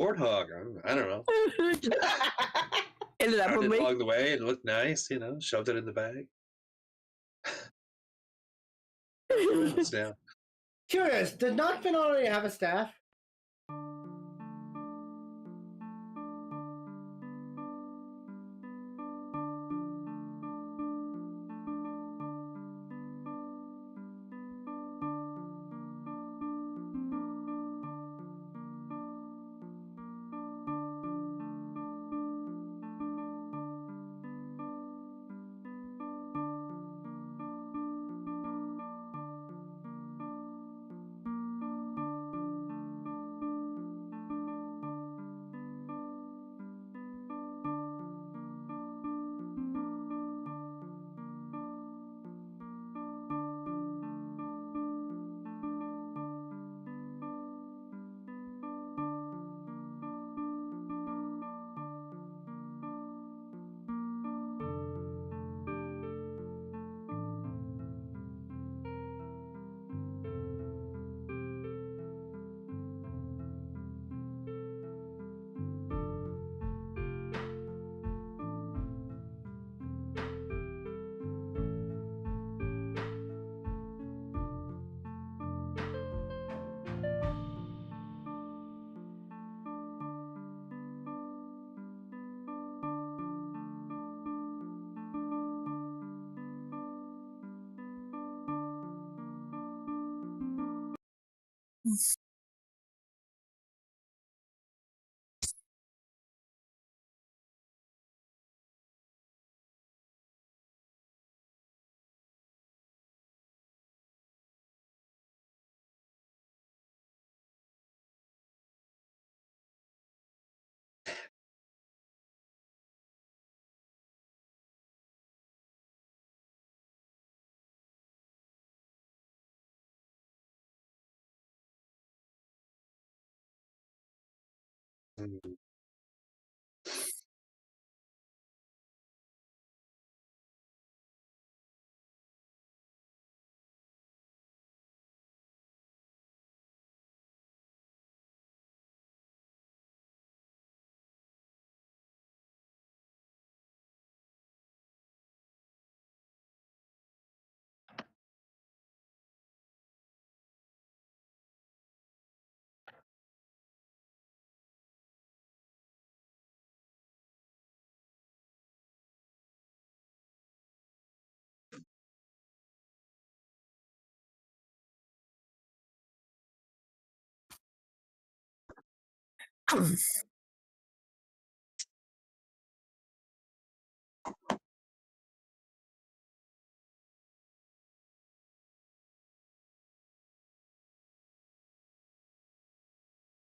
warthog. I don't know. Ended up with me. Along the way, it looked nice, shoved it in the bag. Yeah. Curious, did Knockfin already have a staff?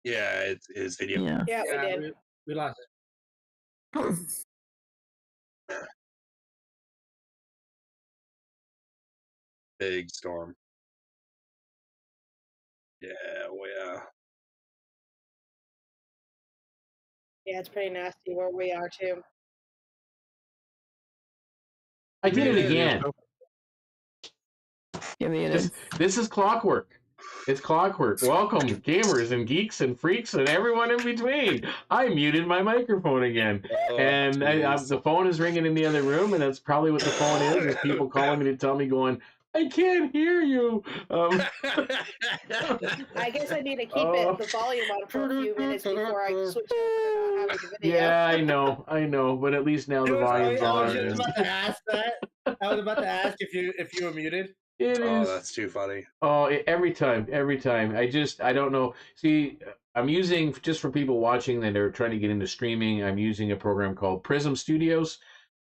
Yeah, it's his video. Yeah. Yeah, we did. We lost it. Big storm. Yeah, oh yeah. Yeah, it's pretty nasty where we are too. I did it again. Give me it. This is clockwork. It's clockwork. Welcome, gamers and geeks and freaks and everyone in between. I muted my microphone again. And the phone is ringing in the other room, and that's probably what the phone is. There's people calling me to tell me, going, I can't hear you. I guess I need to keep the volume on for a few minutes before I switch to having the video. Yeah, I know. But at least now the volume's on. I was just about to ask that. I was about to ask if you were muted. It is. That's too funny. Oh, every time. I don't know. See, I'm using, just for people watching that are trying to get into streaming, I'm using a program called Prism Studios.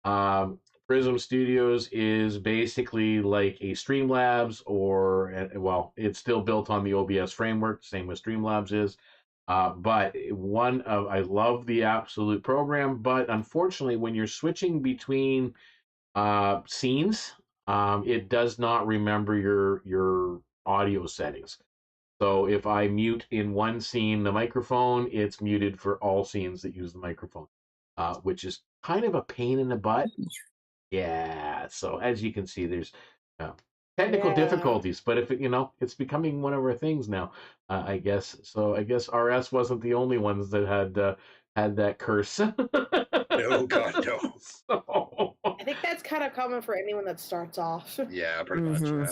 Prism Studios is basically like a Streamlabs, well, it's still built on the OBS framework, same as Streamlabs is. But I love the absolute program, but unfortunately, when you're switching between scenes, it does not remember your audio settings. So if I mute in one scene the microphone, it's muted for all scenes that use the microphone, which is kind of a pain in the butt. Yeah. So as you can see, there's technical difficulties, but if it's becoming one of our things now. I guess so. I guess RS wasn't the only ones that had that curse. Oh God, no. So, I think that's kind of common for anyone that starts off. Yeah, pretty much. Yeah.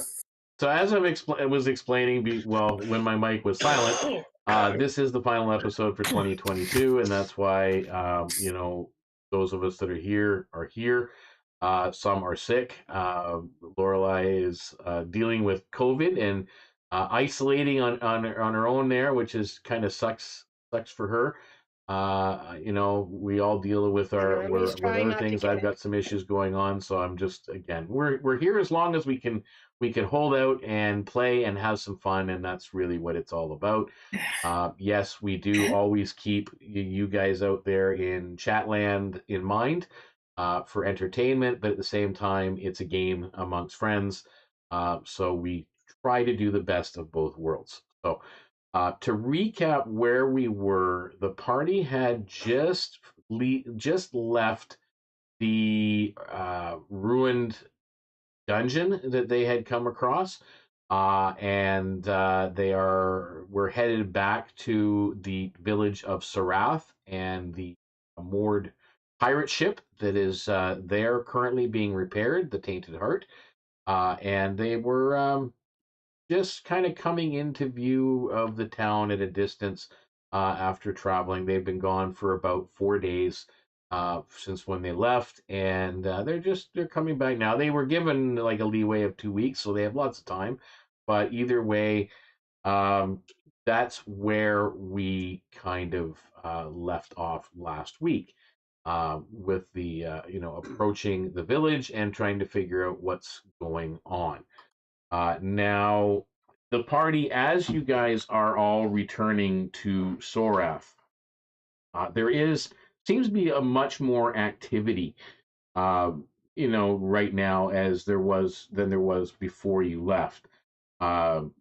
so as I was explaining, well, when my mic was silent, this is the final episode for 2022, and that's why those of us that are here are here. Some are sick. Lorelai is dealing with COVID and isolating on her own there, which is kind of sucks for her. We all deal with Everybody's with trying other not to things. get I've it. got some issues going on, so I'm just again we're here as long as we can hold out and play and have some fun, and that's really what it's all about. Yes, we do always keep you guys out there in Chatland in mind for entertainment, but at the same time, it's a game amongst friends, so we try to do the best of both worlds. So. To recap where we were, the party had just left the ruined dungeon that they had come across, and we're headed back to the village of Sarath and the moored pirate ship that is there currently being repaired, the Tainted Heart, and they were just kind of coming into view of the town at a distance after traveling. They've been gone for about 4 days since when they left, and they're coming back now. They were given like a leeway of 2 weeks, so they have lots of time. But either way, um, that's where we kind of left off last week. With the approaching the village and trying to figure out what's going on. Now, the party, as you guys are all returning to Sorath, seems to be a much more activity, uh, right now as there was before you left.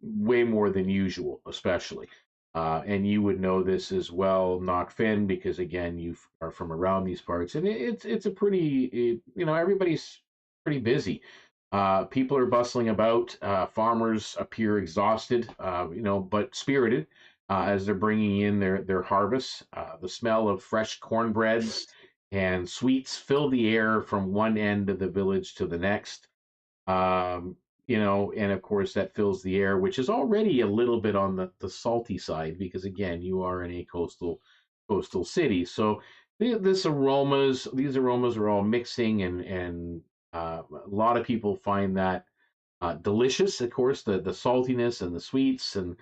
Way more than usual, especially. And you would know this as well, Knockfin, because again, you are from around these parts, and it's a pretty, everybody's pretty busy. People are bustling about. Farmers appear exhausted, but spirited as they're bringing in their harvests. The smell of fresh cornbreads and sweets fill the air from one end of the village to the next. Um, and of course that fills the air, which is already a little bit on the salty side because again, you are in a coastal city. So these aromas are all mixing, and a lot of people find that delicious. Of course, the saltiness and the sweets and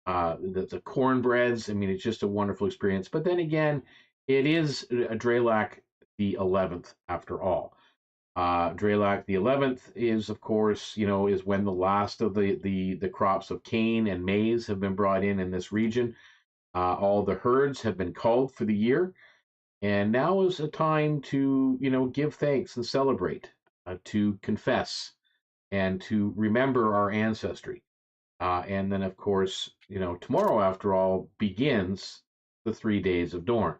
the cornbreads. I mean, it's just a wonderful experience. But then again, it is a Drelak the 11th after all. Drelak the 11th is, of course, is when the last of the crops of cane and maize have been brought in this region. All the herds have been culled for the year, and now is a time to, give thanks and celebrate, to confess, and to remember our ancestry. And then, of course, tomorrow, after all, begins the 3 days of Dorn.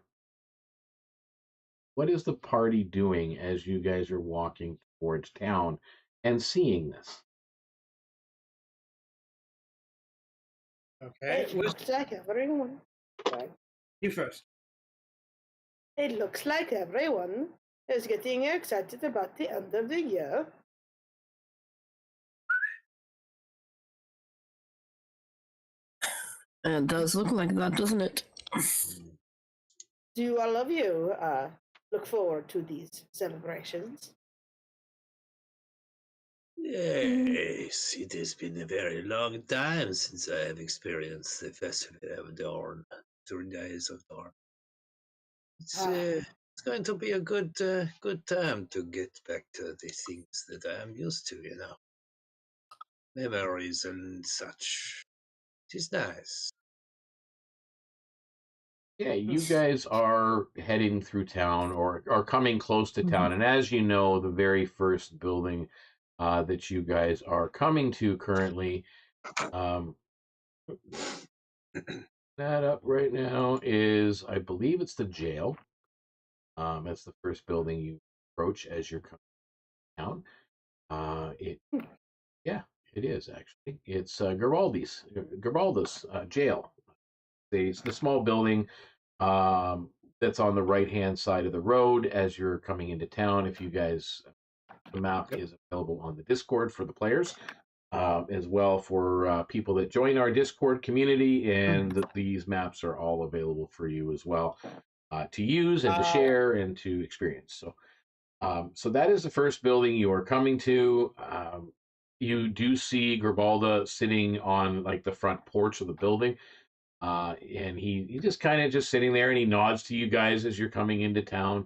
What is the party doing as you guys are walking towards town and seeing this? Okay. It looks like everyone. Right. You first. It looks like everyone is getting excited about the end of the year. It does look like that, doesn't it? Do all of you look forward to these celebrations? Yes, it has been a very long time since I have experienced the festival of Dawn, 3 days of Dawn. It's going to be a good time to get back to the things that I am used to, memories and such. It is nice. Yeah, you guys are heading through town or are coming close to town. And as you know, the very first building that you guys are coming to currently, that up right now is, I believe it's the jail. That's the first building you approach as you're coming down. Yeah, It is actually. It's Garibaldi's jail. It's the small building that's on the right-hand side of the road as you're coming into town. If you guys, the map is available on the Discord for the players, as well for people that join our Discord community, and these maps are all available for you as well to use and to share and to experience. So that is the first building you are coming to. You do see Gribalda sitting on like the front porch of the building, and he just kind of just sitting there, and he nods to you guys as you're coming into town,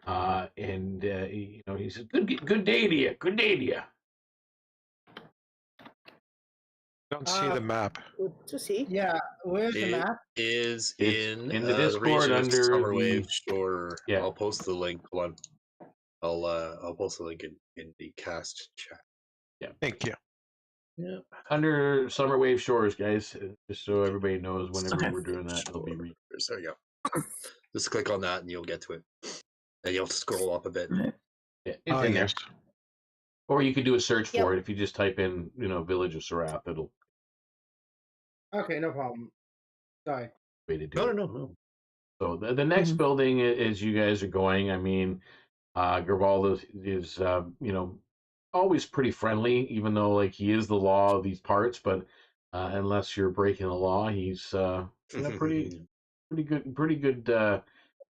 and he says, "Good day to you. Good day to you." Don't see the map. To see. Yeah, where's the map? Is It's in the Discord region of under Summerwave the Shore. Yeah. I'll post the link. Hold on. I'll post the link in the cast chat. Yeah. Thank you. Yeah. under Summerwave Shores, guys, just so everybody knows whenever we're doing that, it'll be There you go. Just click on that and you'll get to it. And you'll scroll up a bit. yeah, it's in Yes. there. Or you could do a search Yep. for it if you just type in, Village of Sarath. It'll Okay, no problem. Sorry. way to do it. No. So the next building, as you guys are going, I mean, Gerbaldo is always pretty friendly, even though like he is the law of these parts. But unless you're breaking the law, he's pretty good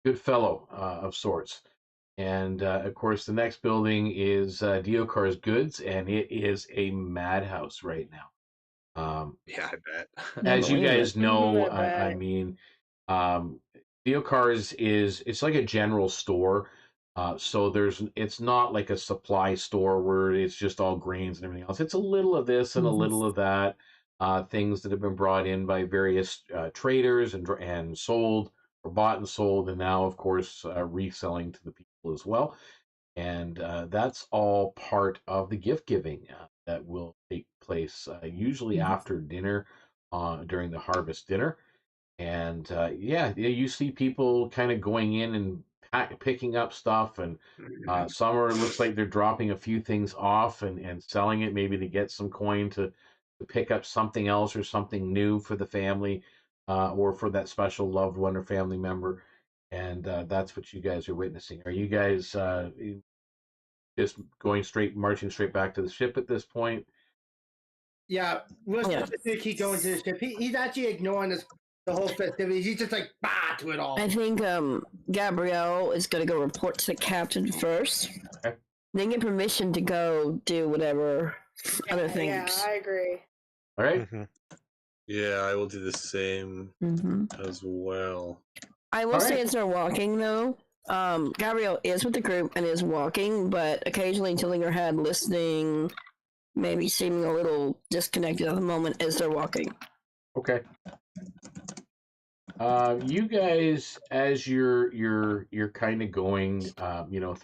good fellow of sorts. And of course, the next building is Diokar's Goods, and it is a madhouse right now. Yeah, I bet. As you guys know, I I bet. mean, Diokar's it's like a general store. So it's not like a supply store where it's just all grains and everything else. It's a little of this and a little of that. Things that have been brought in by various traders and sold or bought and sold, and now, of course, reselling to the people as well. And that's all part of the gift giving that will take place usually after dinner during the harvest dinner. And you see people kind of going in and picking up stuff, and some are, it looks like they're dropping a few things off and selling it, maybe to get some coin to pick up something else or something new for the family, or for that special loved one or family member. And that's what you guys are witnessing. Are you guys just marching straight back to the ship at this point? Yeah, we're just gonna keep going to the ship. He's actually ignoring the whole festivities. He's just like to it all. I think Gabrielle is going to go report to the captain first. Okay. Then get permission to go do whatever other things. Yeah, I agree. All right. Yeah, I will do the same as well. I will say as they're walking, though, Gabrielle is with the group and is walking, but occasionally tilting her head, listening, maybe seeming a little disconnected at the moment as they're walking. Okay. You guys, as you're kind of going,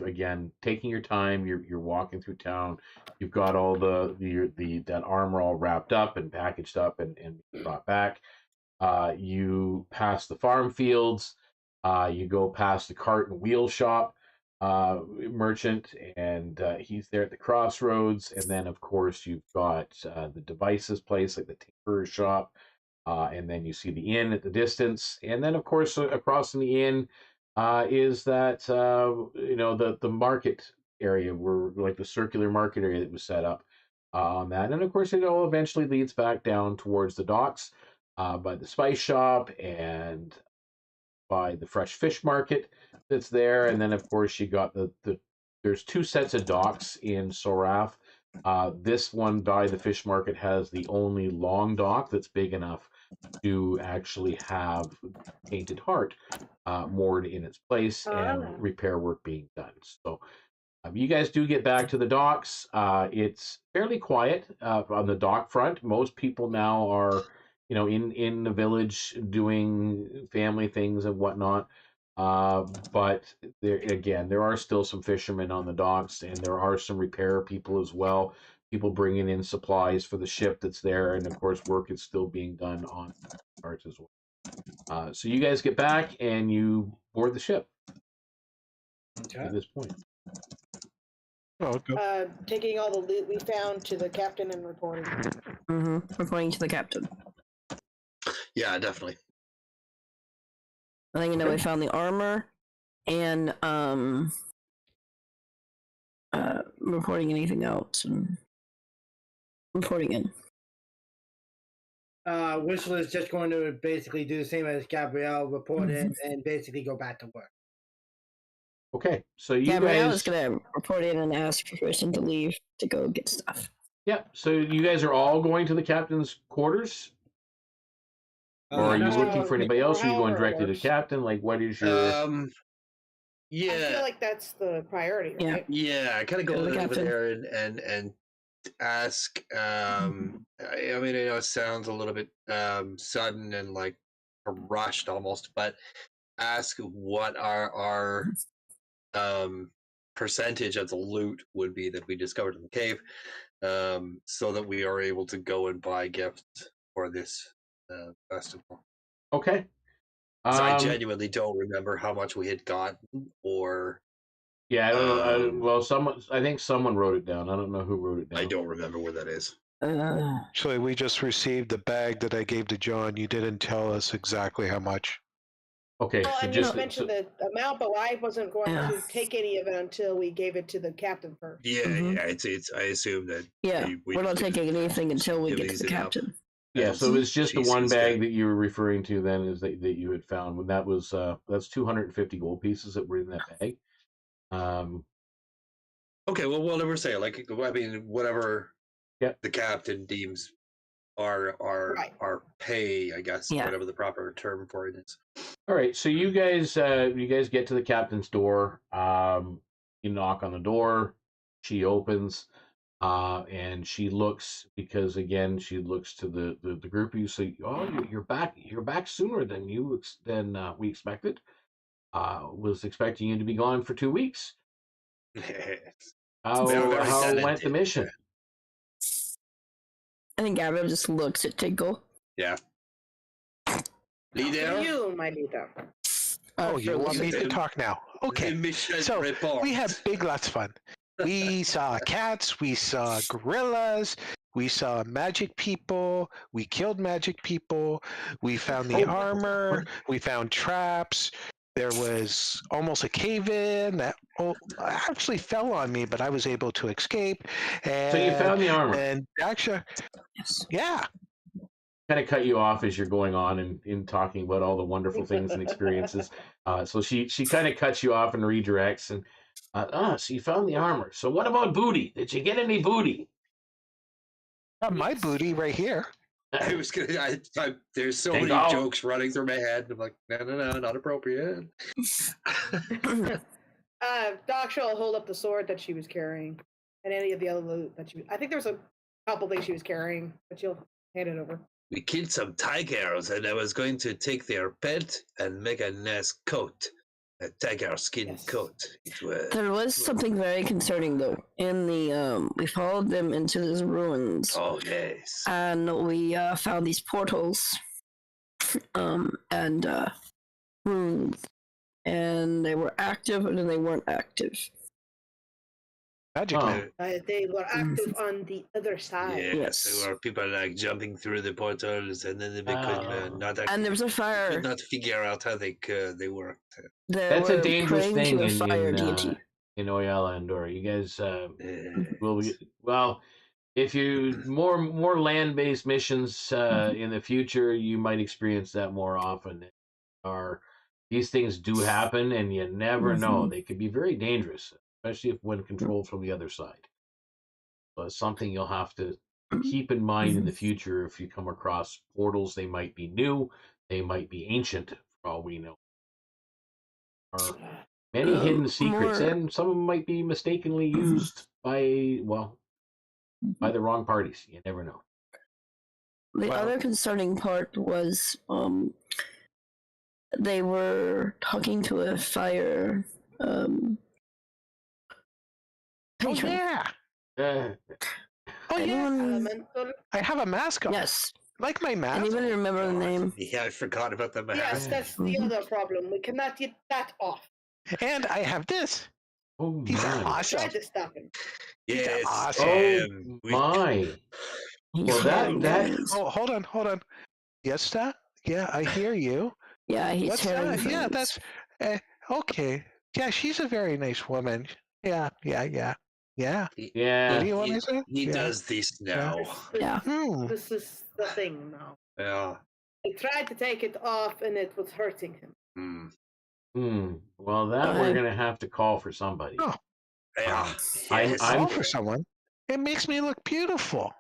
again, taking your time. You're walking through town. You've got all that armor all wrapped up and packaged up and brought back. You pass the farm fields. You go past the cart and wheel shop merchant, and he's there at the crossroads. And then, of course, you've got the devices place, like the tinkerer's shop. And then you see the inn at the distance. And then, of course, across from the inn is that, the market area, where like the circular market area that was set up on that. And, of course, it all eventually leads back down towards the docks by the spice shop and by the fresh fish market that's there. And then, of course, you got there's two sets of docks in Sorath. This one by the fish market has the only long dock that's big enough to actually have Painted Heart moored in its place and repair work being done. So you guys do get back to the docks. It's fairly quiet on the dock front. Most people now are, in the village doing family things and whatnot. But there are still some fishermen on the docks, and there are some repair people as well. People bringing in supplies for the ship that's there, and of course, work is still being done on parts as well. So you guys get back and you board the ship at this point. Oh, good. taking all the loot we found to the captain and reporting. Reporting to the captain. Yeah, definitely. I think we found the armor and reporting anything else and reporting in. Whistle is just going to basically do the same as Gabrielle, report in, and basically go back to work. Okay, so you Gabrielle guys is gonna report in and ask for permission to leave to go get stuff. Yeah, so you guys are all going to the captain's quarters? Or are you looking for anybody else? Or are you going directly to the captain? Like, what is your... Yeah. I feel like that's the priority, right? Yeah, I kind of go over there and ask. I mean, I know it sounds a little bit sudden and like rushed almost, but ask what our percentage of the loot would be that we discovered in the cave, so that we are able to go and buy gifts for this festival. Okay. So I genuinely don't remember how much we had gotten, or... Yeah, I don't know. Well, I think someone wrote it down. I don't know who wrote it down. I don't remember where that is. Actually, we just received the bag that I gave to John. You didn't tell us exactly how much. Okay, well, so and just... you mentioned the amount, but I wasn't going to take any of it until we gave it to the captain first. Yeah, it's. I assume that... Yeah, we're not taking anything until we get to the captain. Yeah, so it was just the one bag that you were referring to then is that you had found. When that was that's 250 gold pieces that were in that bag. Okay, well, whatever say, like, I mean, whatever the captain deems our pay, I guess, whatever the proper term for it is. All right, so you guys get to the captain's door. You knock on the door. She opens. And she looks, because again she looks to the group. You say, "Oh, you're back sooner than we expected. Was expecting you to be gone for 2 weeks. How went the mission?" I think Gabriel just looks at Tinkle. Yeah. Leader? You, my leader. Oh, you want me to talk now? Okay. So we had lots of fun. We saw cats, we saw gorillas, we saw magic people, we killed magic people, we found the armor, we found traps. There was almost a cave-in that actually fell on me, but I was able to escape. And, so you found the armor. And actually, yeah. Kind of cut you off as you're going on and in talking about all the wonderful things and experiences. So she kind of cuts you off and redirects and... so you found the armor. So what about booty? Did you get any booty? My booty right here. I was gonna. There's so many jokes running through my head. I'm like, no, not appropriate. Doc will hold up the sword that she was carrying, and any of the other loot that she. I think there was a couple things she was carrying, but she'll hand it over. We killed some tigers, and I was going to take their pelt and make a nice coat. A tiger skin coat. There was something very concerning though. In the we followed them into these ruins. Oh yes. And we found these portals, and runes, and they were active and then they weren't active. Magically. They were active on the other side. Yes, there were people like jumping through the portals, and then they could not. And there was a fire. Could not figure out how they worked. That's a dangerous thing in Oyala and Dora. You guys will be, well. If you more land-based missions in the future, you might experience that more often. These things do happen, and you never know. They can be very dangerous, especially when controlled from the other side. So it's something you'll have to keep in mind in the future. If you come across portals, they might be new, they might be ancient, for all we know. There are many hidden secrets, and some of them might be mistakenly used by the wrong parties. You never know. The other concerning part was they were talking to a fire patron. I have a mask on. Yes. Like my mask. Anybody remember the name? Yeah, I forgot about the mask. Yes, that's the other problem. We cannot get that off. And I have this. Oh He's my! awesome. Tried to stop him. Yes. Awesome. Oh my! He's Well, carrying that things. Oh, hold on. Yes, that? Yeah, I hear you. Yeah, he's What's carrying that? things. Yeah, that's okay. Yeah, she's a very nice woman. Yeah. yeah. What do you want to say? He does this now. Yeah. This is the thing now. Yeah. He tried to take it off, and it was hurting him. Well, that we're gonna have to call for somebody. Oh, Yeah. I'm call for someone. It makes me look beautiful.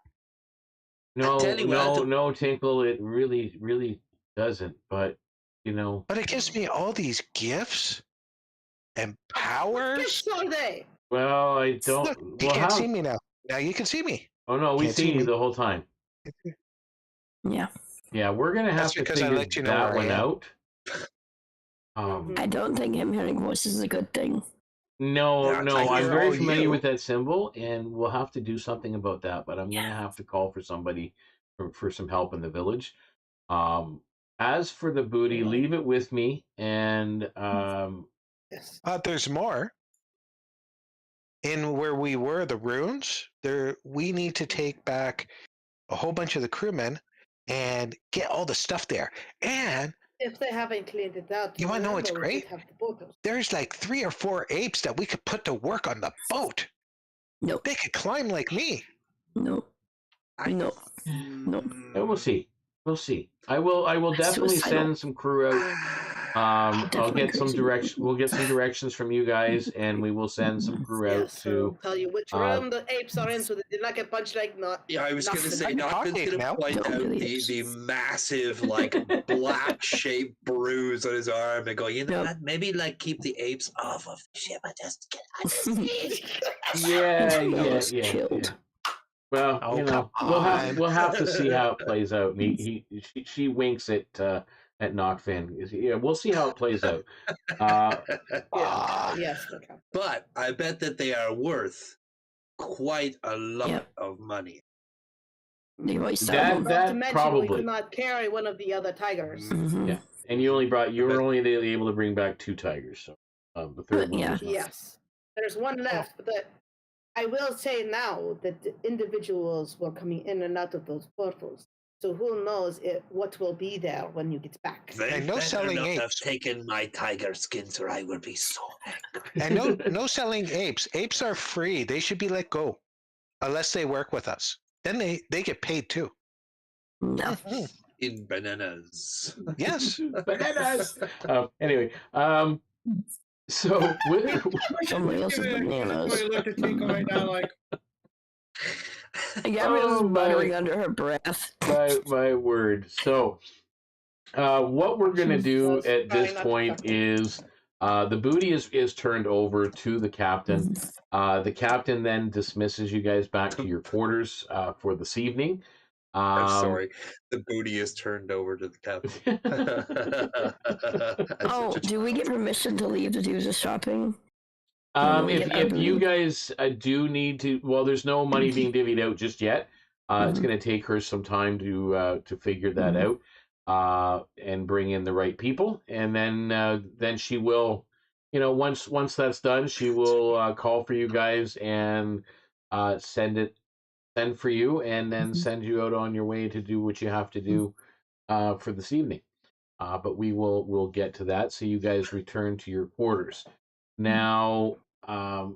No, Tinkle. It really doesn't. But But it gives me all these gifts and powers. Gifts all day. Well, I don't. Look, you can't see me now. Now you can see me. Oh no, we Can't see see you me. the whole time. Yeah. Yeah, we're gonna have That's to because I figure let you know that where I one am. out. I don't think him hearing voices is a good thing. No, Yeah, I I'm hear very all familiar you. with that symbol, and we'll have to do something about that. But I'm gonna have to call for somebody for some help in the village. As for the booty, leave it with me, and Yes. There's more. In where we were, the ruins, we need to take back a whole bunch of the crewmen and get all the stuff there. And If they haven't cleaned it out, you want to know what's remember, we great? did have the photos. There's like 3 or 4 apes that we could put to work on the boat. No. They could climb like me. No. No. we'll see. We'll see. I will definitely Suicidal. send some crew out. I'll Definitely get some crazy. direction. We'll get some directions from you guys, and we will send some crew out Yes, to. I'll tell you which room the apes are in, so they did not get punched like not. Yeah, I was going to say, Nothing's going to now. point out the massive, like, black shaped bruise on his arm and go, you know what, maybe, like, keep the apes off of the ship and just get out of the Yeah. Killed. Well, we'll have to see how it plays out. And she winks at Knockfin. Yeah, we'll see how it plays out. Yes, okay. But I bet that they are worth quite a lot of money. That probably. We could not carry one of the other tigers. Yeah, and you were only able to bring back 2 tigers. So the third one. Was yes, there's one left, but I will say now that the individuals were coming in and out of those portals. So who knows what will be there when you get back. And no selling apes. Have taken my tiger skins or I will be so angry. And no selling apes. Apes are free. They should be let go. Unless they work with us. Then they get paid too. No. In bananas. Yes. Bananas. Anyway, so somebody else's bananas. I look at Tinkle right now like. Gabrielle's muttering under her breath. My word. So, what we're gonna do at this point is, the booty is turned over to the captain. The captain then dismisses you guys back to your quarters for this evening. I'm sorry. The booty is turned over to the captain. Do we get permission to leave to do the shopping? If you guys do need to, well, there's no money being divvied out just yet. It's going to take her some time to figure that out and bring in the right people, and then she will, once that's done, she will call for you guys and send for you, and then send you out on your way to do what you have to do for this evening. But we'll get to that. So you guys return to your quarters. Now,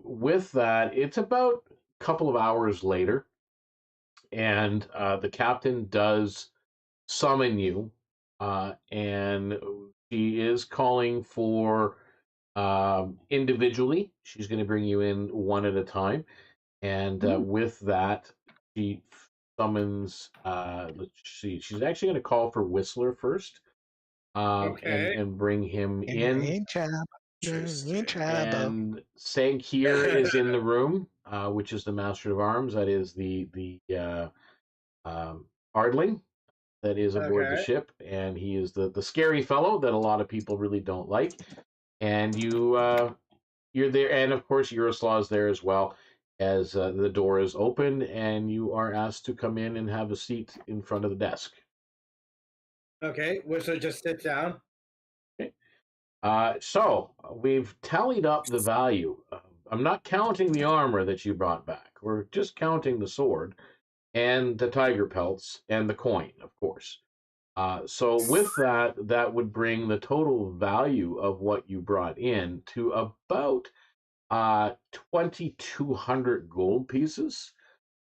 with that, it's about a couple of hours later, and the captain does summon you, and she is calling for individually. She's going to bring you in one at a time, and with that, she summons. Let's see. She's actually going to call for Whistler first, and bring him in. And Sankir is in the room, which is the Master of Arms. That is the Ardling that is aboard the ship, and he is the scary fellow that a lot of people really don't like. And you're there, and of course Yaroslav is there as well. As the door is open, and you are asked to come in and have a seat in front of the desk. Okay, Whistler just sits down. Okay. So we've tallied up the value I'm not counting the armor that you brought back. We're just counting the sword and the tiger pelts and the coin, of course. So with that, that would bring the total value of what you brought in to about 2,200 gold pieces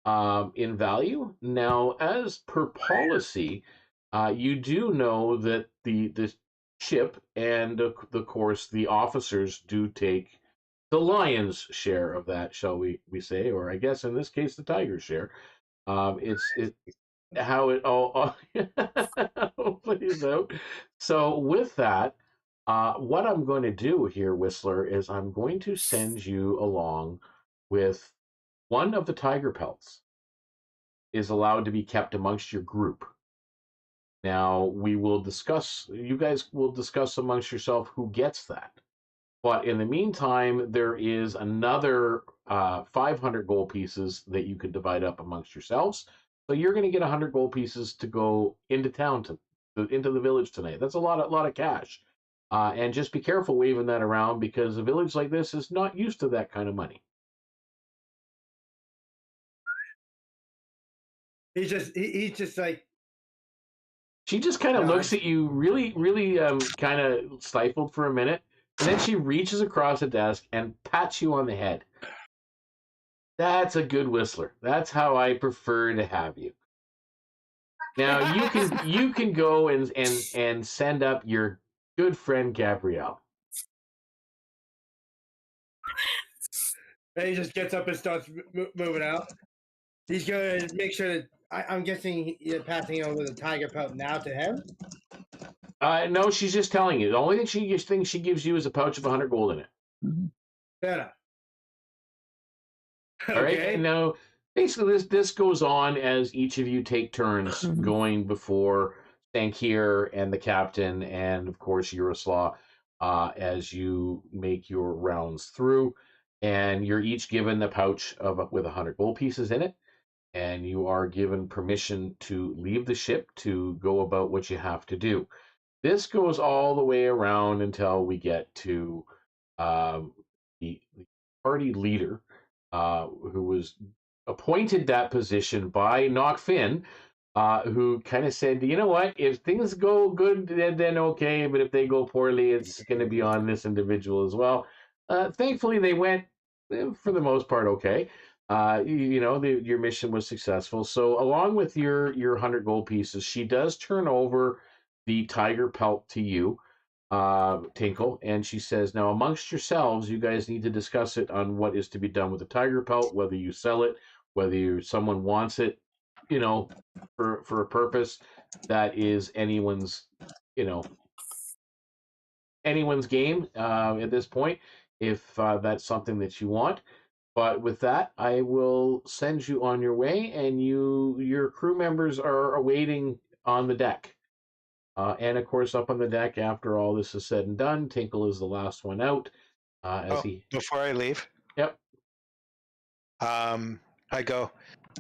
in value. Now, as per policy, you do know that the ship and, of course, the officers do take the lion's share of that, shall we say, or I guess in this case, the tiger's share. It's how it all plays out. So with that, what I'm going to do here, Whistler, is I'm going to send you along with one of the tiger pelts is allowed to be kept amongst your group. Now we will discuss. You guys will discuss amongst yourself who gets that. But in the meantime, there is another 500 gold pieces that you could divide up amongst yourselves. So you're going to get 100 gold pieces to go into town, into the village tonight. That's a lot of cash. And just be careful waving that around because a village like this is not used to that kind of money. He's just like. She just kind of looks at you really, really kind of stifled for a minute. And then she reaches across the desk and pats you on the head. That's a good Whistler. That's how I prefer to have you. Now you can go and send up your good friend Gabrielle. And he just gets up and starts moving out. He's going to make sure that I'm guessing you're passing over the tiger pelt now to him. No, she's just telling you. The only thing she gives you is a pouch of 100 gold in it. Fair enough. All right. Okay. Now, basically, this goes on as each of you take turns going before Sankir and the captain, and of course Yuroslaw, as you make your rounds through, and you're each given the pouch with 100 gold pieces in it, and you are given permission to leave the ship to go about what you have to do. This goes all the way around until we get to the party leader, who was appointed that position by Knock Finn, who kind of said, you know what, if things go good, then okay, but if they go poorly, it's going to be on this individual as well. Thankfully, they went, for the most part, okay. Your mission was successful. So along with your 100 gold pieces, she does turn over the tiger pelt to you, Tinkle, and she says, now amongst yourselves, you guys need to discuss it on what is to be done with the tiger pelt, whether you sell it, whether someone wants it, for a purpose that is anyone's game at this point, if that's something that you want. But with that, I will send you on your way, and your crew members are awaiting on the deck. And of course, up on the deck, after all this is said and done, Tinkle is the last one out. Before I leave? Yep. I go,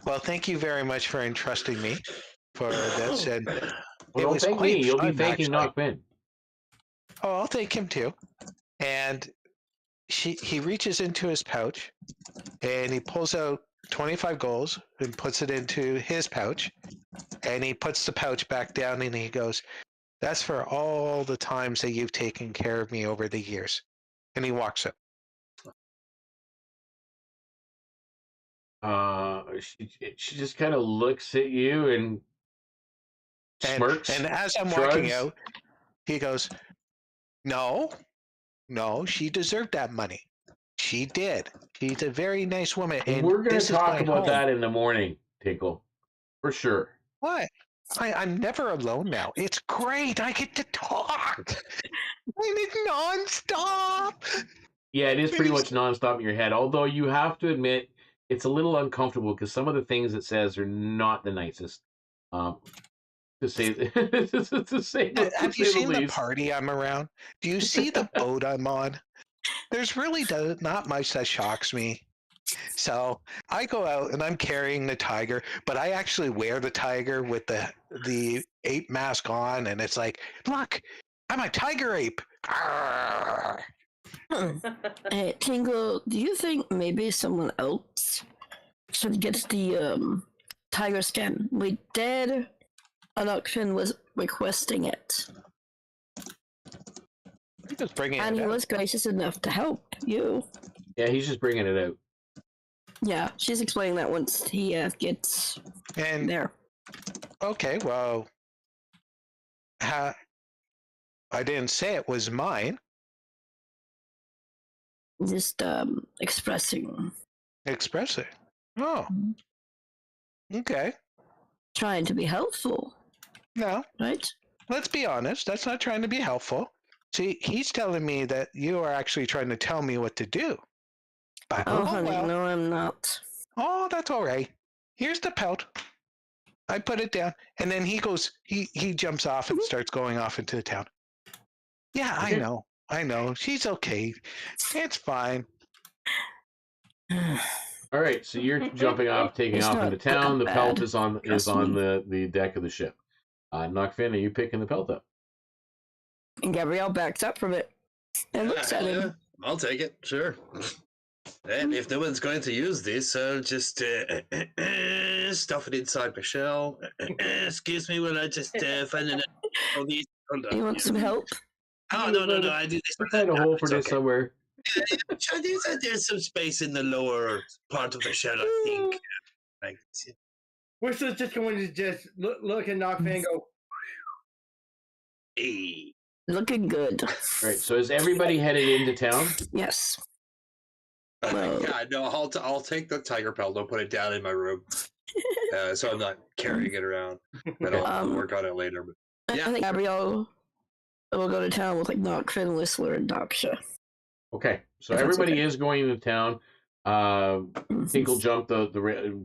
well, thank you very much for entrusting me for this. And well, don't thank me. You'll be thanking Knock Finn. Oh, I'll thank him too. And he reaches into his pouch, and he pulls out 25 golds and puts it into his pouch. And he puts the pouch back down, and he goes, that's for all the times that you've taken care of me over the years. And he walks up. She just kind of looks at you and smirks. And as I'm walking out, he goes, no, she deserved that money. She did. She's a very nice woman. And we're going to talk about that in the morning, Tinkle. For sure. What? I'm never alone now. It's great. I get to talk. And it's nonstop. Yeah, it is pretty much nonstop in your head. Although you have to admit, it's a little uncomfortable because some of the things it says are not the nicest. To say, have you seen the party I'm around? Do you see the boat I'm on? There's really not much that shocks me. So I go out and I'm carrying the tiger, but I actually wear the tiger with the ape mask on, and it's like, look, I'm a tiger ape. Hey, Tingle, do you think maybe someone else should get the tiger scan? We did. Adoption was requesting it. I'm just bringing And it he out. was gracious enough to help you. Yeah, he's just bringing it out. Yeah, she's explaining that once he gets there. Okay, well, I didn't say it was mine. Just expressing. Express it. Oh. Okay. Trying to be helpful. No. Right? Let's be honest. That's not trying to be helpful. See, he's telling me that you are actually trying to tell me what to do. But, honey, well. no, I'm not. Oh, that's all right. Here's the pelt. I put it down, and then he goes. He jumps off and starts going off into the town. Yeah, Okay. I know. She's okay. It's fine. All right, so you're jumping off, taking off into town. The pelt is on the deck of the ship. Knockfin, are you picking the pelt up? And Gabrielle backs up from it and looks at him. I'll take it, sure. And if no one's going to use this, I'll just stuff it inside my shell. Excuse me, will I just find an... You want some help? Oh, no, I do this. Find a hole for this somewhere. There's some space in the lower part of the shell, I think. We're still just going to just look at Knockfin and go, hey. Looking good. All right, so is everybody headed into town? Yes. Yeah, no, I'll take the tiger pelt. I'll put it down in my room, so I'm not carrying it around. And I'll work on it later. But yeah, I think Gabrielle will go to town with like Knockfin, Whistler, and Daksha. Okay, so everybody is going into town. Tinkle jumped the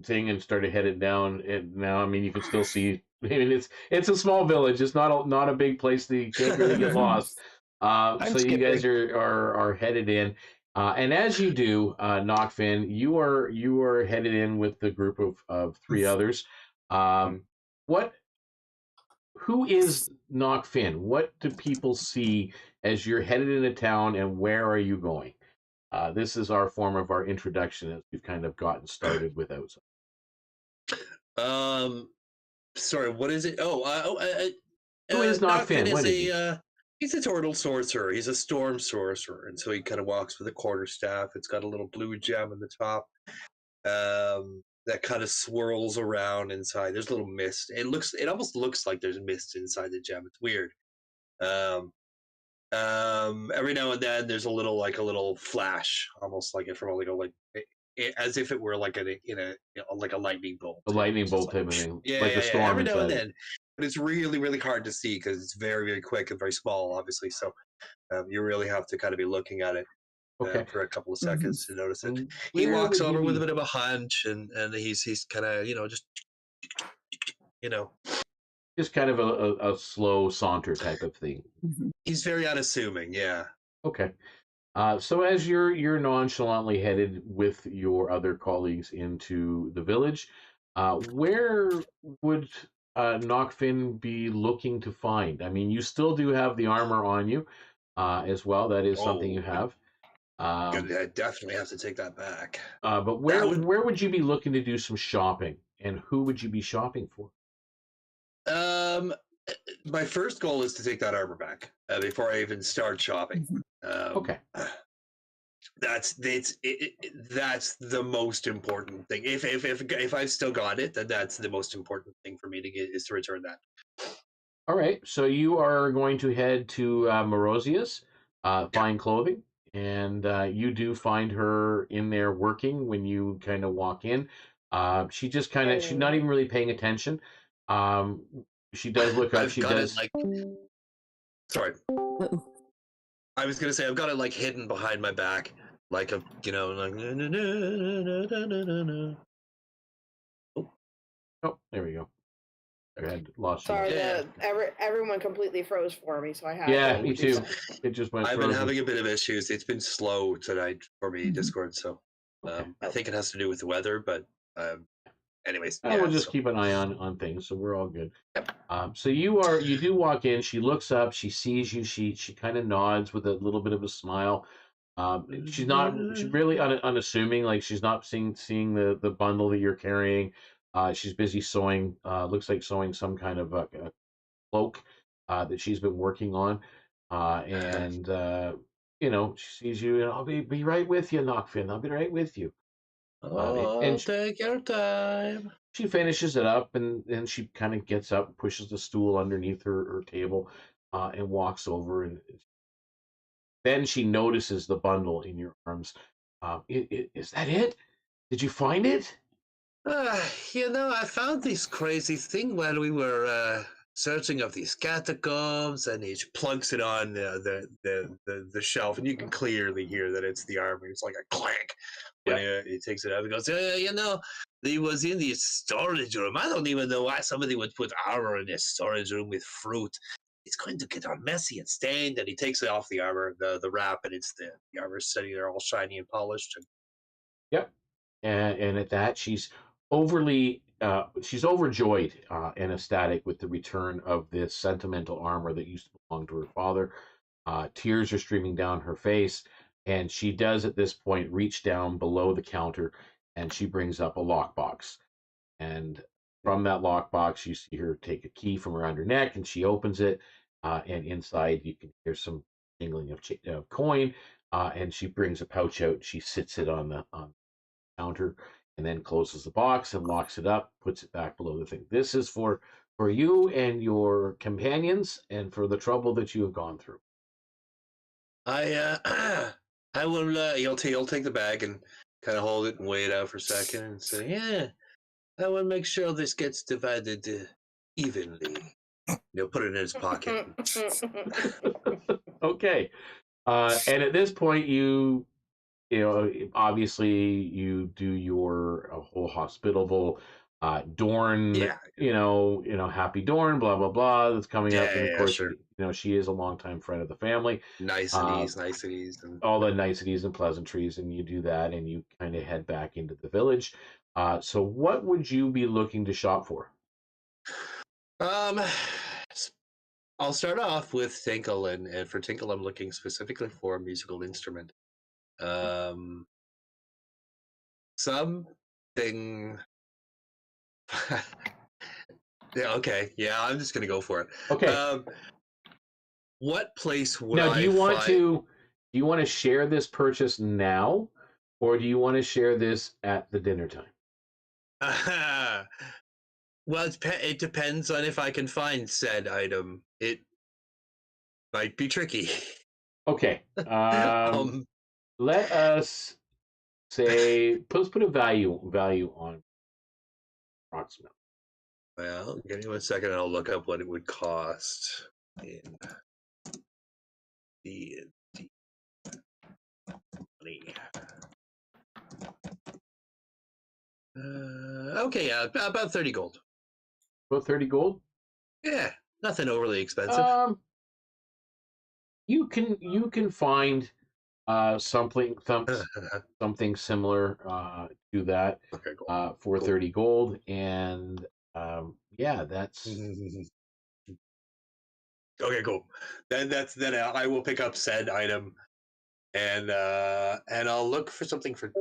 thing and started headed down. And now, I mean, you can still see. I mean, it's a small village. It's not a big place that you can't really get lost. So you guys are headed in. And as you do, Knockfin, you are headed in with the group of three others. Who is Knockfin? What do people see as you're headed into town, and where are you going? This is our form of our introduction as we've kind of gotten started with outside. Sorry, what is it? Who is Knockfin? What is he? He's a turtle sorcerer. He's a storm sorcerer, and so he kind of walks with a quarterstaff. It's got a little blue gem on the top that kind of swirls around inside. There's a little mist. It almost looks like there's mist inside the gem. It's weird. Every now and then there's a little flash, almost like as if it were like a lightning bolt. A lightning bolt type of thing. Yeah, like a storm every now and inside. then. But it's really, really hard to see because it's very, very quick and very small, obviously. So you really have to kind of be looking at it for a couple of seconds to notice it. He walks over with a bit of a hunch, and he's kind of just kind of a slow saunter type of thing. He's very unassuming, yeah. Okay. So as you're nonchalantly headed with your other colleagues into the village, where would Knockfin be looking to find? I mean, you still do have the armor on you as well. That is something you have. I definitely have to take that back. But where would you be looking to do some shopping, and who would you be shopping for? My first goal is to take that armor back before I even start shopping. Okay. That's the most important thing. If I've still got it, then that's the most important thing for me to get is to return that. All right. So you are going to head to Morosia's Fine Clothing, and you do find her in there working when you kind of walk in. She just kind of she's not even really paying attention. She does look up. Sorry. I was gonna say I've got it hidden behind my back, like a Oh, there we go. I had lost. Sorry, everyone completely froze for me, so I had. Yeah, me too. It just went. I've been having a bit of issues. It's been slow tonight for me, Discord. So I think it has to do with the weather, but anyways, we'll just keep an eye on things, so we're all good. So you do walk in. She looks up. She sees you. She kind of nods with a little bit of a smile. She's not. She's really unassuming. Like she's not seeing the bundle that you're carrying. She's busy sewing. Looks like sewing some kind of a cloak that she's been working on. And she sees you, and I'll be right with you, Knockfin. I'll be right with you. Take your time. She finishes it up, and then she kind of gets up, pushes the stool underneath her table, and walks over. And then she notices the bundle in your arms. Is that it? Did you find it? I found this crazy thing while we were searching of these catacombs, and he plugs it on the shelf, and you can clearly hear that it's the armor. It's like a clank when he takes it out. He goes, he was in the storage room. I don't even know why somebody would put armor in a storage room with fruit. It's going to get all messy and stained. And he takes it off the armor, the wrap, and it's the armor sitting there all shiny and polished. Yep. And at that, she's overjoyed and ecstatic with the return of this sentimental armor that used to belong to her father. Tears are streaming down her face, and she does at this point reach down below the counter, and she brings up a lockbox. And from that lockbox, you see her take a key from around her neck, and she opens it, and inside you can hear some jingling of coin, and she brings a pouch out. She sits it on the counter, and then closes the box and locks it up, puts it back below the thing. This is for you and your companions, and for the trouble that you have gone through. I will. He'll take the bag and kind of hold it and weigh it out for a second, and say, "Yeah, I will make sure this gets divided evenly." He'll put it in his pocket. Okay, and at this point, obviously you do your whole hospitable Dorn, happy Dorn, blah blah blah, that's coming up, and of course, sure. She is a longtime friend of the family. Niceties, and all the niceties and pleasantries, and you do that, and you kind of head back into the village. So, what would you be looking to shop for? I'll start off with Tinkle, and for Tinkle, I'm looking specifically for a musical instrument. Something. Yeah. Okay. Yeah, I'm just gonna go for it. Okay. What place would now? Do you want to share this purchase now, or do you want to share this at the dinner time? Well, it depends on if I can find said item. It might be tricky. Okay. Let us say, let's put a value on approximate. Well, give me 1 second, and I'll look up what it would cost in D&D money. Okay, about 30 gold. About 30 gold? Yeah, nothing overly expensive. You can find something similar to that for 30 gold, and that's okay. Cool. Then I will pick up said item, and I'll look for something for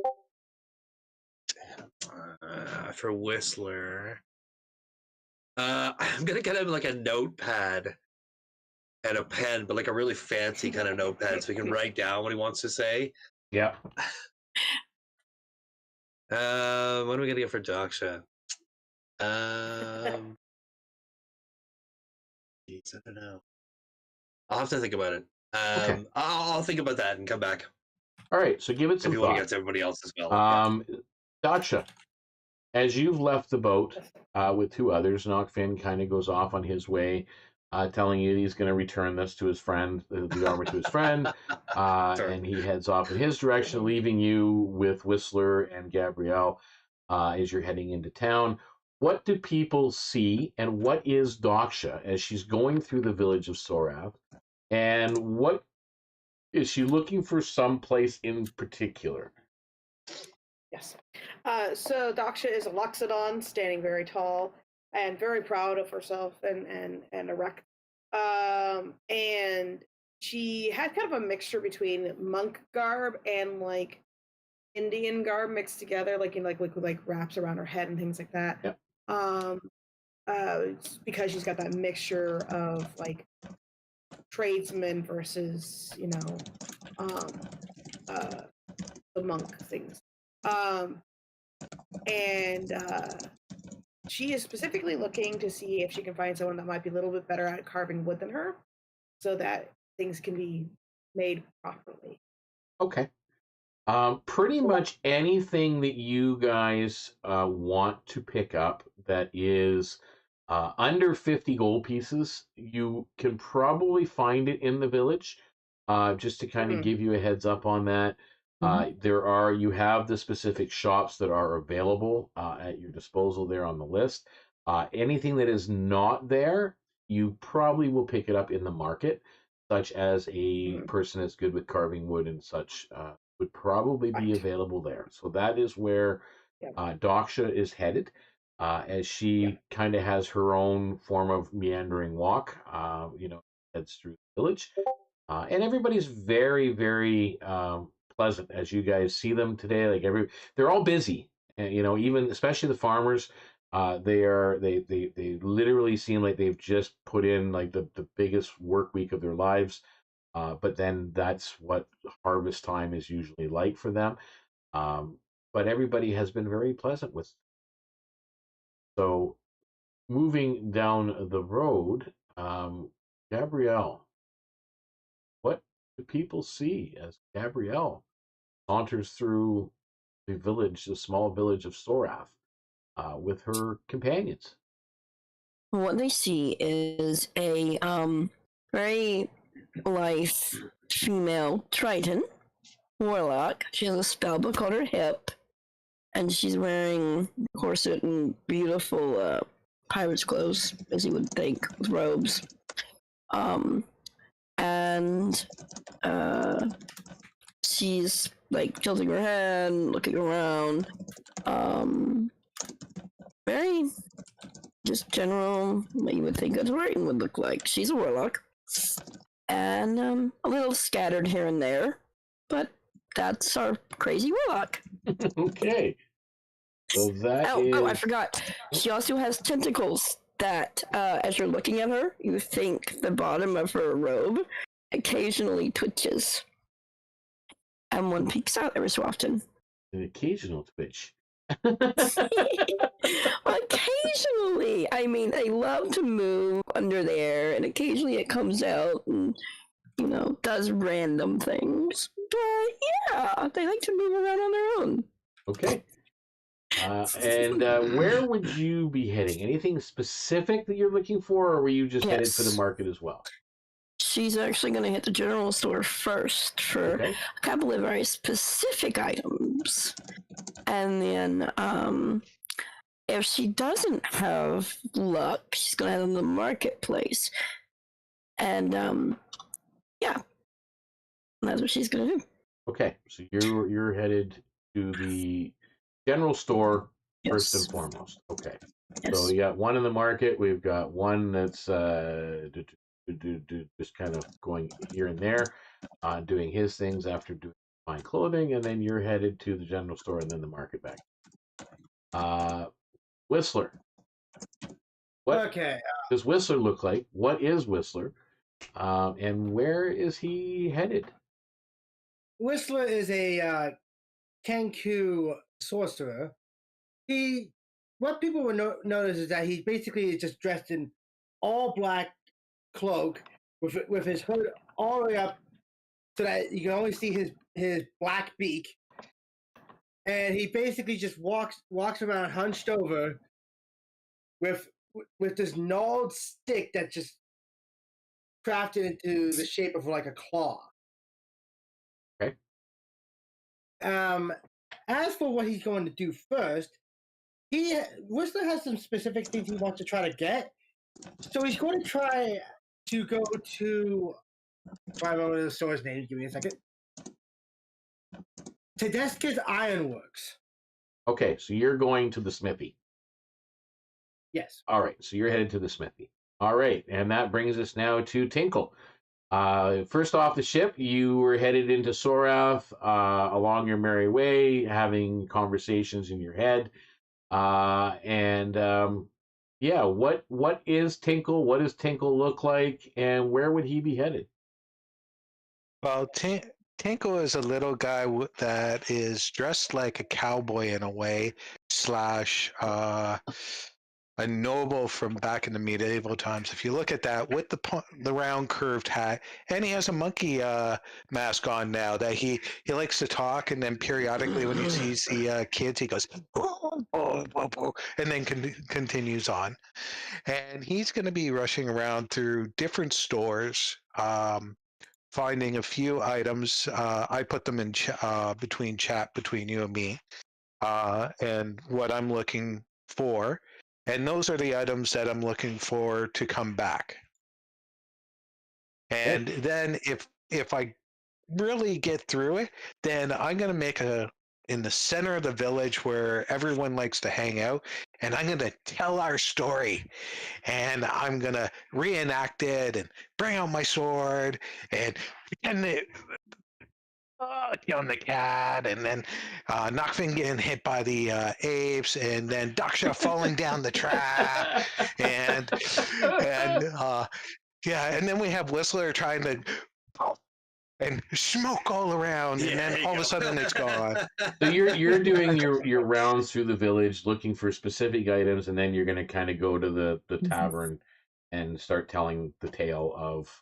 Whistler. I'm gonna get him like a notepad and a pen, but like a really fancy kind of notepad, so he can write down what he wants to say. Yeah. What are we gonna get for Daksha? Geez, I don't know. I'll have to think about it. Okay. I'll think about that and come back. All right, so give it some thought. If you want to get to everybody else as well. Daksha, as you've left the boat with two others, Knockfin kind of goes off on his way, telling you he's going to return this to his friend, the armor to his friend, sure. And he heads off in his direction, leaving you with Whistler and Gabrielle as you're heading into town. What do people see, and what is Daksha as she's going through the village of Sorath, and what is she looking for someplace in particular? Yes. So Daksha is a Loxodon, standing very tall and very proud of herself and erect. And she had kind of a mixture between monk garb and like Indian garb mixed together, like in like wraps around her head and things like that. Yep. Because she's got that mixture of like tradesmen versus the monk things. She is specifically looking to see if she can find someone that might be a little bit better at carving wood than her, so that things can be made properly. Okay. Pretty much anything that you guys want to pick up that is under 50 gold pieces, you can probably find it in the village. Just to kind of give you a heads up on that. You have the specific shops that are available at your disposal there on the list. Anything that is not there, you probably will pick it up in the market, such as a person that's good with carving wood and such would probably be available there. So that is where Daksha is headed, as she kind of has her own form of meandering walk, heads through the village. And everybody's very, very pleasant as you guys see them today. Like they're all busy, even especially the farmers. They literally seem like they've just put in like the biggest work week of their lives. But then that's what harvest time is usually like for them. But everybody has been very pleasant with. So moving down the road, Gabrielle, what do people see as Gabrielle saunters through the small village of Sorath, with her companions? What they see is a very lithe female Triton warlock. She has a spellbook on her hip, and she's wearing corset and beautiful pirate's clothes, as you would think, with robes. And she's like tilting her head, looking around. Very just general, what you would think a Triton would look like. She's a warlock. And a little scattered here and there, but that's our crazy warlock. Okay. So that Oh, I forgot. She also has tentacles that, as you're looking at her, you think the bottom of her robe occasionally twitches. And one peeks out every so often. An occasional twitch. Occasionally. I mean, they love to move under there, and occasionally it comes out and, does random things. But yeah, they like to move around on their own. Okay. And where would you be heading? Anything specific that you're looking for, or were you just headed for the market as well? She's actually going to hit the general store first for a couple of very specific items. And then if she doesn't have luck, she's going to head to the marketplace. And that's what she's going to do. Okay, so you're headed to the general store first and foremost. Okay. Yes. So we got one in the market. We've got one that's just kind of going here and there, doing his things after doing fine clothing, and then you're headed to the general store and then the market back. Whistler. What does Whistler look like? What is Whistler? And where is he headed? Whistler is a Kenku sorcerer. What people would notice is that he basically is just dressed in all black cloak with his hood all the way up so that you can only see his black beak, and he basically just walks around hunched over with this gnarled stick that's just crafted into the shape of like a claw. Okay. As for what he's going to do first, Whistler has some specific things he wants to try to get. So he's going to try to go to... I remember the store's name. Give me a second. Tedesca's Ironworks. Okay, so you're going to the smithy. Yes. All right, so you're headed to the smithy. All right, and that brings us now to Tinkle. First off the ship, you were headed into Sorath along your merry way, having conversations in your head. Yeah, what is Tinkle? What does Tinkle look like? And where would he be headed? Well, Tinkle is a little guy that is dressed like a cowboy in a way, slash a noble from back in the medieval times. If you look at that, with the round curved hat, and he has a monkey mask on now that he likes to talk, and then periodically when he sees the kids, he goes, and then continues on. And he's going to be rushing around through different stores, finding a few items. I put them in between chat between you and me, and what I'm looking for. And those are the items that I'm looking for to come back. And then if I really get through it, then I'm going to make in the center of the village where everyone likes to hang out, and I'm going to tell our story, and I'm going to reenact it and bring out my sword and pretend killing the cat, and then Knockfin getting hit by the apes, and then Daksha falling down the trap, and yeah, and then we have Whistler trying to and smoke all around, and then all of a sudden it's gone. So you're doing your rounds through the village looking for specific items, and then you're going to kind of go to the tavern and start telling the tale of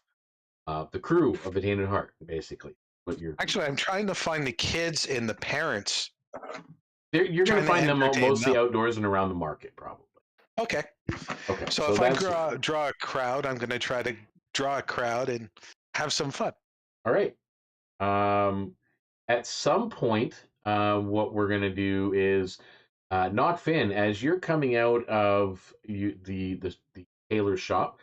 the crew of the Tainted Heart, basically. Actually, I'm trying to find the kids and the parents. You're going to find them mostly outdoors and around the market, probably. Okay. So if I draw a crowd, I'm going to try to draw a crowd and have some fun. All right. At some point, what we're going to do is Knockfin, as you're coming out of the tailor shop,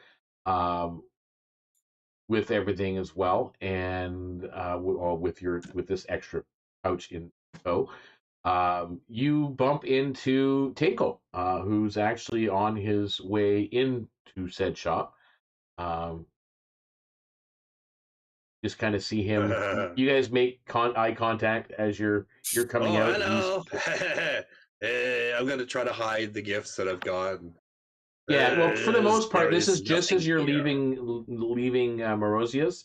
with everything as well, and with this extra pouch in tow, you bump into Tinkle, who's actually on his way into said shop. Just kind of see him. You guys make eye contact as you're coming out. Hello. Hey, I'm gonna try to hide the gifts that I've gotten. Yeah, well, for the most part, this is just as you're leaving Morosia's.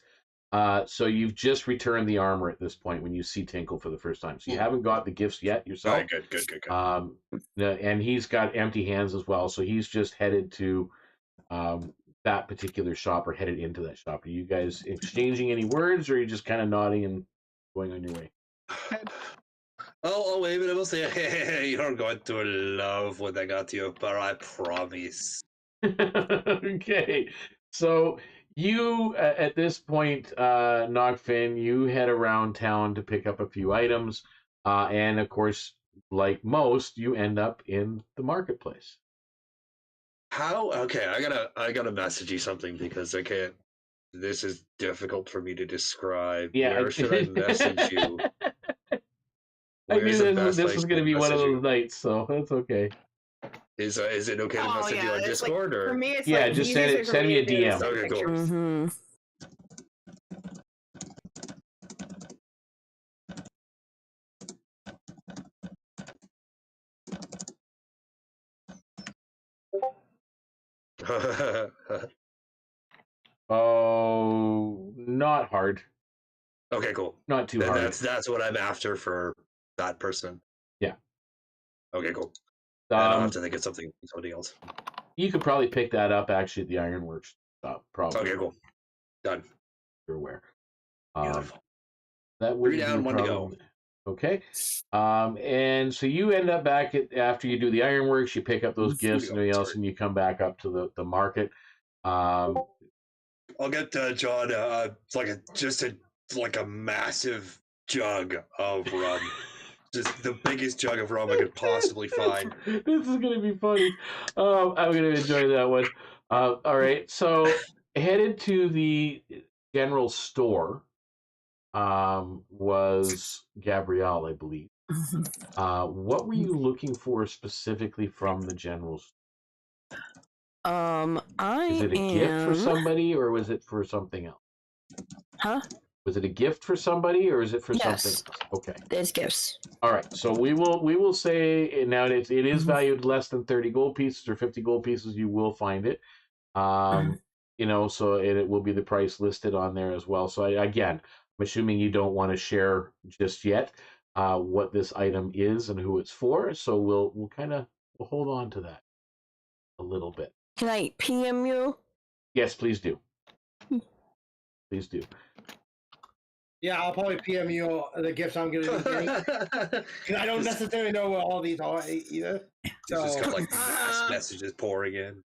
So you've just returned the armor at this point when you see Tinkle for the first time. So you haven't got the gifts yet yourself. Right, good. And he's got empty hands as well. So he's just headed to that particular shop, or headed into that shop. Are you guys exchanging any words, or are you just kind of nodding and going on your way? Oh, wait a minute. I will say, hey, you're going to love what I got you, but I promise. Okay. So you, at this point, Knockfin, you head around town to pick up a few items. And of course, like most, you end up in the marketplace. How? Okay, I gotta message you something because I can't. This is difficult for me to describe. Yeah. Where should I message you? I knew this was going to be one of those nights, so that's okay. Is it okay to message you on Discord, or? For me, it's just send me a DM. Okay, cool. Mm-hmm. Oh, not hard. Okay, cool. Not too hard. That's what I'm after for that person. Yeah. Okay, cool. I don't have to think of somebody else. You could probably pick that up actually at the Ironworks shop. Probably. Okay, cool. Done. You're aware. Beautiful. That would 3 down, 1 to go. Okay. And so you end up back after you do the Ironworks, you pick up those gifts and everything else, and you come back up to the market. I'll get John like a massive jug of rum. Just the biggest jug of rum I could possibly find. This is going to be funny. I'm going to enjoy that one. All right. So headed to the general store was Gabrielle, I believe. What were you looking for specifically from the general store? Is it a gift for somebody, or was it for something else? Huh? Was it a gift for somebody, or is it for Yes. something? Okay. There's gifts. All right. So we will say now it is valued less than 30 gold pieces or 50 gold pieces. You will find it. You know, so it will be the price listed on there as well. So again, I'm assuming you don't want to share just yet what this item is and who it's for. So we'll kind of hold on to that a little bit. Can I PM you? Yes, please do. Please do. Yeah, I'll probably PM you the gifts I'm going to be getting. Because I don't necessarily know what all these are either. So just got like mass messages pouring in.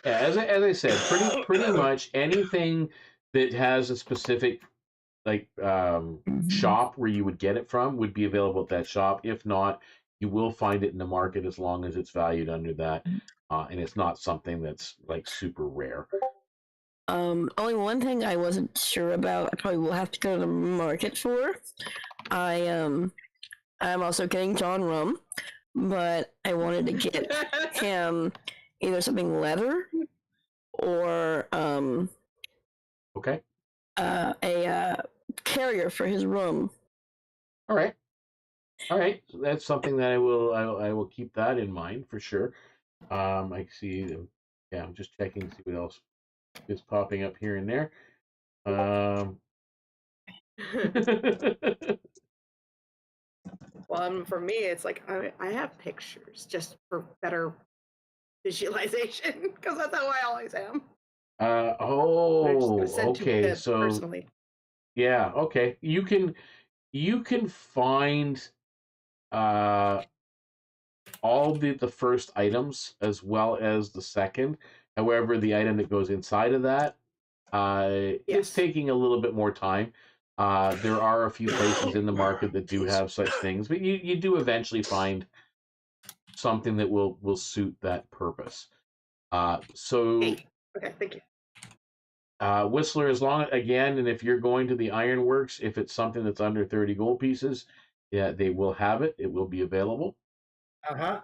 Yeah, as I said, pretty much anything that has a specific like shop where you would get it from would be available at that shop. If not, you will find it in the market as long as it's valued under that, and it's not something that's like super rare. Only one thing I wasn't sure about. I probably will have to go to the market for. I'm also getting John rum, but I wanted to get him either something leather or Okay. A carrier for his rum. All right. So that's something that I will keep that in mind for sure. I see. Yeah, I'm just checking to see what else is popping up here and there. Well, for me, it's like I have pictures just for better visualization because that's how I always am. Okay. So personally, yeah, okay. You can find all the first items as well as the second. However, the item that goes inside of that is taking a little bit more time. There are a few places in the market that do have such things, but you do eventually find something that will suit that purpose. okay, thank you. Whistler, as long again, and if you're going to the Ironworks, if it's something that's under 30 gold pieces, yeah, they will have it. It will be available. Did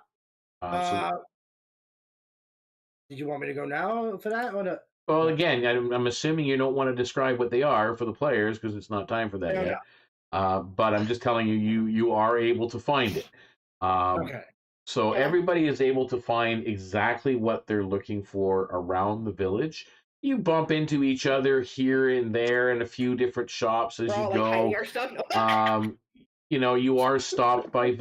you want me to go now for that or no? Well, again, I'm assuming you don't want to describe what they are for the players because it's not time for that yet. But I'm just telling you, you are able to find it. Okay. So everybody is able to find exactly what they're looking for around the village. You bump into each other here and there in a few different shops as you go. You know, you are stopped by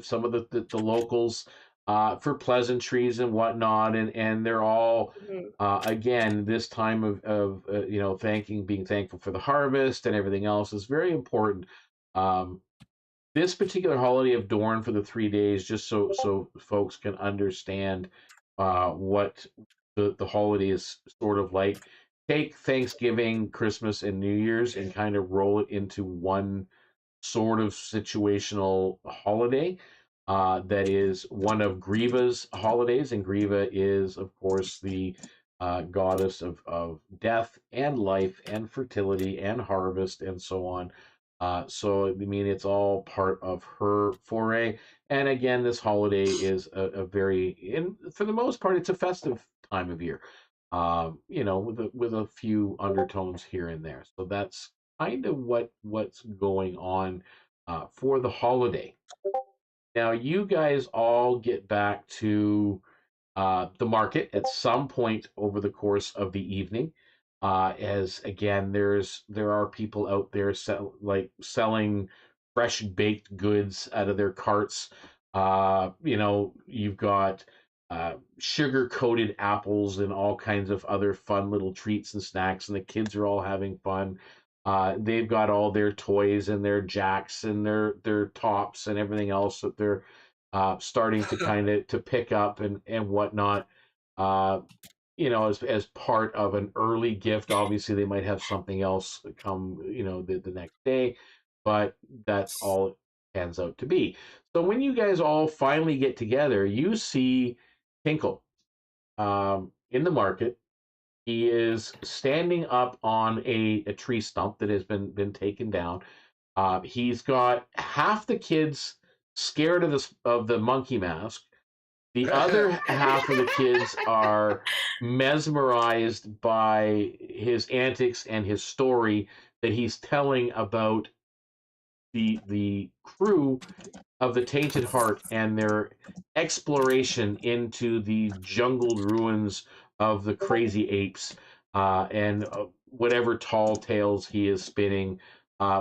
some of the locals for pleasantries and whatnot, and they're all again this time of you know being thankful for the harvest and everything else is very important. This particular holiday of Dorn for the 3 days, just so folks can understand what the holiday is sort of like. Take Thanksgiving, Christmas, and New Year's and kind of roll it into one sort of situational holiday that is one of Griva's holidays. And Griva is, of course, the goddess of death and life and fertility and harvest and so on. So, I mean, it's all part of her foray. And again, this holiday is a very, and for the most part, it's a festive time of year, you know, with a few undertones here and there. So that's kind of what's going on for the holiday. Now, you guys all get back to the market at some point over the course of the evening. As again, there are people out there selling fresh baked goods out of their carts. You know, you've got sugar coated apples and all kinds of other fun little treats and snacks, and the kids are all having fun. They've got all their toys and their jacks and their tops and everything else that they're starting to kind of to pick up and whatnot. You know, as part of an early gift. Obviously, they might have something else come, you know, the next day, but that's all it pans out to be. So when you guys all finally get together, you see Tinkle in the market. He is standing up on a tree stump that has been taken down. He's got half the kids scared of the monkey mask, The other half of the kids are mesmerized by his antics and his story that he's telling about the crew of the Tainted Heart and their exploration into the jungled ruins of the crazy apes and whatever tall tales he is spinning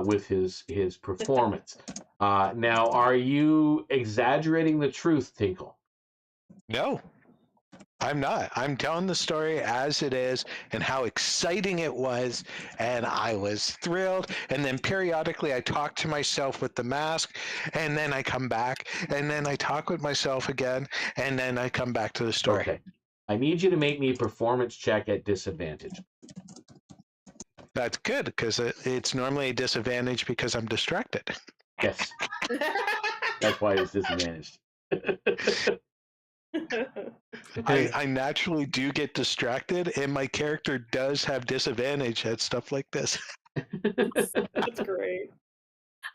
with his performance. Now, are you exaggerating the truth, Tinkle? No, I'm not. I'm telling the story as it is and how exciting it was, and I was thrilled. And then periodically I talk to myself with the mask, and then I come back, and then I talk with myself again, and then I come back to the story. Okay. I need you to make me a performance check at disadvantage. That's good, because it's normally a disadvantage because I'm distracted. Yes. That's why it's disadvantaged. I naturally do get distracted, and my character does have disadvantage at stuff like this. That's great.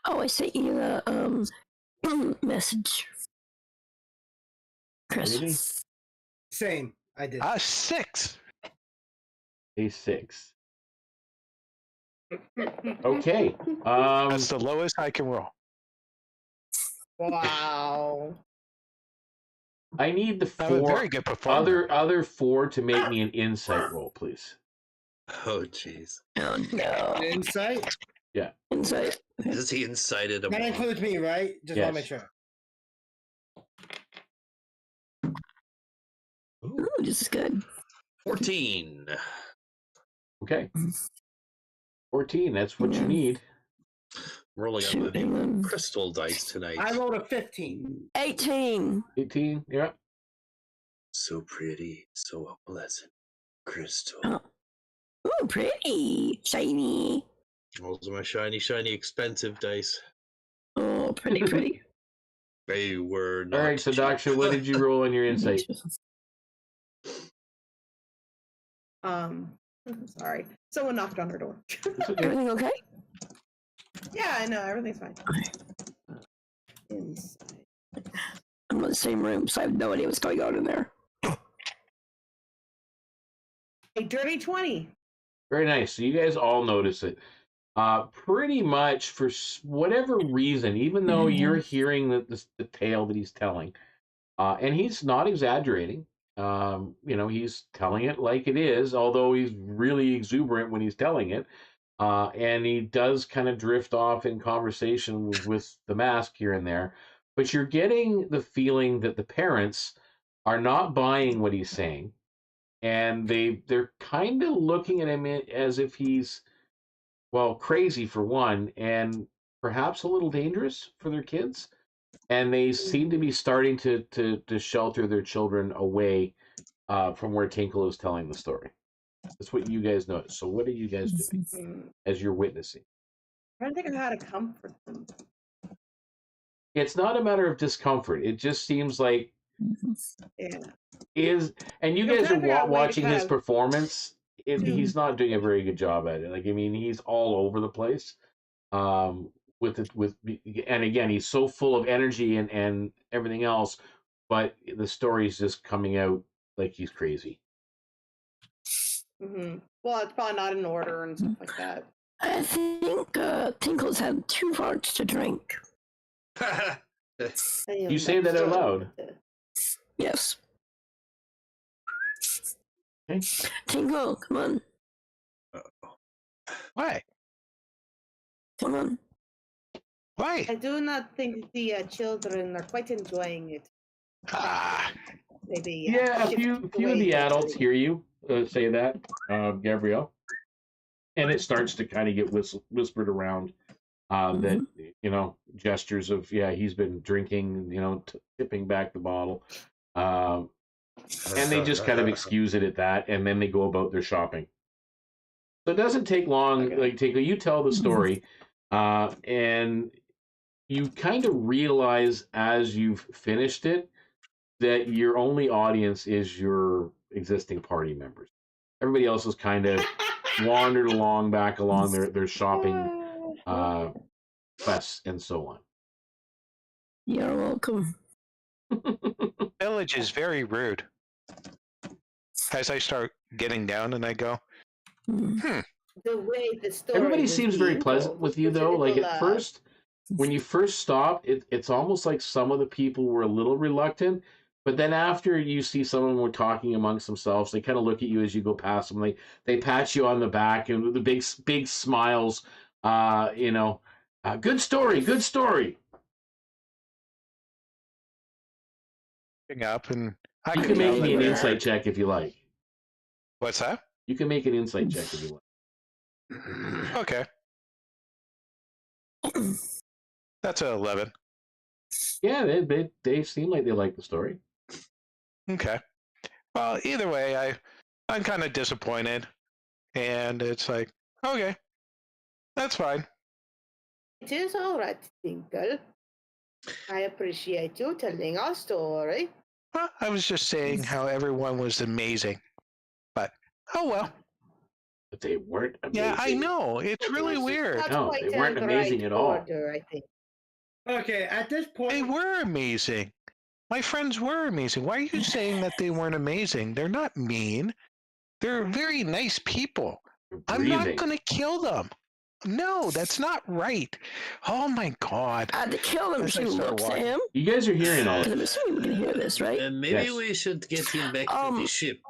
Oh, I sent you the message, Chris. Really? Same. I did. 6. A 6. Okay. That's the lowest I can roll. Wow. I need the Very good performer. other 4 to make me an insight roll, please. Oh, jeez. Oh no. Insight? Yeah. Insight. Is he incited? That includes me, right? Just want to make sure. Ooh, this is good. 14. Okay. 14, that's what you need. Rolling up the crystal dice tonight. I rolled a 15. 18. 18, yeah. So pretty, so pleasant. Crystal. Oh. Ooh, pretty. Shiny. Those are my shiny, shiny, expensive dice. Oh, pretty, pretty. They were not. All right, so Daksha, what did you roll on your insight? Sorry. Someone knocked on her door. Everything okay? Yeah, I know. Everything's fine. Inside. I'm in the same room, so I have no idea what's going on in there. A dirty 20. Very nice. So you guys all notice it. Pretty much for whatever reason, even though you're hearing the tale that he's telling, and he's not exaggerating. He's telling it like it is, although he's really exuberant when he's telling it. And he does kind of drift off in conversation with the mask here and there. But you're getting the feeling that the parents are not buying what he's saying. And they're kind of looking at him as if he's, well, crazy for one, and perhaps a little dangerous for their kids. And they seem to be starting to shelter their children away from where Tinkle is telling the story. That's what you guys notice. So what are you guys doing as you're witnessing? I don't think I know how to comfort them. It's not a matter of discomfort. It just seems like and you guys are watching his performance. He's not doing a very good job at it. Like, I mean, he's all over the place. And again, he's so full of energy and everything else, but the story's just coming out like he's crazy. Mm-hmm. Well, it's probably not in order and stuff like that. I think Tinkle's had 2 hearts to drink. You say that out loud? Yes. Okay. Tinkle, come on. Why? Come on. Why? I do not think the children are quite enjoying it. Maybe. Yeah, a few of the adults hear you say that, Gabrielle, and it starts to kind of get whispered around that gestures of he's been drinking, tipping back the bottle, and they just kind of excuse it at that, and then they go about their shopping. So it doesn't take long. Like, you tell the story, and you kind of realize as you've finished it that your only audience is your existing party members. Everybody else has kind of wandered back along their shopping quests and so on. You're welcome. village is very rude. As I start getting down and I go, Hmm. The way the story Everybody was seems very being pleasant told with you, was a though. Like little, at first, when you first stopped, it's almost like some of the people were a little reluctant. But then after you see some of them were talking amongst themselves, they kind of look at you as you go past them. They pat you on the back and with the big smiles. Good story, good story. up and I You can can tell make me that an they're insight hurt. check if you like. What's that? You can make an insight check if you like. Okay. That's an 11. Yeah, they seem like they like the story. Okay. Well, either way, I'm kind of disappointed, and it's like, okay, that's fine. It is all right, Tinkle. I appreciate you telling our story. Well, I was just saying how everyone was amazing, but oh well. But they weren't amazing. Yeah, I know. It's really weird. No, they weren't amazing at all. Order, I think. Okay, at this point, They were amazing. My friends were amazing. Why are you saying that they weren't amazing? They're not mean. They're very nice people. I'm not going to kill them. No, that's not right. Oh my God. I had to kill him. She looks at him. You guys are hearing all I'm this. assuming we can hear this, right? Maybe we should get him back to the ship.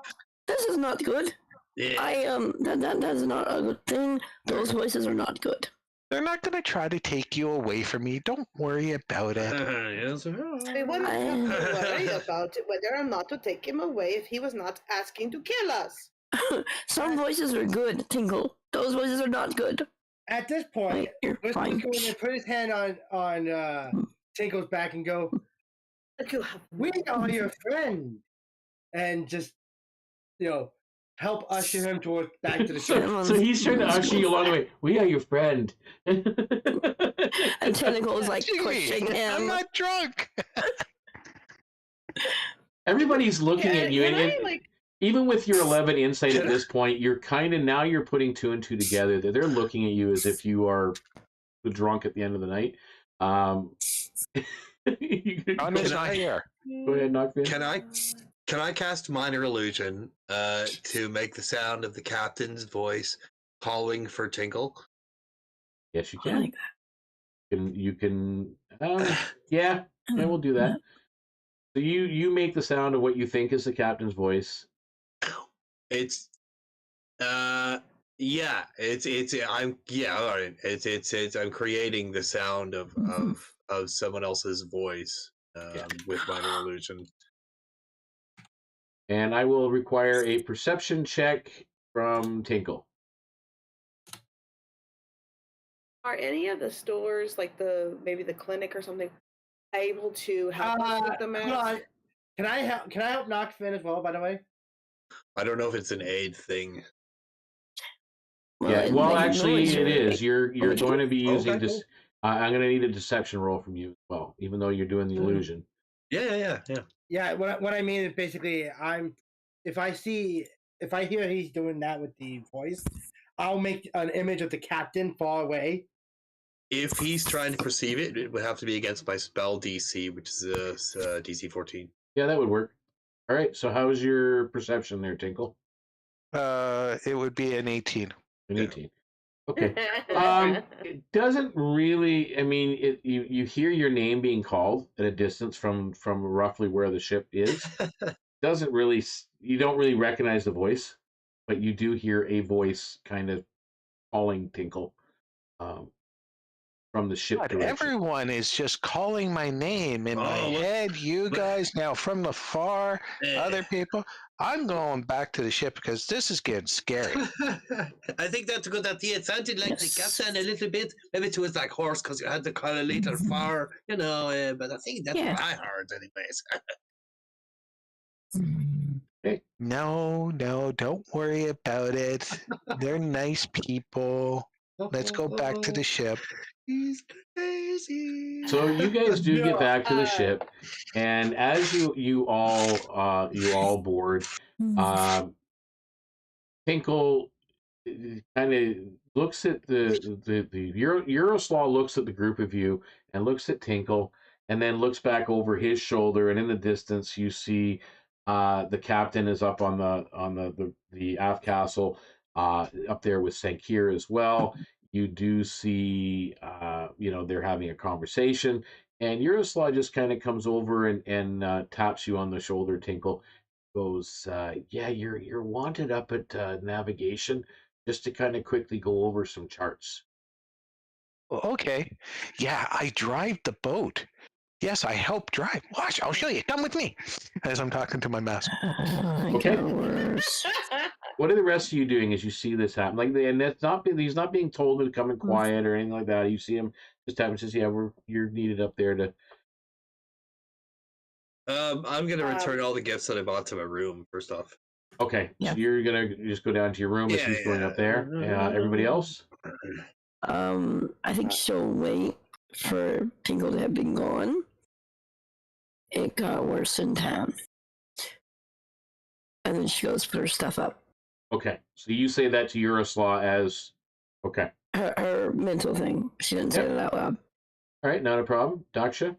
This is not good. Yeah. That's not a good thing. Those voices are not good. They're not going to try to take you away from me. Don't worry about it. We wouldn't have to worry about it, whether or not to take him away if he was not asking to kill us. Some voices are good, Tinkle. Those voices are not good. At this point, let's go in and put his hand on Tinkle's back and go, "We are your friend," and just help usher him towards back to the ship. So he's trying to usher you along the way. We are your friend. And Tentacle is like pushing him. I'm not drunk. Everybody's looking at you, and even with your 11 insight at this point, you're putting two and two together. They're looking at you as if you are the drunk at the end of the night. On his here. Go ahead, Knockfin. Can I cast minor illusion to make the sound of the captain's voice calling for Tinkle? Yes, you can. You can. Yeah, we'll do that. So you make the sound of what you think is the captain's voice. It's all right. It's I'm creating the sound of someone else's voice with minor illusion. And I will require a perception check from Tinkle. Are any of the stores, like maybe the clinic or something, able to help us with the mask? Can I help Knockfin as well, by the way? I don't know if it's an aid thing. Well, actually, it is. You're going to be using this. I'm going to need a deception roll from you as well, even though you're doing the illusion. Yeah. Yeah, what I mean is basically, if I hear he's doing that with the voice, I'll make an image of the captain far away. If he's trying to perceive it, it would have to be against my spell DC, which is DC 14. Yeah, that would work. All right. So, how's your perception there, Tinkle? It would be an 18. An 18. Okay. It doesn't really. I mean, you hear your name being called at a distance from roughly where the ship is. Doesn't really. You don't really recognize the voice, but you do hear a voice kind of calling Tinkle from the ship direction. Everyone is just calling my name in my head. You guys now from the far, other people. I'm going back to the ship because this is getting scary. I think that's a good idea. It sounded like the captain a little bit. Maybe it was like horse because you had to call a little far, but I think that's what I heard anyways. Okay. No, don't worry about it. They're nice people. Let's go back to the ship. He's crazy. So you guys do get back to the ship, and as you all board, Tinkle kind of looks at the Euroslaw looks at the group of you and looks at Tinkle, and then looks back over his shoulder, and in the distance you see the captain is up on the aft castle, up there with Sankir as well. You do see, they're having a conversation, and Yaroslav just kind of comes over and taps you on the shoulder, Tinkle. Goes, yeah, you're wanted up at navigation, just to kind of quickly go over some charts. Okay. Yeah, I drive the boat. Yes, I help drive. Watch, I'll show you. Come with me. As I'm talking to my mask. Okay. What are the rest of you doing as you see this happen? Like, and that's not he's not being told to come in quiet or anything like that. You see him just happen says, "Yeah, you're needed up there to." I'm gonna return all the gifts that I bought to my room first off. Okay, so you're gonna just go down to your room as he's going up there. Everybody else? I think she'll wait for Tingle to have been gone. It got worse in town. And then she goes put her stuff up. Okay, so you say that to Yaroslav as, okay. Her mental thing. She didn't say it out loud. All right, not a problem. Daksha?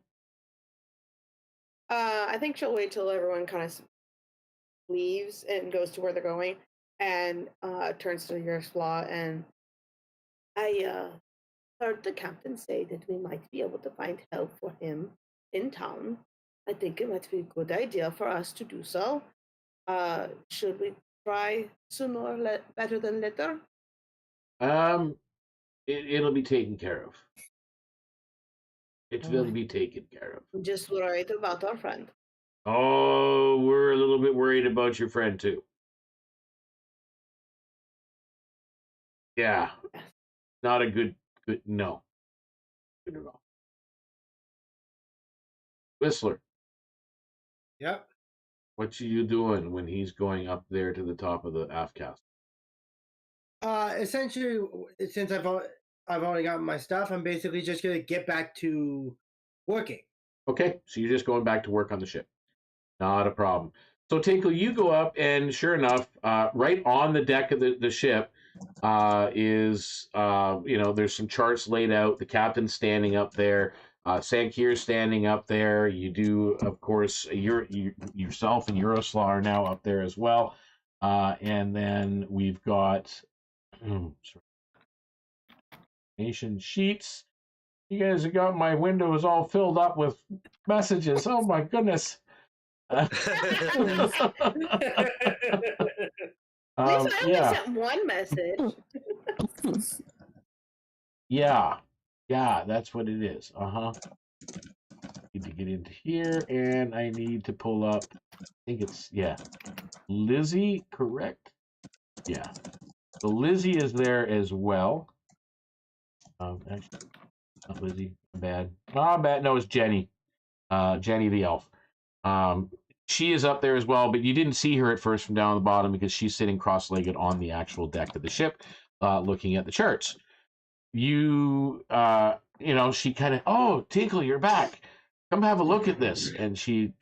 I think she'll wait till everyone kind of leaves and goes to where they're going, and turns to Yaroslav, and I heard the captain say that we might be able to find help for him in town. I think it might be a good idea for us to do so. Should we try sooner or better than later? It'll be taken care of. It will be taken care of. I'm just worried about our friend. Oh, we're a little bit worried about your friend too. Yeah. Not a good no. Good at all. Whistler. Yep. What are you doing when he's going up there to the top of the aft castle? Essentially, since I've already got my stuff, I'm basically just gonna get back to working. Okay, so you're just going back to work on the ship. Not a problem. So Tinkle, you go up, and sure enough, right on the deck of the ship is there's some charts laid out. The captain's standing up there. Sankir's standing up there. You do, of course, yourself and Yaroslav are now up there as well. And then we've got nation sheets. You guys have got my windows all filled up with messages. Oh my goodness. At least I only sent one message. Yeah, that's what it is. Need to get into here, and I need to pull up. I think it's Lizzie, correct? Yeah. So Lizzie is there as well. Actually, not Lizzie. Bad. No, it's Jenny. Jenny the elf. She is up there as well, but you didn't see her at first from down the bottom because she's sitting cross-legged on the actual deck of the ship, looking at the charts. She kind of, oh, Tinkle, you're back. Come have a look at this. And she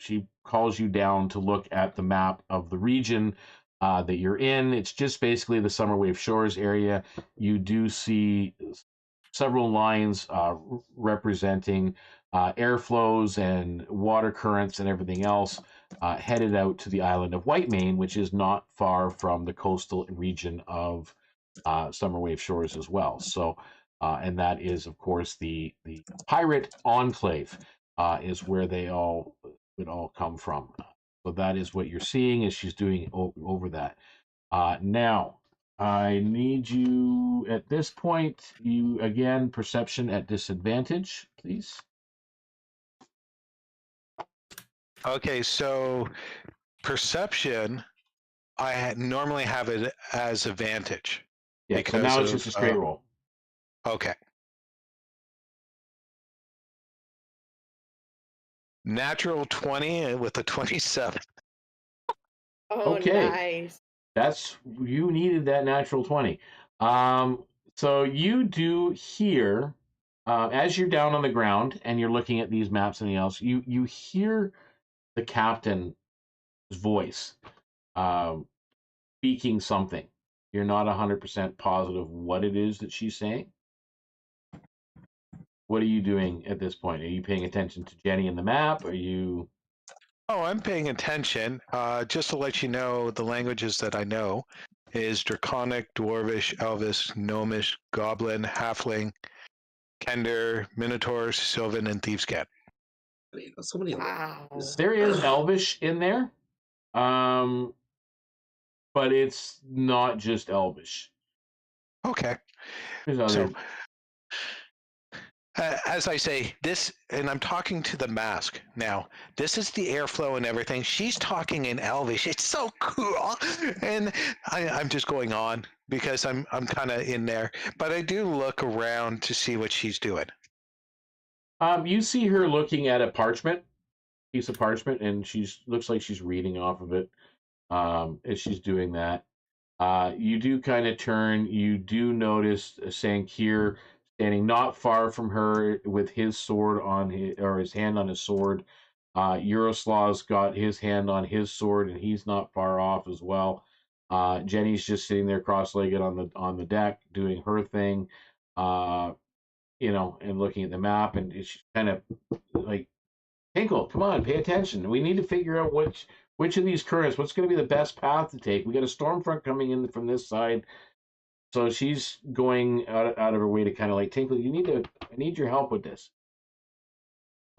calls you down to look at the map of the region that you're in. It's just basically the Summerwave Shores area. You do see several lines representing airflows and water currents and everything else headed out to the island of Whitemane, which is not far from the coastal region of Summerwave Shores as well. So, and that is, of course, the pirate enclave is where they all would all come from. So that is what you're seeing as she's doing over that. Now, I need you at this point. You again, perception at disadvantage, please. Okay, so perception, I normally have it as advantage. Yeah, so now it's just a straight roll. Okay. Natural 20 with a 27. Oh, okay. Nice. You needed that natural 20. So you do hear, as you're down on the ground and you're looking at these maps and everything else, you hear the captain's voice speaking something. You're not 100% positive what it is that she's saying. what are you doing at this point? Are you paying attention to Jenny and the map? Are you? Oh, I'm paying attention. Just to let you know, the languages that I know is Draconic, Dwarvish, Elvish, Gnomish, Goblin, Halfling, Kender, Minotaur, Sylvan, and Thievescat. So many. Wow. There is Elvish in there, but it's not just Elvish. Okay. There's other. So, as I say, this, and I'm talking to the mask now. This is the airflow and everything. She's talking in Elvish. It's so cool, and I'm just going on because I'm kind of in there. But I do look around to see what she's doing. You see her looking at a piece of parchment, and she's looks like she's reading off of it. As she's doing that, you do kind of turn. You do notice Sankir standing not far from her with his sword on his hand on his sword. Yaroslav's got his hand on his sword, and he's not far off as well. Jenny's just sitting there cross-legged on the deck doing her thing. And looking at the map, and she's kind of like, Tinkle, come on, pay attention. We need to figure out which of these currents, what's going to be the best path to take. We got a storm front coming in from this side. So she's going out of her way to kind of like, Tinkle, I need your help with this.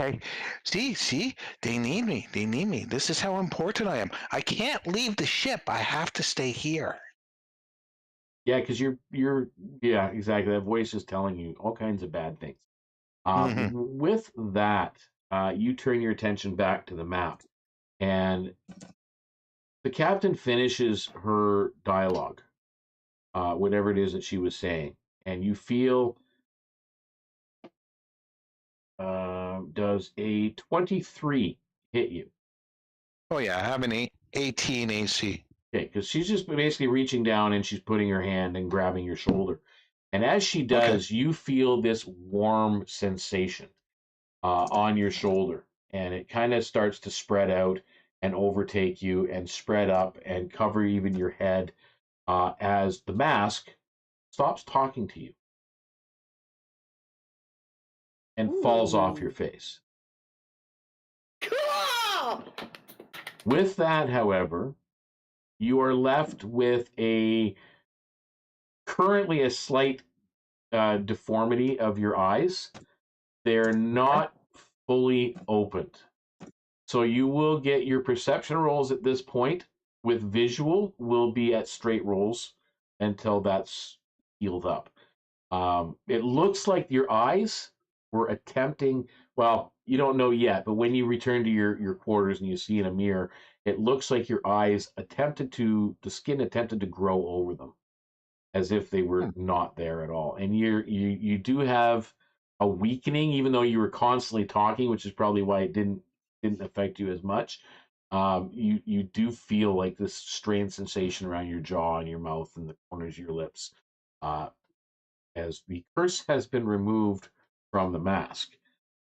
Okay. See, they need me. This is how important I am. I can't leave the ship. I have to stay here. Yeah, because yeah, exactly. That voice is telling you all kinds of bad things. With that, you turn your attention back to the map, and the captain finishes her dialogue, whatever it is that she was saying, and you feel, does a 23 hit you? Oh yeah, I have an 18 AC. Okay, because she's just basically reaching down and she's putting her hand and grabbing your shoulder. And as she does, you feel this warm sensation on your shoulder. And it kind of starts to spread out and overtake you and spread up and cover even your head as the mask stops talking to you and falls off your face. Cool! With that, however, you are left with currently a slight deformity of your eyes. They're not fully opened. So you will get your perception rolls at this point with visual will be at straight rolls until that's healed up. It looks like your eyes were attempting, well, you don't know yet, but when you return to your quarters and you see in a mirror, it looks like your eyes the skin attempted to grow over them as if they were not there at all. And you do have a weakening, even though you were constantly talking, which is probably why it didn't affect you as much. You do feel like this strange sensation around your jaw and your mouth and the corners of your lips, as the curse has been removed from the mask.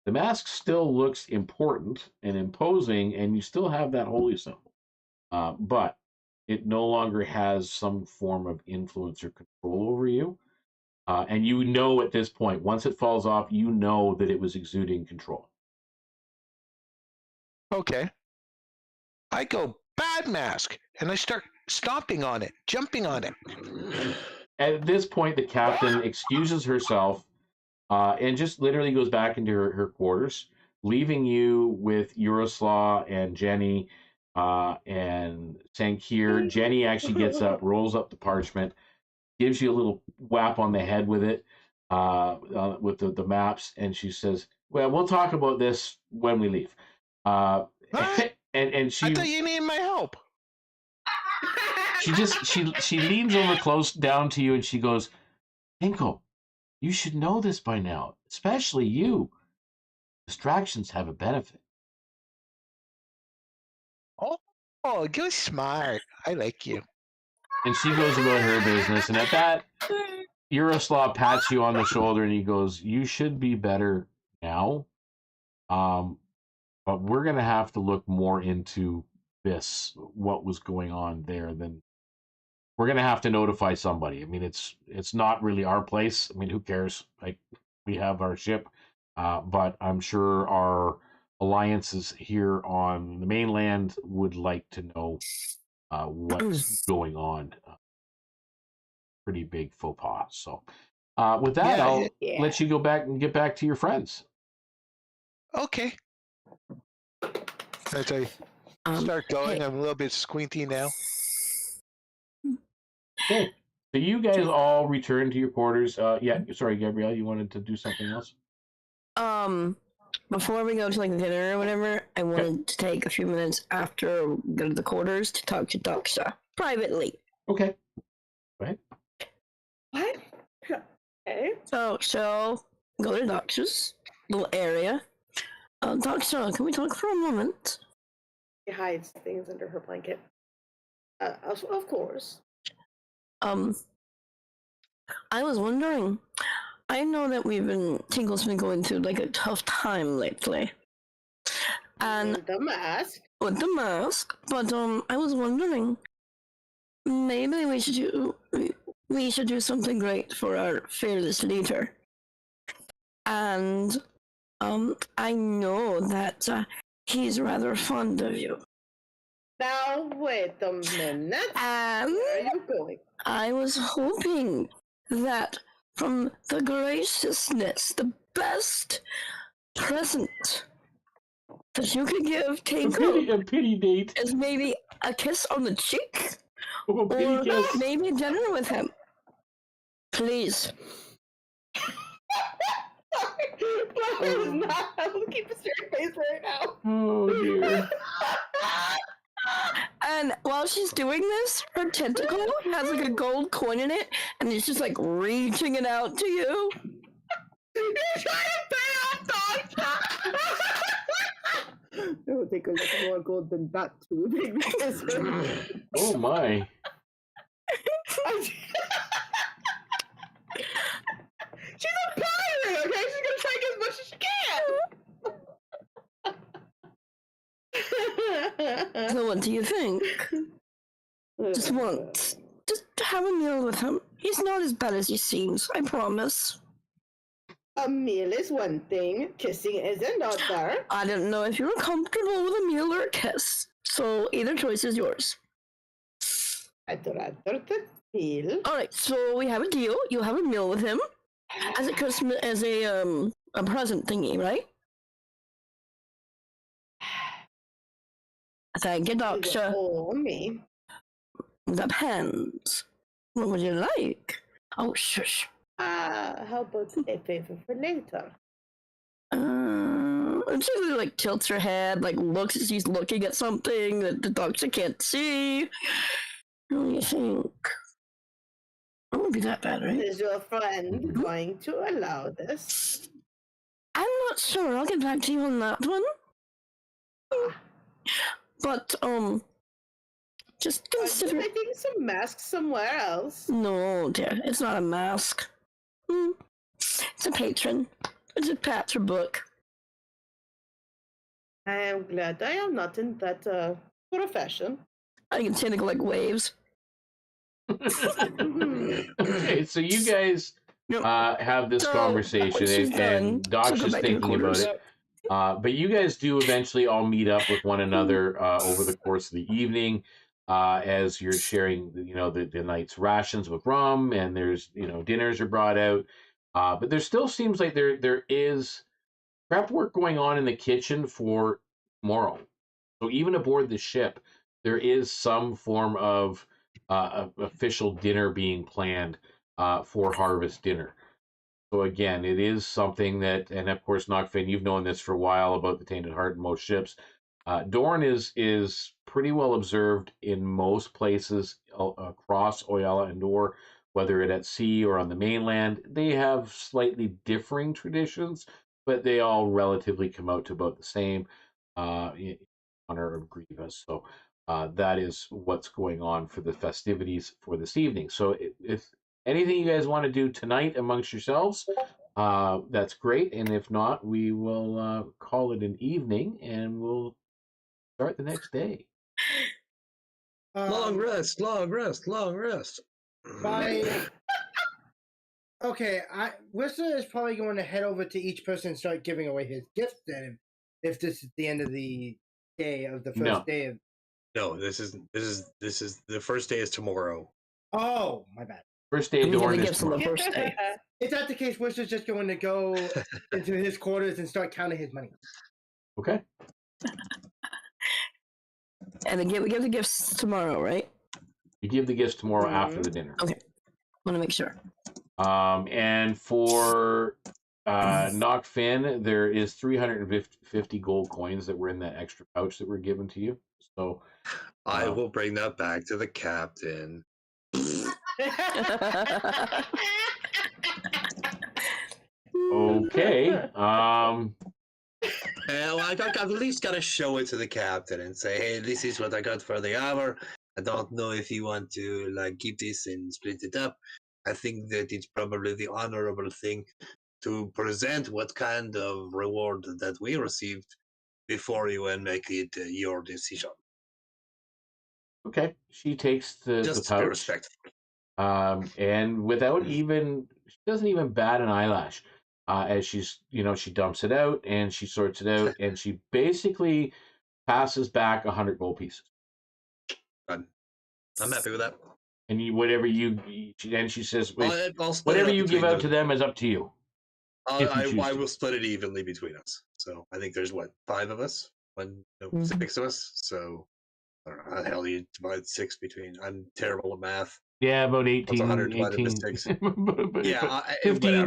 The mask still looks important and imposing, and you still have that holy symbol, but it no longer has some form of influence or control over you. And you know at this point, once it falls off, you know that it was exuding control. Okay. I go, bad mask, and I start stomping on it, jumping on it. At this point, the captain excuses herself and just literally goes back into her quarters, leaving you with Yaroslav and Jenny and Sankir. Jenny actually gets up, rolls up the parchment, gives you a little whap on the head with it, with the maps, and she says, "Well, we'll talk about this when we leave." And she, I thought you needed my help. She leans over close down to you and she goes, "Tinkle, you should know this by now, especially you. Distractions have a benefit." Oh, you're smart. I like you. And she goes about her business. And at that, Yaroslav pats you on the shoulder and he goes, "You should be better now. But we're going to have to look more into what was going on there. We're going to have to notify somebody. I mean, it's not really our place. I mean, who cares? Like, we have our ship. but I'm sure our alliances here on the mainland would like to know what's going on. Pretty big faux pas. So, with that, I'll let you go back and get back to your friends. Okay. As I start going, I'm a little bit squinty now. Okay. So you guys all return to your quarters. Yeah, sorry, Gabrielle, you wanted to do something else? Before we go to like dinner or whatever, I wanted to take a few minutes after we go to the quarters to talk to Doxa privately. Okay. Go ahead. What? Okay. So go to Doxa's little area. Doxa, can we talk for a moment? She hides things under her blanket. Of course. I was wondering. I know that Tinkle's been going through like a tough time lately. And with the mask. With the mask, but I was wondering, maybe we should do something great for our fearless leader. And I know that he's rather fond of you. Now wait a minute. And where are you going? I was hoping that from the graciousness, the best present that you could give Tinkle a pity date is maybe a kiss on the cheek, or kiss. maybe dinner with him. Please. I was not able to keep a straight face right now. Oh dear. And while she's doing this, her tentacle has like a gold coin in it, and it's just like reaching it out to you. You're trying to pay off Doxa! It would take a little more gold than that to make me kiss her. Oh my. She's a pirate, okay? She's gonna try to get as much as she can. So what do you think? Just once. Just have a meal with him. He's not as bad as he seems, I promise. A meal is one thing, kissing is another. I didn't know if you were comfortable with a meal or a kiss, so either choice is yours. I'd rather the meal. Alright, so we have a deal. You'll have a meal with him as a Christmas, as a present thingy, right? Thank you, Doxa. Oh, me. Depends. What would you like? Oh, shush. How about a favor for later? She like tilts her head, like looks as she's looking at something that the Doxa can't see. What do you think? It won't be that bad, right? Is your friend going to allow this? I'm not sure. I'll get back to you on that one. But just consider. I think some masks somewhere else. No, dear, it's not a mask. It's a patron. It's a patch book. I am glad I am not in that profession. I can tentacle like waves. Okay, so you guys have this conversation, and Doc's just thinking about it. But you guys do eventually all meet up with one another over the course of the evening, as you're sharing, the night's rations with rum, and there's, dinners are brought out. But there still seems like there is prep work going on in the kitchen for tomorrow. So even aboard the ship, there is some form of official dinner being planned for harvest dinner. So again, it is something that, and of course, Knockfin, you've known this for a while about the Tainted Heart in most ships. Dorn is pretty well observed in most places across Oyala and Dor, whether it at sea or on the mainland. They have slightly differing traditions, but they all relatively come out to about the same in honor of Grievous. So that is what's going on for the festivities for this evening. So if anything you guys want to do tonight amongst yourselves, that's great. And if not, we will call it an evening, and we'll start the next day. Long rest, long rest, long rest. Okay, Whistler is probably going to head over to each person and start giving away his gifts. Then, if this is the end of the day of the first day of. No, this is the first day is tomorrow. Oh, my bad. First day of Dorn is tomorrow. The first day. Is that the case? Whistler's just going to go into his quarters and start counting his money. Okay. And then give the gifts tomorrow, right? You give the gifts tomorrow after the dinner. Okay. Want to make sure. And for Knock Finn, there is 350 gold coins that were in that extra pouch that were given to you. So I will bring that back to the captain. Okay. Well, I at least got to show it to the captain and say, hey, this is what I got for the hour. I don't know if you want to keep this and split it up. I think that it's probably the honorable thing to present what kind of reward that we received before you and make it your decision. Okay. She takes the Just pouch. to be respectful. And without even, she doesn't even bat an eyelash. As she's, she dumps it out and she sorts it out and she basically passes back 100 gold pieces. I'm happy with that. And she says, I'll whatever you give out to them is up to you. I will split it evenly between us. So I think there's 5 of us, 6 of us. So I don't know how the hell you divide 6 between. I'm terrible at math. Yeah, about 18. 18.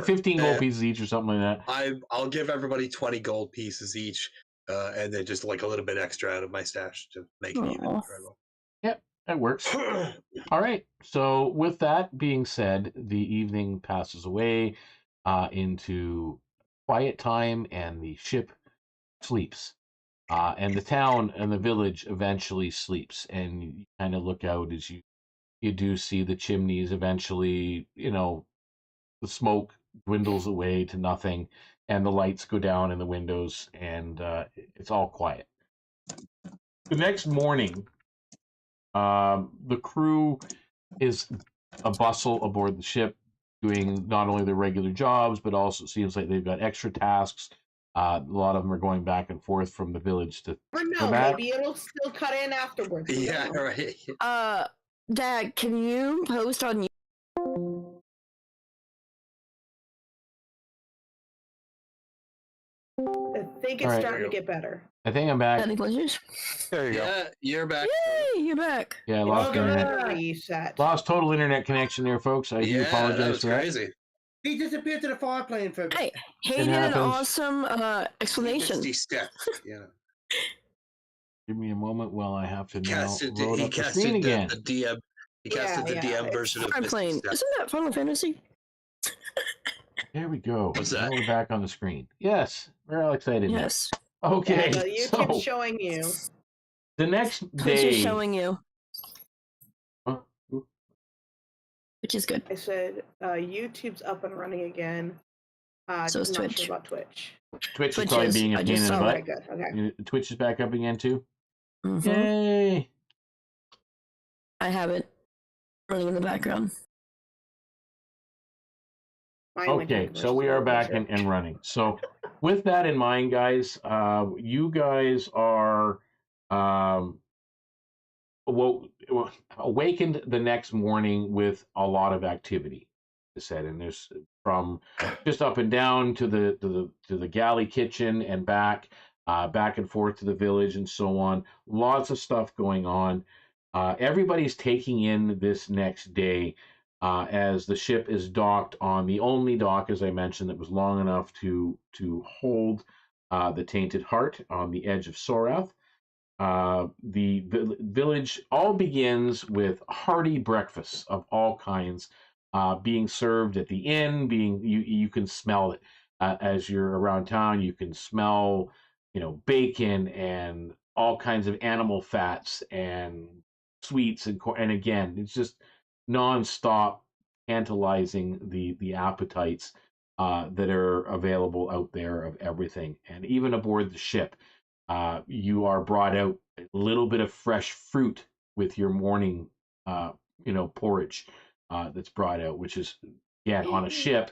15 gold pieces each or something like that. I'll give everybody 20 gold pieces each, and then just a little bit extra out of my stash to make it even. Yep, that works. All right. So with that being said, the evening passes away into quiet time, and the ship sleeps. And the town and the village eventually sleeps, and you kind of look out as you do see the chimneys eventually, the smoke dwindles away to nothing and the lights go down in the windows and it's all quiet. The next morning, the crew is a bustle aboard the ship doing not only their regular jobs, but also seems like they've got extra tasks. A lot of them are going back and forth from the village to. Or no, maybe it'll still cut in afterwards. Yeah, right. Dad, can you post on you? I think it's starting to get better. I think I'm back. There you go. Yeah, you're back. Yay, you're back. Yeah, I lost internet. Lost total internet connection there, folks. I do apologize for that. Crazy. He disappeared to the far plane for a bit. Hey, he did an awesome explanation. Yeah. Give me a moment while I have to now load up the screen again. The DM. He casted the DM version of Plane. Isn't that Final Fantasy? There we go. What's that? Now we're back on the screen. Yes, we're all excited. Yes. Now. Okay. Yeah, YouTube's showing you. The next day. Twitch is showing you. Huh? Which is good. I said YouTube's up and running again. So is not Twitch. sure about Twitch. Twitch is probably being a pain in the butt. Okay. Twitch is back up again too. Mm-hmm. Yay! I have it running in the background. Okay, so we are back and running. So with that in mind, guys, you guys are awakened the next morning with a lot of activity. I said, and there's from just up and down to the galley kitchen and back and forth to the village and so on. Lots of stuff going on. Everybody's taking in this next day. As the ship is docked on the only dock, as I mentioned, that was long enough to hold the Tainted Heart on the edge of Sorath. The village all begins with hearty breakfasts of all kinds being served at the inn. You can smell it as you're around town. You can smell, bacon and all kinds of animal fats and sweets and again, it's just non-stop tantalizing the appetites that are available out there of everything. And even aboard the ship, you are brought out a little bit of fresh fruit with your morning porridge that's brought out, which is Again, on a ship,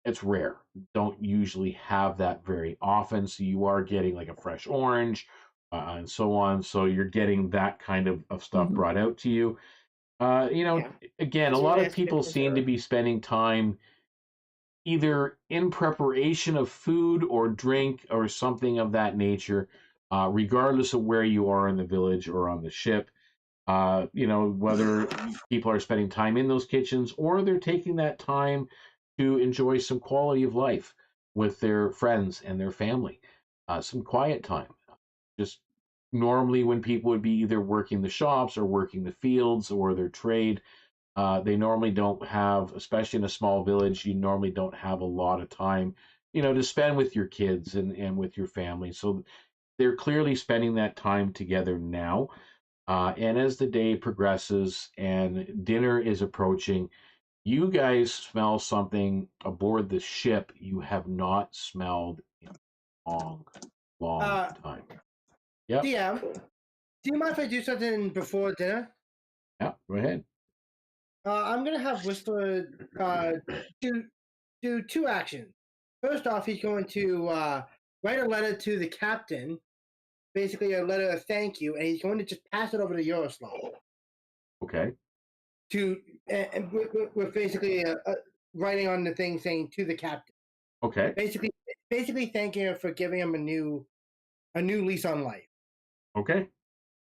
it's rare. Don't usually have that very often. So you are getting like a fresh orange and so on. So you're getting that kind of stuff brought out to you. Again, a lot of people seem to be spending time either in preparation of food or drink or something of that nature, regardless of where you are in the village or on the ship. Whether people are spending time in those kitchens or they're taking that time to enjoy some quality of life with their friends and their family, some quiet time. Just normally when people would be either working the shops or working the fields or their trade, they normally don't have, especially in a small village, you normally don't have a lot of time, to spend with your kids and with your family. So they're clearly spending that time together now. And as the day progresses and dinner is approaching, you guys smell something aboard the ship you have not smelled in a long time. Yeah. DM, do you mind if I do something before dinner? Yeah, go ahead. I'm gonna have Whistler do two actions. First off, he's going to write a letter to the captain, basically a letter of thank you, and he's going to just pass it over to Yaroslav. Okay. With basically writing on the thing saying to the captain. Okay. Basically thanking him for giving him a new lease on life. Okay.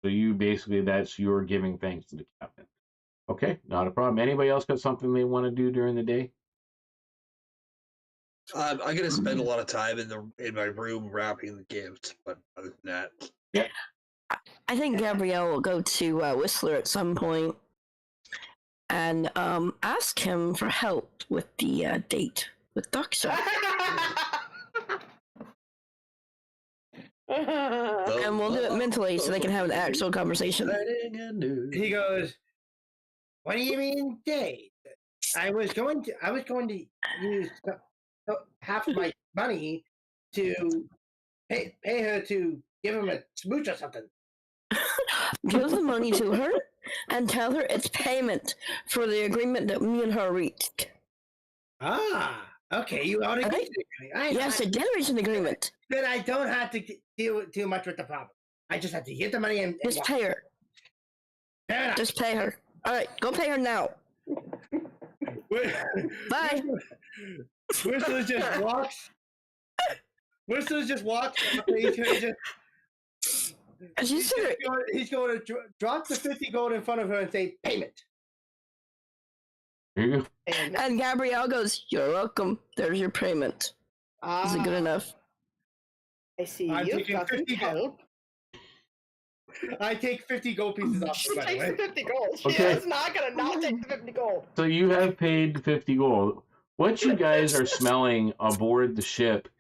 So you basically, that's your giving thanks to the captain. Okay, not a problem. Anybody else got something they want to do during the day? I'm gonna spend a lot of time in my room wrapping the gift, but other than that, yeah. I think Gabrielle will go to Whistler at some point and ask him for help with the date with Doxa. And we'll do it mentally so they can have an actual conversation. He goes, "What do you mean date? I was going to use half of my money to pay her to give him a smooch or something." Give the money to her and tell her it's payment for the agreement that me and her reached. Ah, okay. You already reached the agreement. Yes, a generation agreement. Then I don't have to deal too much with the problem. I just have to get the money and just pay her. Just pay her. All right, go pay her now. Bye. Whistler just walks. He's going to drop the 50 gold in front of her and say payment. And Gabrielle goes, "You're welcome. There's your payment." Is it good enough? I see. You've got 50 help. I take 50 gold pieces off. She takes the 50 gold. She is not going to not take the 50 gold. So you have paid 50 gold. What you guys are smelling aboard the ship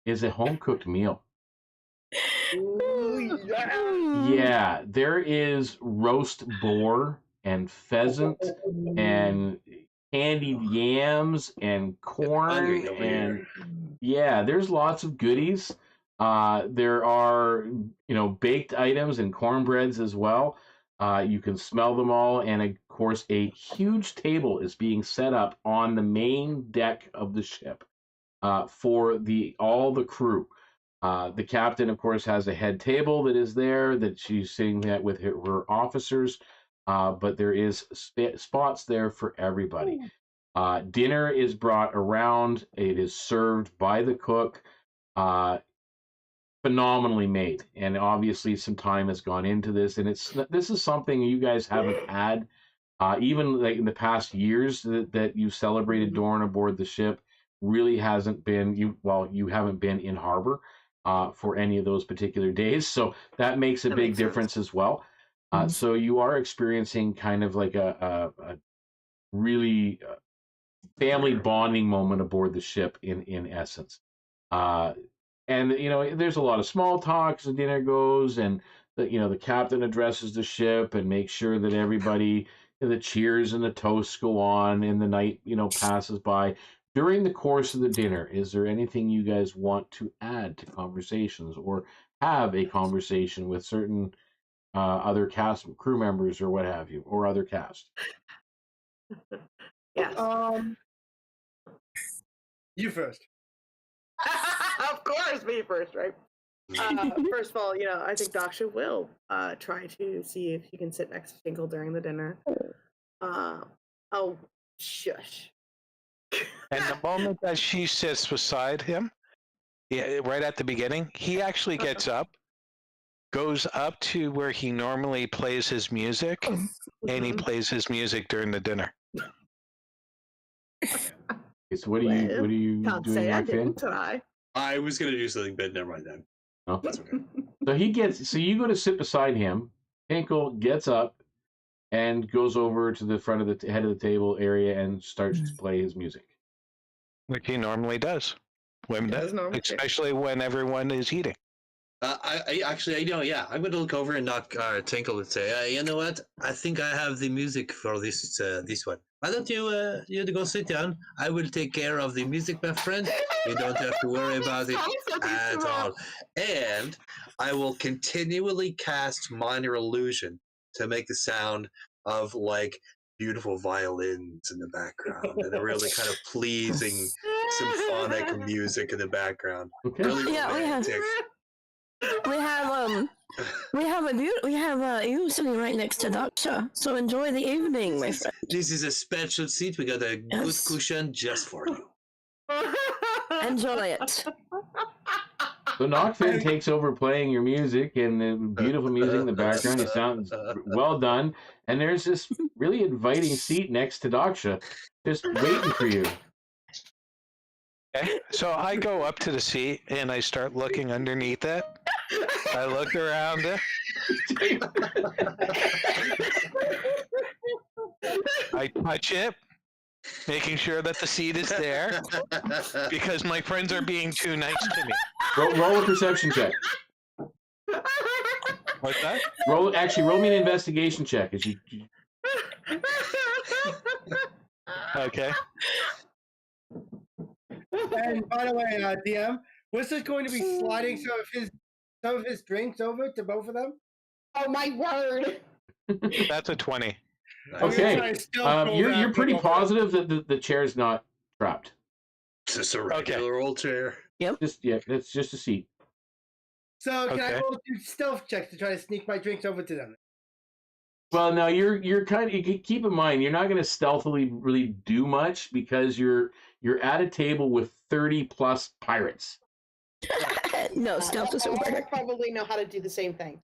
is a home-cooked meal. Ooh, yeah, there is roast boar and pheasant and candied yams and corn and yeah, there's lots of goodies. There are, baked items and cornbreads as well. You can smell them all, and of course, a huge table is being set up on the main deck of the ship for all the crew. The captain, of course, has a head table that is there that she's sitting at with her officers, but there is spots there for everybody. Dinner is brought around. It is served by the cook. Phenomenally made, and obviously some time has gone into this, and this is something you guys haven't had even like in the past years that you celebrated Dorn aboard the ship. Really hasn't been you haven't been in harbor for any of those particular days, so that makes a big difference as well. So you are experiencing kind of like a really family bonding moment aboard the ship in essence. And there's a lot of small talk as the dinner goes, and the captain addresses the ship and makes sure that everybody, the cheers and the toasts go on, and the night passes by. During the course of the dinner, is there anything you guys want to add to conversations or have a conversation with certain other cast crew members or what have you, or other cast? Yes. You first. Of course, me first, right? First of all, I think Daksha will try to see if he can sit next to Tinkle during the dinner. Oh, shush. And the moment that she sits beside him, right at the beginning, he actually gets up, goes up to where he normally plays his music, and he plays his music during the dinner. So what are you can't doing, say I Mark Finn? didn't try. I was gonna do something, but never mind then. Oh. That's okay. So you go to sit beside him. Tinkle gets up and goes over to the front of the head of the table area and starts to play his music. Which he normally does. Especially when everyone is eating. I actually, yeah, I'm going to look over and knock Tinkle and say, you know what? I think I have the music for this one. Why don't you go sit down? I will take care of the music, my friend. You don't have to worry about it at all. And I will continually cast minor illusion to make the sound of like beautiful violins in the background and a really kind of pleasing symphonic music in the background. Okay. Really Yeah, romantic. we have you sitting right next to Daksha, so enjoy the evening, my friend. This is a special seat. We got a good cushion just for you. Enjoy it. So Knockfin takes over playing your music and the beautiful music in the background. It sounds well done. And there's this really inviting seat next to Daksha, just waiting for you. Okay. So I go up to the seat and I start looking underneath it. I look around it. I touch it, making sure that the seat is there, because my friends are being too nice to me. Roll a perception check. What's that? Roll me an investigation check. Okay. And by the way, DM, was this going to be sliding some of his drinks over to both of them? Oh my word! That's a 20. Okay. You're pretty positive that the chair is not trapped. It's just a regular old chair. Yep. It's just a seat. So can I roll 2 stealth checks to try to sneak my drinks over to them? Well, no, you're kind of, keep in mind, you're not going to stealthily really do much because you're at a table with 30 plus pirates. No, stealth doesn't work. I probably know how to do the same thing.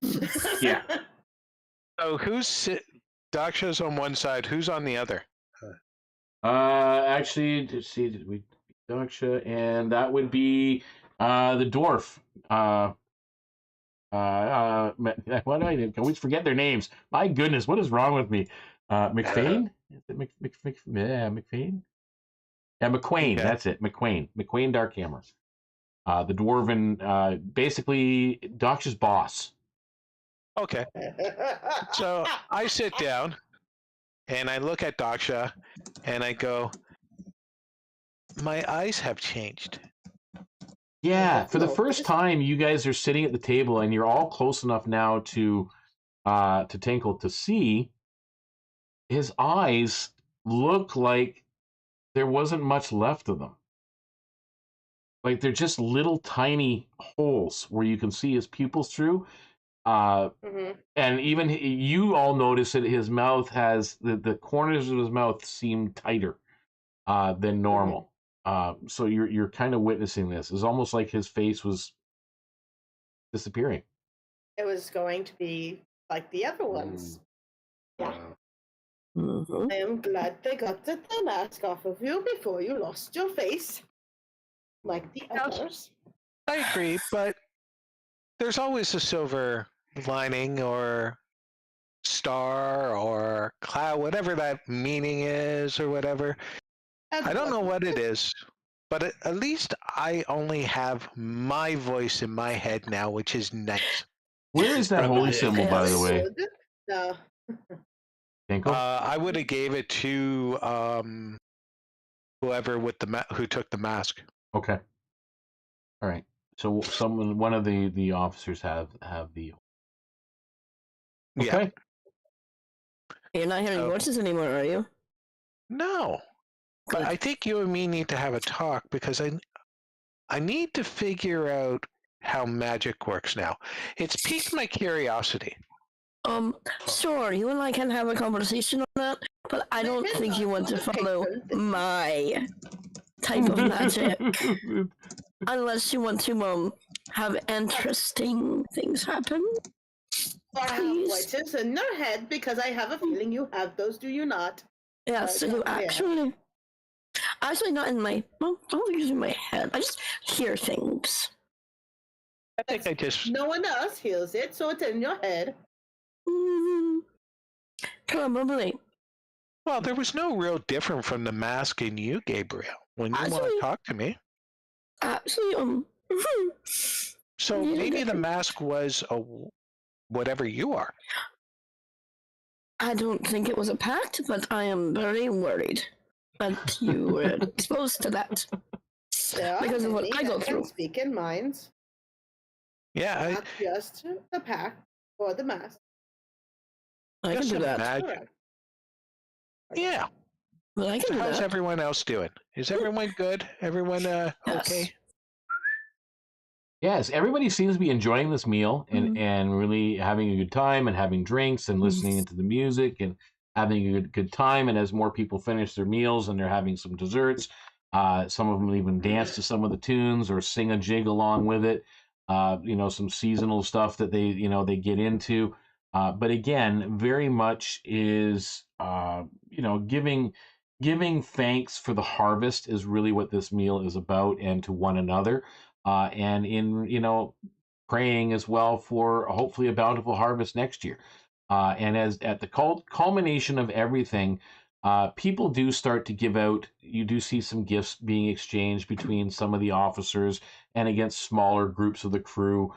Yeah. So Daksha's on one side, who's on the other? Actually, let's see, did we Daksha, and that would be the dwarf. What do I always forget their names? My goodness, what is wrong with me? McFain? Is it McFain? Yeah, McQuain. Okay. That's it. McQuain. McQuain Darkhammer. The dwarven, basically Daksha's boss. Okay. So I sit down and I look at Daksha and I go, my eyes have changed. Yeah, for the first time, you guys are sitting at the table, and you're all close enough now to Tinkle to see his eyes look like there wasn't much left of them. Like they're just little tiny holes where you can see his pupils through. And even you all notice that his mouth has the corners of his mouth seem tighter than normal. So you're kind of witnessing this. It's almost like his face was disappearing. It was going to be like the other ones. Yeah. I am glad they got the mask off of you before you lost your face, like the others. I agree, but there's always a silver lining or star or cloud, whatever that meaning is or whatever. I don't know what it is, but at least I only have my voice in my head now, which is nice. Where is that holy symbol, by the way? No. I would have gave it to whoever with who took the mask. Okay. All right. So one of the officers have the. Okay. Yeah. You're not hearing voices anymore, are you? No. But I think you and me need to have a talk because I need to figure out how magic works now. It's piqued my curiosity. Sure, you and I can have a conversation on that, but I don't think you want to follow my type of magic. Unless you want to, have interesting things happen. Or have voices in your head, because I have a feeling you have those, do you not? Yes, I do, actually. Actually, not in my... Well, I don't think it's in my head. I just hear things. I think I just... No one else hears it, so it's in your head. Probably. Well, there was no real different from the mask in you, Gabriel, when you want to talk to me. Actually, So maybe the mask was whatever you are. I don't think it was a pact, but I am very worried that you were exposed to that. Yeah, because of what I go through. Speak in minds. Yeah. Not just the pact or the mask. I can do that. Magic. Yeah. Well, I can do how's that. Everyone else doing? Is everyone good? Everyone okay? Yes, everybody seems to be enjoying this meal and really having a good time and having drinks and listening to the music and having a good time. And as more people finish their meals and they're having some desserts, some of them even dance to some of the tunes or sing a jig along with it. Some seasonal stuff that they get into. But again, very much is giving thanks for the harvest is really what this meal is about, and to one another. And in praying as well for hopefully a bountiful harvest next year. And as at the culmination of everything, people do start to give out. You do see some gifts being exchanged between some of the officers and against smaller groups of the crew,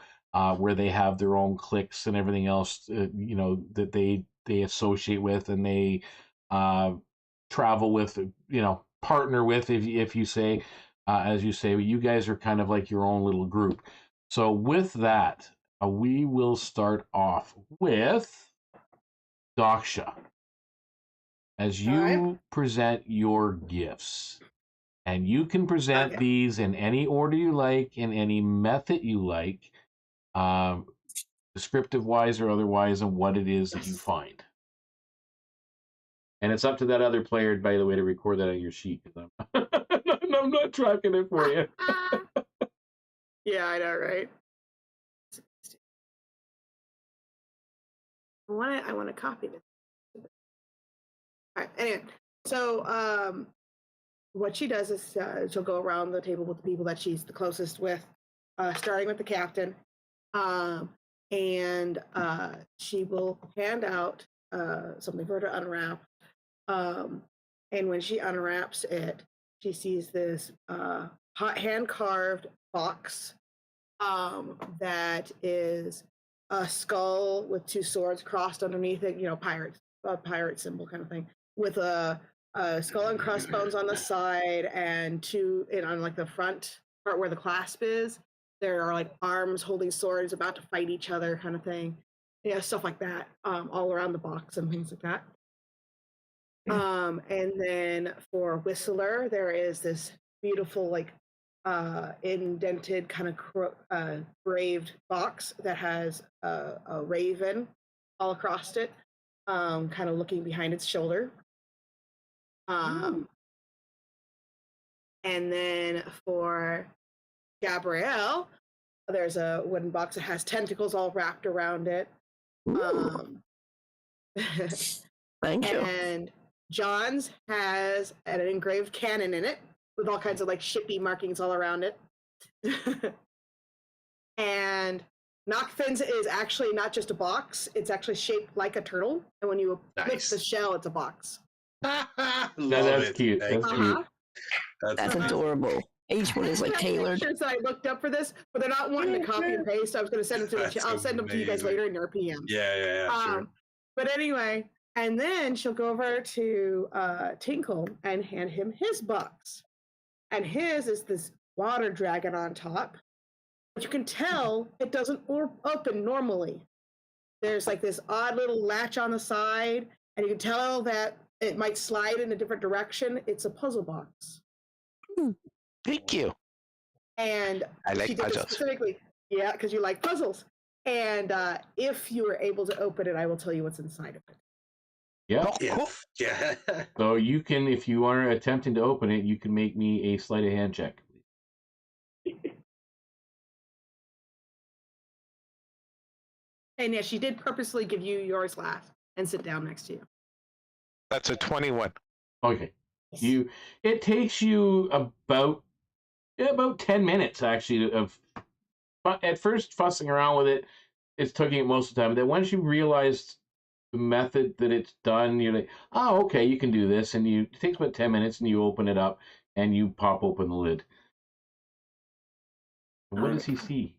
where they have their own cliques and everything else, that they associate with and they travel with, partner with, if you say. As you say, you guys are kind of like your own little group. So with that, we will start off with Daksha. As you present your gifts, and you can present these in any order you like, in any method you like, descriptive-wise or otherwise, and what it is that you find. And it's up to that other player, by the way, to record that on your sheet, because I'm not tracking it for you. Yeah, I know, right? I want to copy this. All right. Anyway, so what she does is she'll go around the table with the people that she's the closest with, starting with the captain, and she will hand out something for her to unwrap. And when she unwraps it, she sees this hand-carved box that is a skull with two swords crossed underneath it, pirate symbol kind of thing, with a skull and crossbones on the side, and on like the front part where the clasp is, there are like arms holding swords about to fight each other kind of thing. Stuff like that, all around the box and things like that. And then for Whistler, there is this beautiful, like, indented kind of graved box that has a raven all across it, kind of looking behind its shoulder. And then for Gabrielle, there's a wooden box that has tentacles all wrapped around it. Thank you. And John's has an engraved cannon in it with all kinds of like shippy markings all around it. And Knockfin's is actually not just a box, it's actually shaped like a turtle. And when you flip the shell, it's a box. That's cute. That's cute. That's adorable. Each one is like tailored. So I looked up for this, but they're not wanting to copy and paste. So I was going to send them to I'll send them to you guys later in your PMs. Yeah, sure. But anyway, and then she'll go over to Tinkle and hand him his box. And his is this water dragon on top. But you can tell it doesn't open normally. There's like this odd little latch on the side, and you can tell that it might slide in a different direction. It's a puzzle box. Thank you. And I like she did puzzles. it specifically, yeah, because you like puzzles. And if you were able to open it, I will tell you what's inside of it. Yeah. Oh, cool. Yeah. So you can, if you are attempting to open it, you can make me a sleight of hand check. And yeah, she did purposely give you yours last and sit down next to you. That's a 21. Okay. It takes you about 10 minutes actually of at first fussing around with it. It's taking it most of the time. Then once you realize the method that it's done, you're like, oh, okay, you can do this. And it takes about 10 minutes and you open it up and you pop open the lid. And what does he see?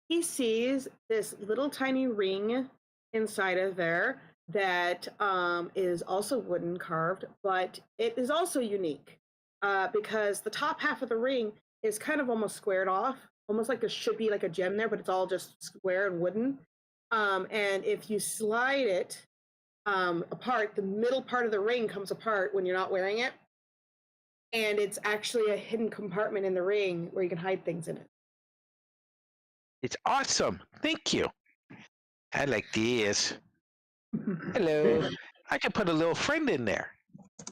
He sees this little tiny ring inside of there that is also wooden carved, but it is also unique because the top half of the ring is kind of almost squared off, almost like there should be like a gem there, but it's all just square and wooden. And if you slide it apart, the middle part of the ring comes apart when you're not wearing it. And it's actually a hidden compartment in the ring where you can hide things in it. It's awesome. Thank you. I like these. Hello. I can put a little friend in there.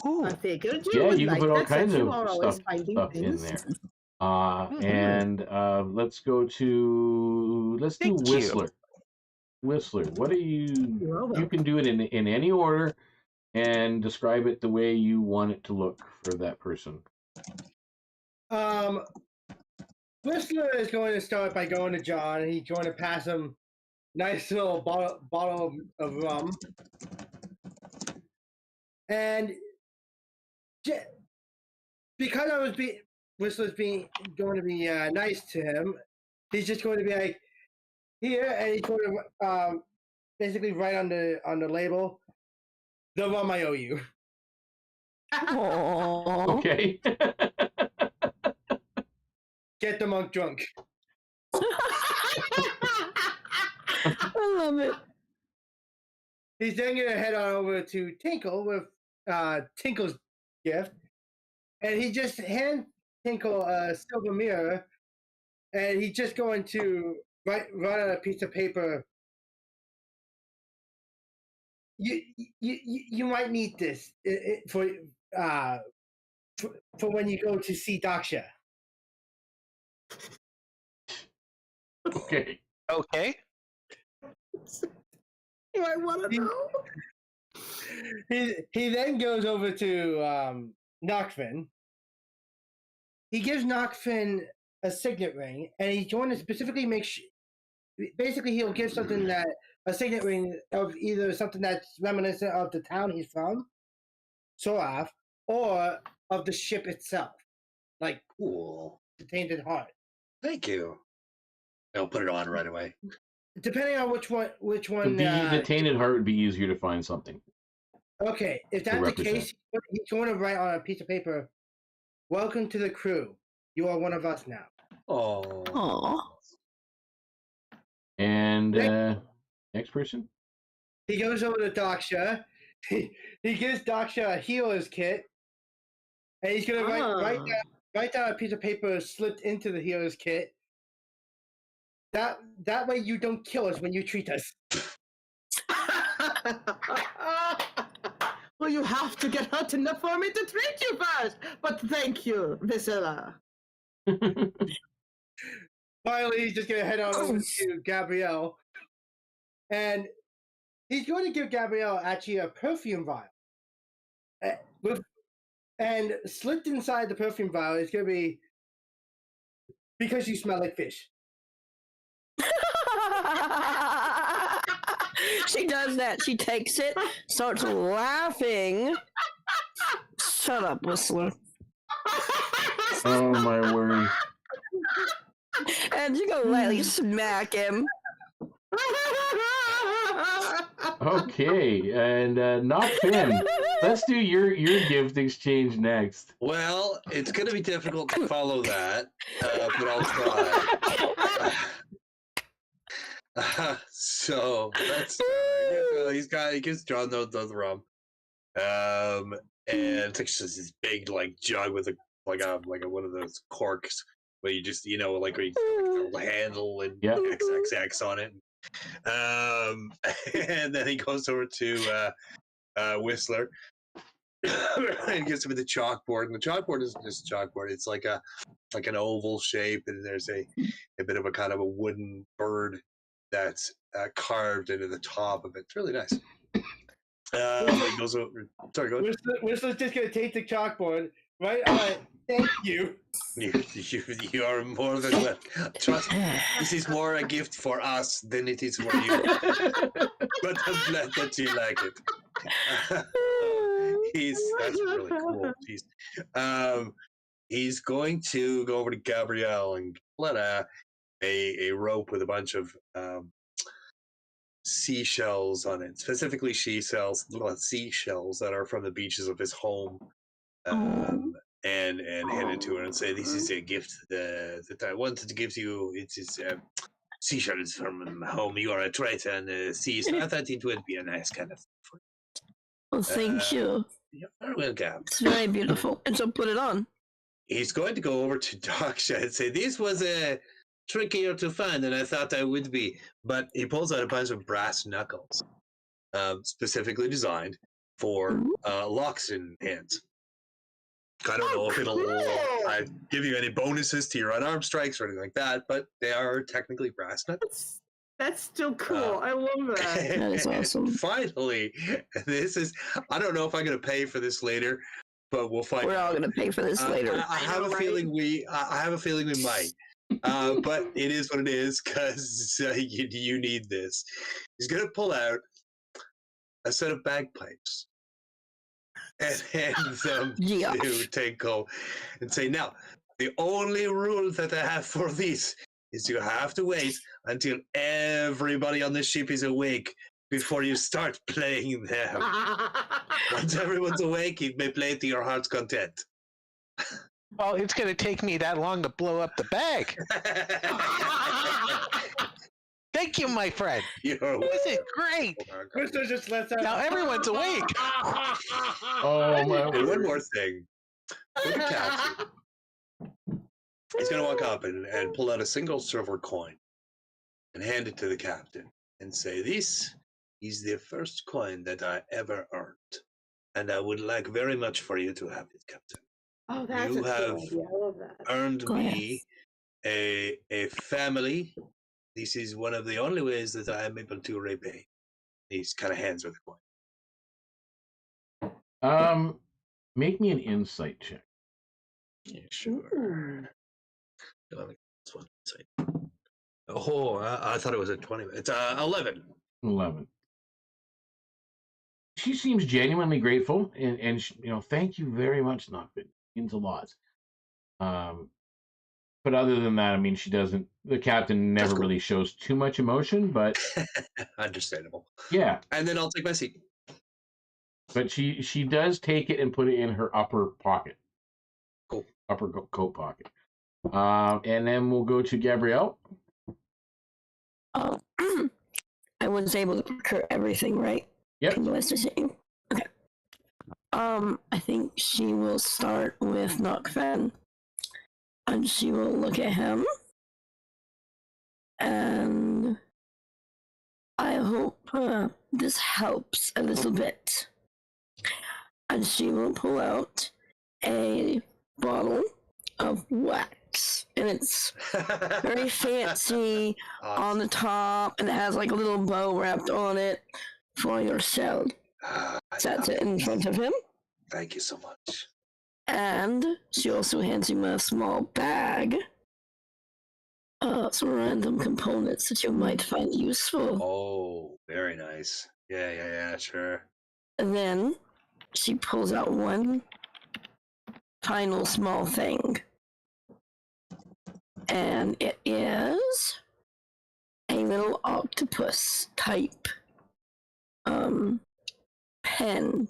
Ooh. I figured Yeah, would you can like put all that kinds since of you are always stuff finding in things. there. And let's go to do Whistler. Whistler, what are you? You can do it in any order and describe it the way you want it to look for that person. Whistler is going to start by going to John, and he's going to pass him nice little bottle of rum. And because Whistler's going to be nice to him, he's just going to be like, here, and he's going to basically write on the label, the rum I owe you. Aww. Okay. Get the monk drunk. I love it. He's then going to head on over to Tinkle with Tinkle's gift, and he just hands Tinkle a silver mirror, and he's just going to write on a piece of paper. You might need this for when you go to see Daksha. Okay. Okay. I want to know. He then goes over to Knockfin. He gives Knockfin a signet ring, and he's going to specifically make sure. Basically, he'll give something a signet ring of either something that's reminiscent of the town he's from, Soraf, or of the ship itself, like Cool. the Tainted Heart. Thank you. I'll put it on right away. Depending on which one. The Tainted Heart would be easier to find something. Okay, if that's the case, he's going to write on a piece of paper, "Welcome to the crew. You are one of us now." Oh. Aww. And next person? He goes over to Daksha. He gives Daksha a healer's kit, and he's going to write down a piece of paper slipped into the healer's kit. That way you don't kill us when you treat us. Well, you have to get hurt enough for me to treat you first. But thank you, Viscera. Finally, he's just going to head on over to Gabrielle. And he's going to give Gabrielle actually a perfume vial. And slipped inside the perfume vial is going to be, because you smell like fish. She does that. She takes it, starts laughing. Shut up, Whistler. Oh my word. And you go lightly smack him. Okay, and not Finn. Let's do your gift exchange next. Well, it's going to be difficult to follow that, but I'll try. So that's he gives John the rum. And it's just this big like jug with a one of those corks where you just like where you like the handle and XXX on it. And then he goes over to Whistler and gives him the chalkboard. And the chalkboard isn't just a chalkboard; it's like an oval shape, and there's a bit of a kind of a wooden bird that's carved into the top of it. It's really nice. He goes over. Sorry, go ahead. Whistler's just gonna take the chalkboard right on it. Thank you. You are more than welcome. Trust me, this is more a gift for us than it is for you. But I'm glad that you like it. That's really cool. He's going to go over to Gabrielle and let a rope with a bunch of seashells on it, specifically seashells that are from the beaches of his home, and hand it to her and say, "This is a gift that I wanted to give you. It is seashells from home. You are a traitor and the sea, so I thought it would be a nice kind of thing for you." Well, thank you. You're very welcome. It's very beautiful. And so put it on. He's going to go over to Daksha and say, "This was trickier to find than I thought I would be." But he pulls out a bunch of brass knuckles, specifically designed for locks in hands. I don't know if it'll give you any bonuses to your unarmed strikes or anything like that, but they are technically brass knuckles. That's still cool. I love that. That is awesome. Finally, I don't know if I'm going to pay for this later, but we'll find out. We're all going to pay for this later. I have a feeling we might. But it is what it is, because you need this. He's going to pull out a set of bagpipes and hand them to Tinkle and say, "Now, the only rule that I have for these is you have to wait until everybody on the ship is awake before you start playing them. Once everyone's awake, you may play to your heart's content." Well, it's going to take me that long to blow up the bag. Thank you, my friend. This is great. Whistler just lets out. Now everyone's awake. Oh my! One more thing. For the captain, he's going to walk up and pull out a single silver coin and hand it to the captain and say, "This is the first coin that I ever earned, and I would like very much for you to have it, Captain. Oh, that's you a have cool idea. I love that. earned me a family. This is one of the only ways that I am able to repay." He's kind of hands with the coin. Make me an insight check. Yeah, sure. This one. Oh, I thought it was a 20. It's 11. 11. She seems genuinely grateful, and thank you very much, Knockbit. Means a lot. But other than that, I mean, the captain never really shows too much emotion, but understandable. Yeah. And then I'll take my seat. But she does take it and put it in her upper pocket. Cool. Upper coat pocket. And then we'll go to Gabrielle. I was able to procure everything, right? Yep. Okay. I think she will start with Knockfen. And she will look at him. And I hope this helps a little bit. And she will pull out a bottle of wax. And it's very fancy on the top. And it has like a little bow wrapped on it for your shell. Sets it in front of him. Thank you so much. And she also hands him a small bag. Some random components that you might find useful. Oh, very nice. Yeah, sure. And then she pulls out one final small thing. And it is a little octopus type pen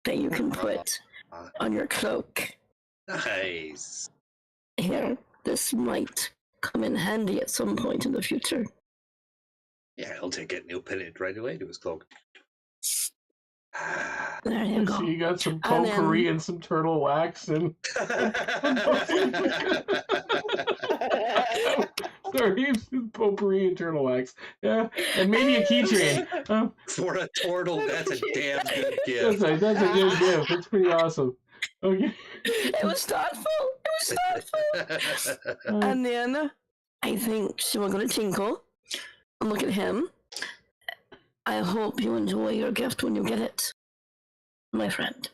that you can put on your cloak. Nice. Here, this might come in handy at some point in the future. Yeah, he'll take it and he'll pin it right away to his cloak. There you go. So you got some potpourri and some turtle wax and. Sorry, potpourri and turtle wax. Yeah, and maybe a keychain. For a turtle, that's a damn good gift. That's a good gift. That's pretty awesome. Okay. It was thoughtful. And then I think she will go to Tinkle and look at him. I hope you enjoy your gift when you get it, my friend.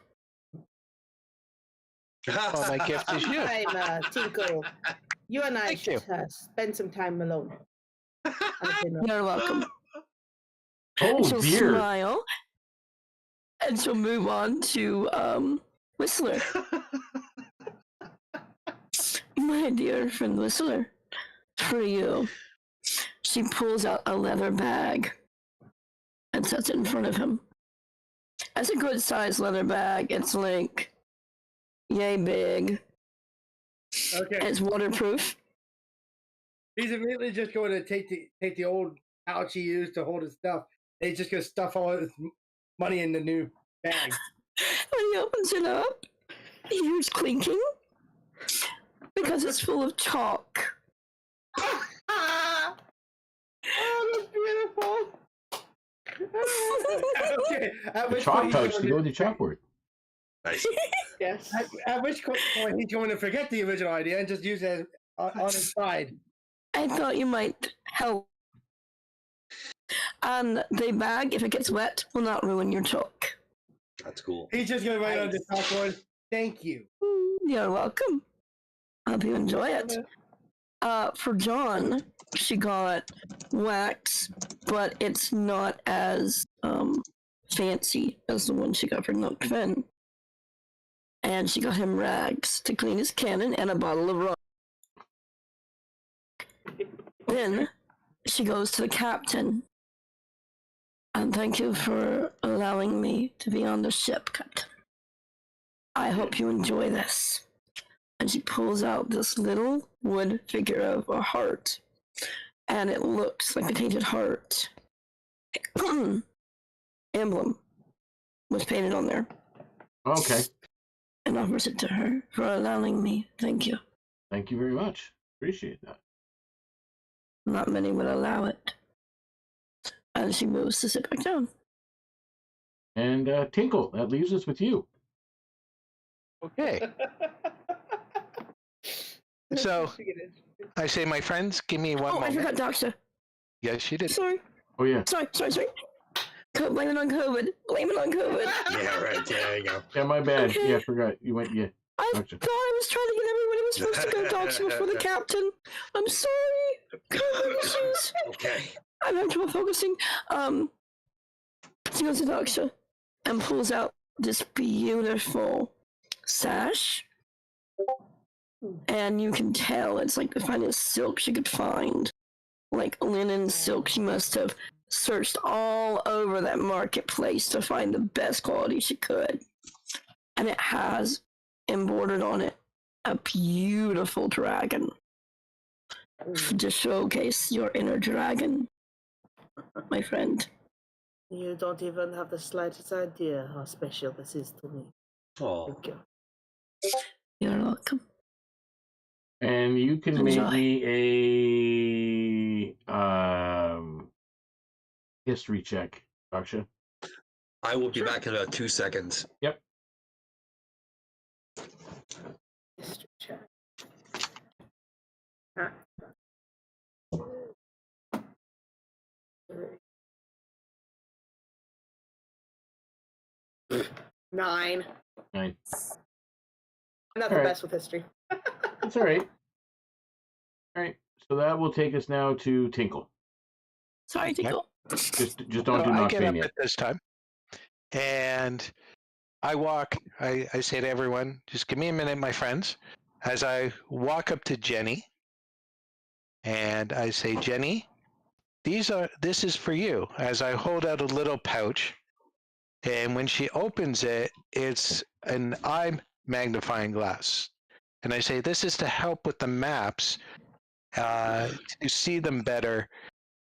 Well, my gift is you. I'm Tinkle. You and I should spend some time alone. You're welcome. Oh, and she'll dear. smile, and she'll move on to Whistler. My dear friend Whistler, for you. She pulls out a leather bag and sets it in front of him. It's a good sized leather bag. It's like yay big. Okay. And it's waterproof. He's immediately just going to take the old pouch he used to hold his stuff. And he's just going to stuff all his money in the new bag. When he opens it up, he hears clinking because it's full of chalk. Oh, that's beautiful. Okay. The chalk pouch to go with the chalkboard. Nice. Yes. At which point he's going to forget the original idea and just use it on his side. I thought you might help. And the bag, if it gets wet, will not ruin your chalk. That's cool. He's just going to write on the chalkboard, "Thank you." You're welcome. Hope you enjoy it. For John, she got wax, but it's not as fancy as the one she got for Nook Finn. And she got him rags to clean his cannon and a bottle of rum. Then she goes to the captain. And thank you for allowing me to be on the ship, Captain. I hope you enjoy this. And she pulls out this little wood figure of a heart. And it looks like a tainted heart. Emblem was painted on there. Okay. And offers it to her for allowing me. Thank you. Thank you very much. Appreciate that. Not many would allow it. And she moves to sit back down. And Tinkle, that leaves us with you. Okay. So I say, my friends, give me one moment. I forgot Doctor. Yes, you did. Sorry. Oh, yeah. Sorry. Blame it on COVID. Yeah, right. There you go. Yeah, my bad. Okay. Yeah, I forgot. You went, yeah. I Gotcha. thought I was trying to get everybody was supposed to go Doctor before the captain. I'm sorry. COVID issues. Okay. I'm having trouble focusing. She goes to Doctor and pulls out this beautiful sash. And you can tell it's like the finest silk she could find. Like linen silk. She must have searched all over that marketplace to find the best quality she could. And it has embroidered on it a beautiful dragon to showcase your inner dragon, my friend. You don't even have the slightest idea how special this is to me. Oh. Thank you. You're welcome. And you can Enjoy. make me a history check, Daksha. I will be back in about 2 seconds. Yep. History check. 9. 9. I'm not All the right. best with history. That's all right. All right. So that will take us now to Tinkle. Sorry, Tinkle. Just don't do I not get up yet. at this time, and I walk. I say to everyone, "Just give me a minute, my friends." As I walk up to Jenny, and I say, "Jenny, this is for you." As I hold out a little pouch, and when she opens it, it's an eye magnifying glass, and I say, "This is to help with the maps, to see them better."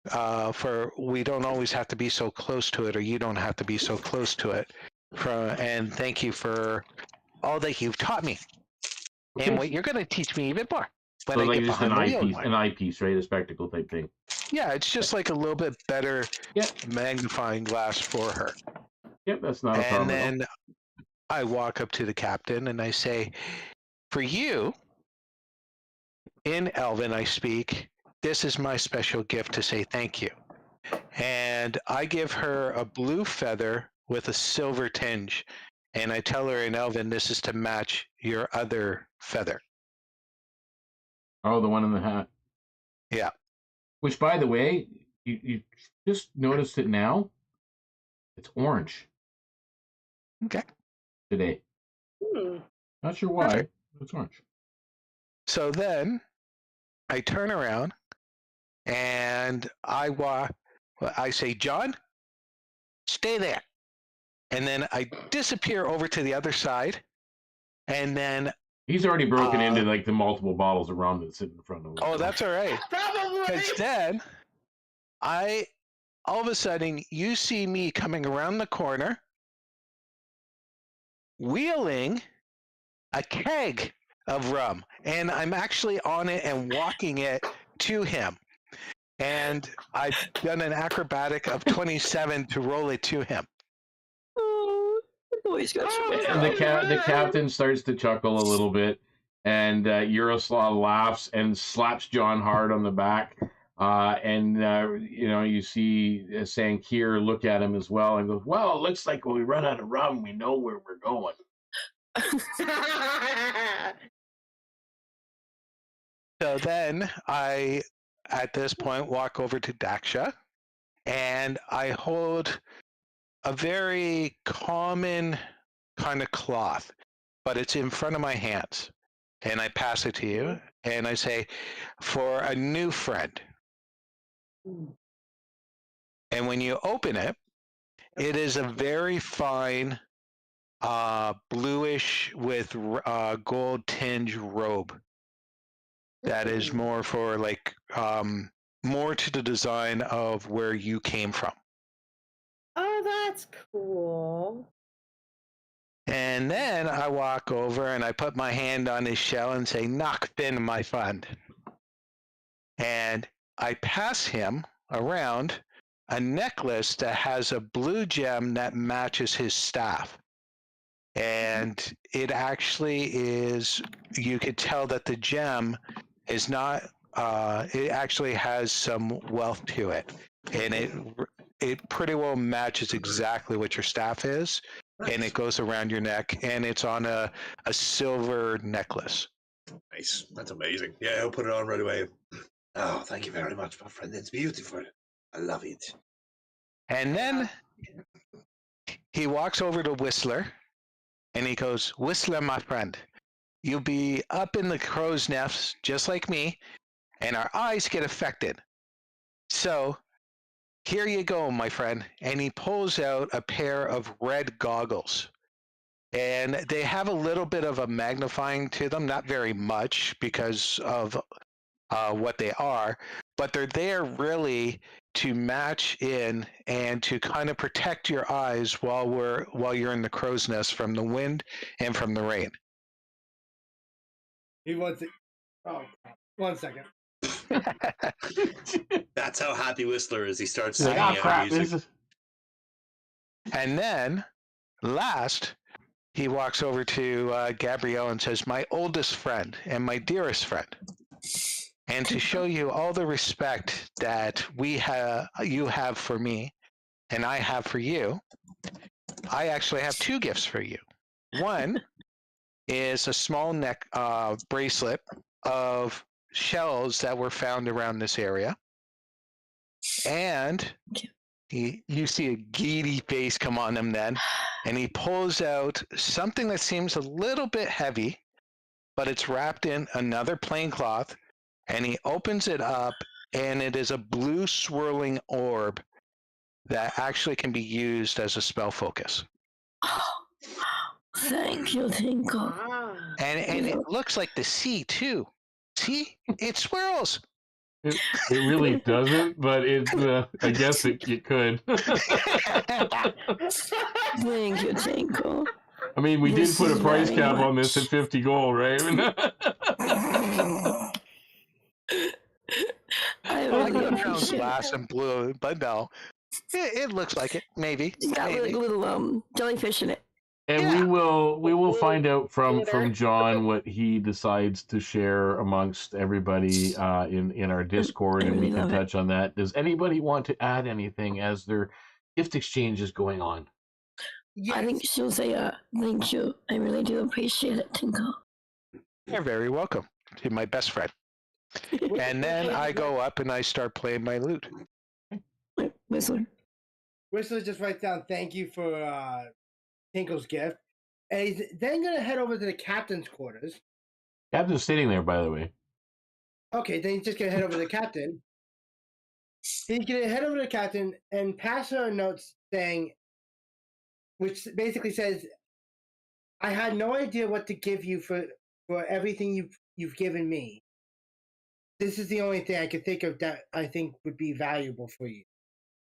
for we don't always have to be so close to it, or you don't have to be so close to it. And thank you for all that you've taught me, and what you're going to teach me even more when so I like get just behind the wheel. an eyepiece, right? A spectacle type thing. Yeah, it's just like a little bit better magnifying glass for her. Yep, that's not a problem. And then I walk up to the captain and I say, for you, in Elven I speak, this is my special gift to say thank you. And I give her a blue feather with a silver tinge. And I tell her in Elven, this is to match your other feather. Oh, the one in the hat. Yeah. Which, by the way, you just noticed it now. It's orange. Okay. Today. Not sure why. Perfect. It's orange. So then I turn around and I say, John, stay there. And then I disappear over to the other side. And then he's already broken into like the multiple bottles of rum that's sitting in front of him. Oh, that's all right. Probably. Because then all of a sudden, you see me coming around the corner, wheeling a keg of rum. And I'm actually on it and walking it to him. And I've done an acrobatic of 27 to roll it to him. Oh, the boy's got the captain starts to chuckle a little bit, and Yaroslav laughs and slaps John hard on the back. You see Sankir look at him as well and goes, well, it looks like when we run out of rum, we know where we're going. So then I, at this point, walk over to Daksha, and I hold a very common kind of cloth, but it's in front of my hands. And I pass it to you, and I say, for a new friend. And when you open it, it is a very fine bluish with gold tinge robe. That is more for like more to the design of where you came from. Oh, that's cool. And then I walk over and I put my hand on his shell and say, knock fin, my friend. And I pass him around a necklace that has a blue gem that matches his staff. And it actually is, you could tell that the gem is not, it actually has some wealth to it. And it pretty well matches exactly what your staff is. Nice. And it goes around your neck, and it's on a silver necklace. Nice. That's amazing. Yeah, I'll put it on right away. Oh, thank you very much, my friend. It's beautiful. I love it. And then he walks over to Whistler, and he goes, Whistler, my friend, you'll be up in the crow's nest just like me, and our eyes get affected. So here you go, my friend. And he pulls out a pair of red goggles. And they have a little bit of a magnifying to them, not very much because of what they are, but they're there really to match in and to kind of protect your eyes while you're in the crow's nest from the wind and from the rain. He wants it. Oh, 1 second. That's how happy Whistler is. He starts singing out music. And then, last, he walks over to Gabrielle and says, my oldest friend and my dearest friend. And to show you all the respect that you have for me and I have for you, I actually have two gifts for you. One is a small neck bracelet of shells that were found around this area. And you see a giddy face come on him then, and he pulls out something that seems a little bit heavy, but it's wrapped in another plain cloth, and he opens it up, and it is a blue swirling orb that actually can be used as a spell focus. Thank you, Tinkle. And it looks like the sea too. See? It swirls. It really doesn't, but I guess it could. Thank you, Tinkle. I mean, we did put a price cap on this at 50 gold, right? I really appreciate glass and blue, but no, it looks like it. Maybe it's got maybe. little jellyfish in it. And we will find out from John what he decides to share amongst everybody in our Discord, and we can touch on that. Does anybody want to add anything as their gift exchange is going on? Yes. I think she'll say, thank you. I really do appreciate it, Tinkle. You're very welcome. You're my best friend. And then I go up and I start playing my lute. Whistler just writes down thank you for Tinkle's gift. And he's then going to head over to the captain's quarters. Captain's sitting there, by the way. Okay, then he's just going to head over to the captain. He's going to head over to the captain and pass her a note saying, which basically says, I had no idea what to give you for everything you've given me. This is the only thing I could think of that I think would be valuable for you.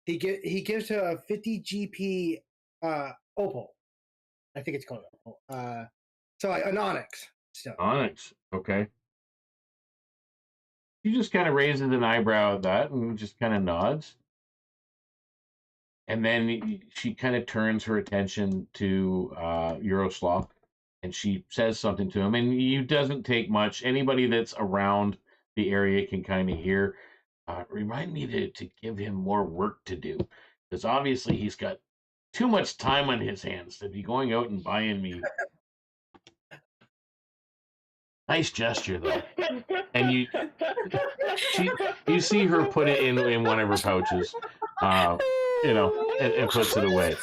He gives her a 50 GP opal. I think it's called opal. So like an onyx. So. Onyx, okay. She just kind of raises an eyebrow at that and just kind of nods. And then she kind of turns her attention to Yaroslav, and she says something to him. And it doesn't take much. Anybody that's around the area can kind of hear. Remind me to give him more work to do, because obviously he's got too much time on his hands to be going out and buying me. Nice gesture, though. And you see her put it in one of her pouches, and puts it away.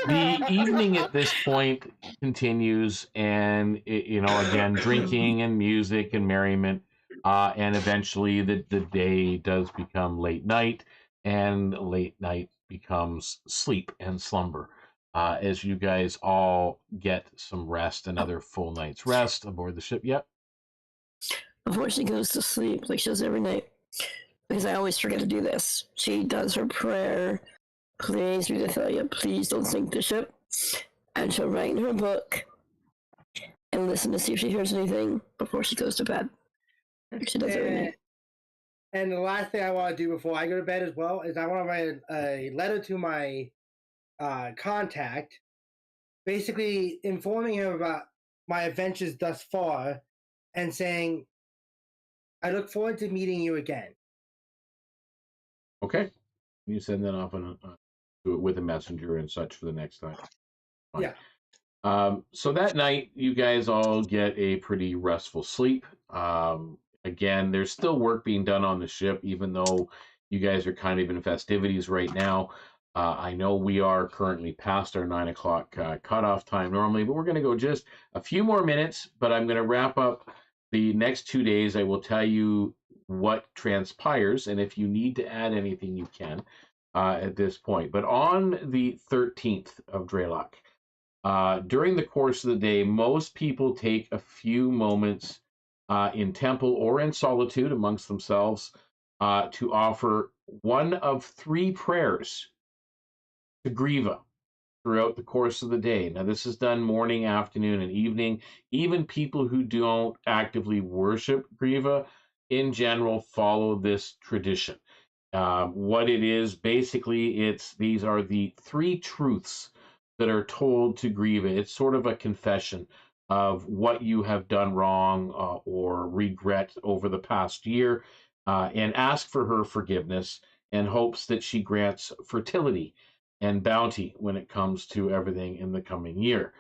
The evening at this point continues, and again, drinking and music and merriment, and eventually the day does become late night, and late night becomes sleep and slumber. As you guys all get some rest, another full night's rest aboard the ship. Yep. Before she goes to sleep, like she does every night, because I always forget to do this, she does her prayer, praise me to tell you, please don't sink the ship, and she'll write in her book and listen to see if she hears anything before she goes to bed. She does every night. And the last thing I want to do before I go to bed as well is I want to write a letter to my contact, basically informing him about my adventures thus far and saying, I look forward to meeting you again. Okay. You send that off with a messenger and such for the next time. Fine. Yeah. So that night, you guys all get a pretty restful sleep. Again, there's still work being done on the ship, even though you guys are kind of in festivities right now. I know we are currently past our 9 o'clock cutoff time normally, but we're going to go just a few more minutes. But I'm going to wrap up the next 2 days. I will tell you what transpires, and if you need to add anything, you can at this point. But on the 13th of Drelok, during the course of the day, most people take a few moments in temple or in solitude amongst themselves to offer one of 3 prayers to Griva throughout the course of the day. Now, this is done morning, afternoon, and evening. Even people who don't actively worship Griva, in general, follow this tradition. What it is, basically, these are the 3 truths that are told to Griva. It's sort of a confession of what you have done wrong or regret over the past year, and ask for her forgiveness and hopes that she grants fertility and bounty when it comes to everything in the coming year.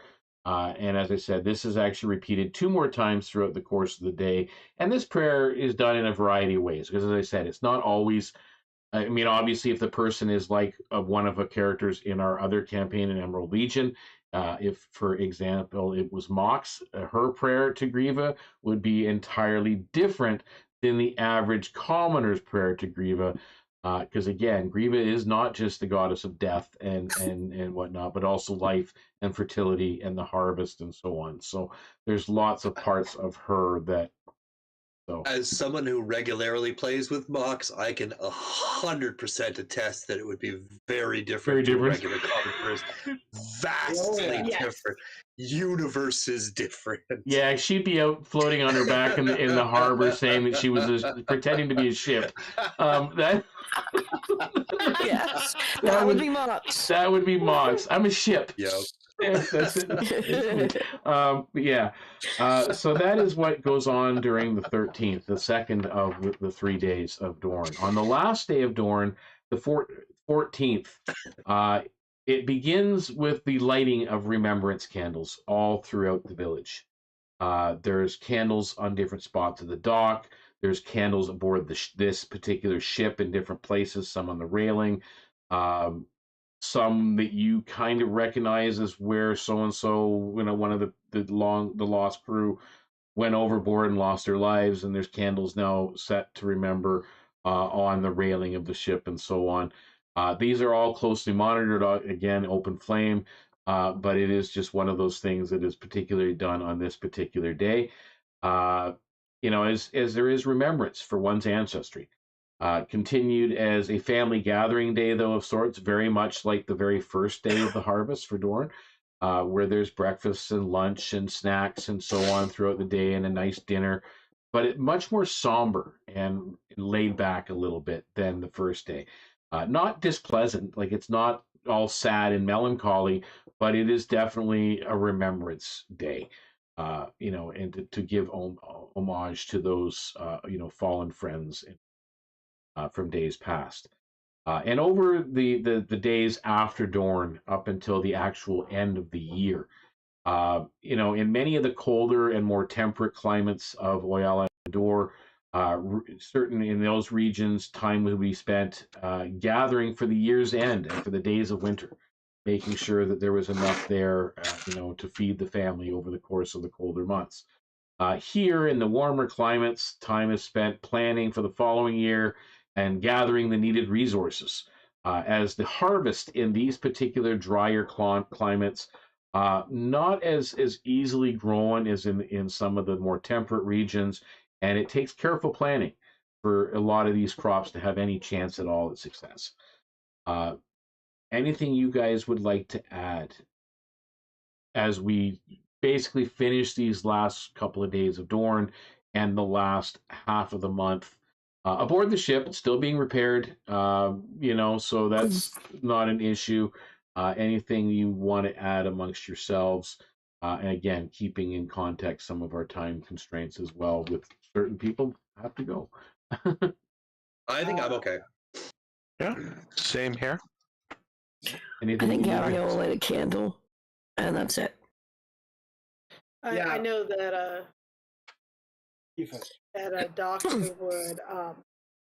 And as I said, this is actually repeated 2 more times throughout the course of the day. And this prayer is done in a variety of ways, because as I said, it's not always, I mean, obviously, if the person is like one of the characters in our other campaign in Emerald Legion, if, for example, it was Mox, her prayer to Griva would be entirely different than the average commoner's prayer to Griva. Because again, Griva is not just the goddess of death and whatnot, but also life and fertility and the harvest and so on. So there's lots of parts of her that So, as someone who regularly plays with mocks, I can 100% attest that it would be very different from regular common prayers. Vastly different. Universes different. Yeah, she'd be out floating on her back in the harbor, saying that she was pretending to be a ship. That yes, that would be Mox. That would be Mox. I'm a ship. Yep. Yeah, that's it. Yeah. So that is what goes on during the 13th, the second of the 3 days of Dorn. On the last day of Dorn, the 14th, it begins with the lighting of remembrance candles all throughout the village. There's candles on different spots of the dock. There's candles aboard this particular ship in different places, some on the railing. Some that you kind of recognize as where so-and-so, one of the lost crew went overboard and lost their lives, and there's candles now set to remember on the railing of the ship and so on. These are all closely monitored, again, open flame, but it is just one of those things that is particularly done on this particular day. As there is remembrance for one's ancestry. Continued as a family gathering day, though, of sorts, very much like the very first day of the harvest for Dorn, where there's breakfast and lunch and snacks and so on throughout the day and a nice dinner, but much more somber and laid back a little bit than the first day. Not displeasant, like it's not all sad and melancholy, but it is definitely a remembrance day. And to give homage to those, fallen friends from days past. And over the days after Dorn up until the actual end of the year, in many of the colder and more temperate climates of Oyala and Dor, certain in those regions, time will be spent gathering for the year's end and for the days of winter, making sure that there was enough there, to feed the family over the course of the colder months. Here in the warmer climates, time is spent planning for the following year and gathering the needed resources. As the harvest in these particular drier climates, not as easily grown as in some of the more temperate regions, and it takes careful planning for a lot of these crops to have any chance at all at success. Anything you guys would like to add as we basically finish these last couple of days of Dorn and the last half of the month aboard the ship? It's still being repaired, so that's not an issue. Anything you want to add amongst yourselves, and again, keeping in context some of our time constraints as well, with certain people have to go. I think I'm okay. Yeah, same here. I think Gabrielle will light a candle, and that's it. I know that doctor would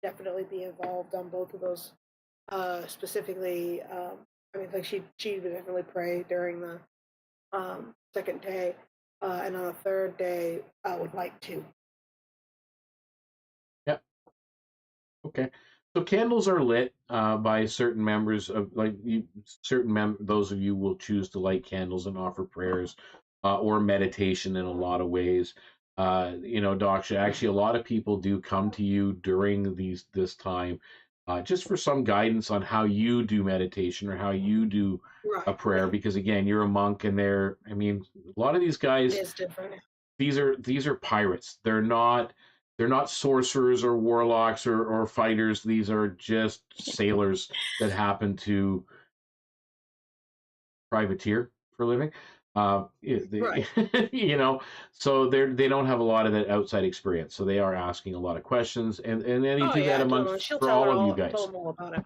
definitely be involved on both of those. Specifically, she would definitely pray during the second day, and on the third day, I would like to. Yep. Okay. So candles are lit by certain members of those of you will choose to light candles and offer prayers or meditation in a lot of ways. Doc, actually, a lot of people do come to you during this time just for some guidance on how you do meditation or how you do a prayer, because again, you're a monk, and a lot of these guys, it's different. These are pirates. They're not sorcerers or warlocks or fighters. These are just sailors that happen to privateer for a living. So they don't have a lot of that outside experience. So they are asking a lot of questions, and they do that amongst for all of you guys. Tell them all about it.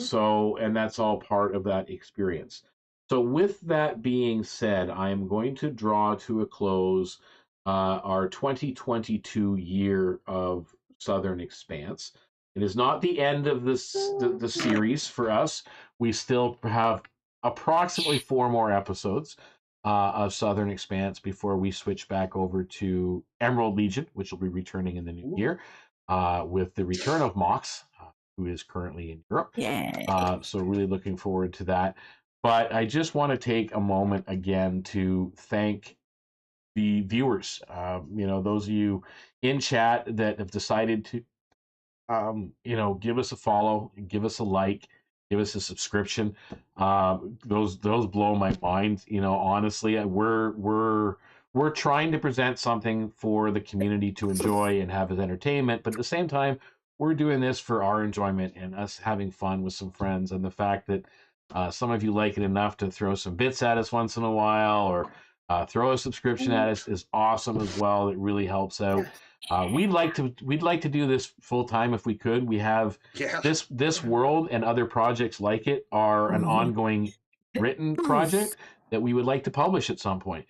So, and that's all part of that experience. So with that being said, I'm going to draw to a close our 2022 year of Southern Expanse. It is not the end of the series for us. We still have approximately 4 more episodes of Southern Expanse before we switch back over to Emerald Legion, which will be returning in the new year with the return of Mox, who is currently in Europe. So really looking forward to that. But I just want to take a moment again to thank the viewers, those of you in chat that have decided to, give us a follow, give us a like, give us a subscription. Those blow my mind. Honestly, we're trying to present something for the community to enjoy and have as entertainment, but at the same time, we're doing this for our enjoyment and us having fun with some friends. And the fact that some of you like it enough to throw some bits at us once in a while, or throw a subscription at us, is awesome as well. It really helps out. We'd like to do this full time if we could. We have this world and other projects like it are an ongoing written project that we would like to publish at some point.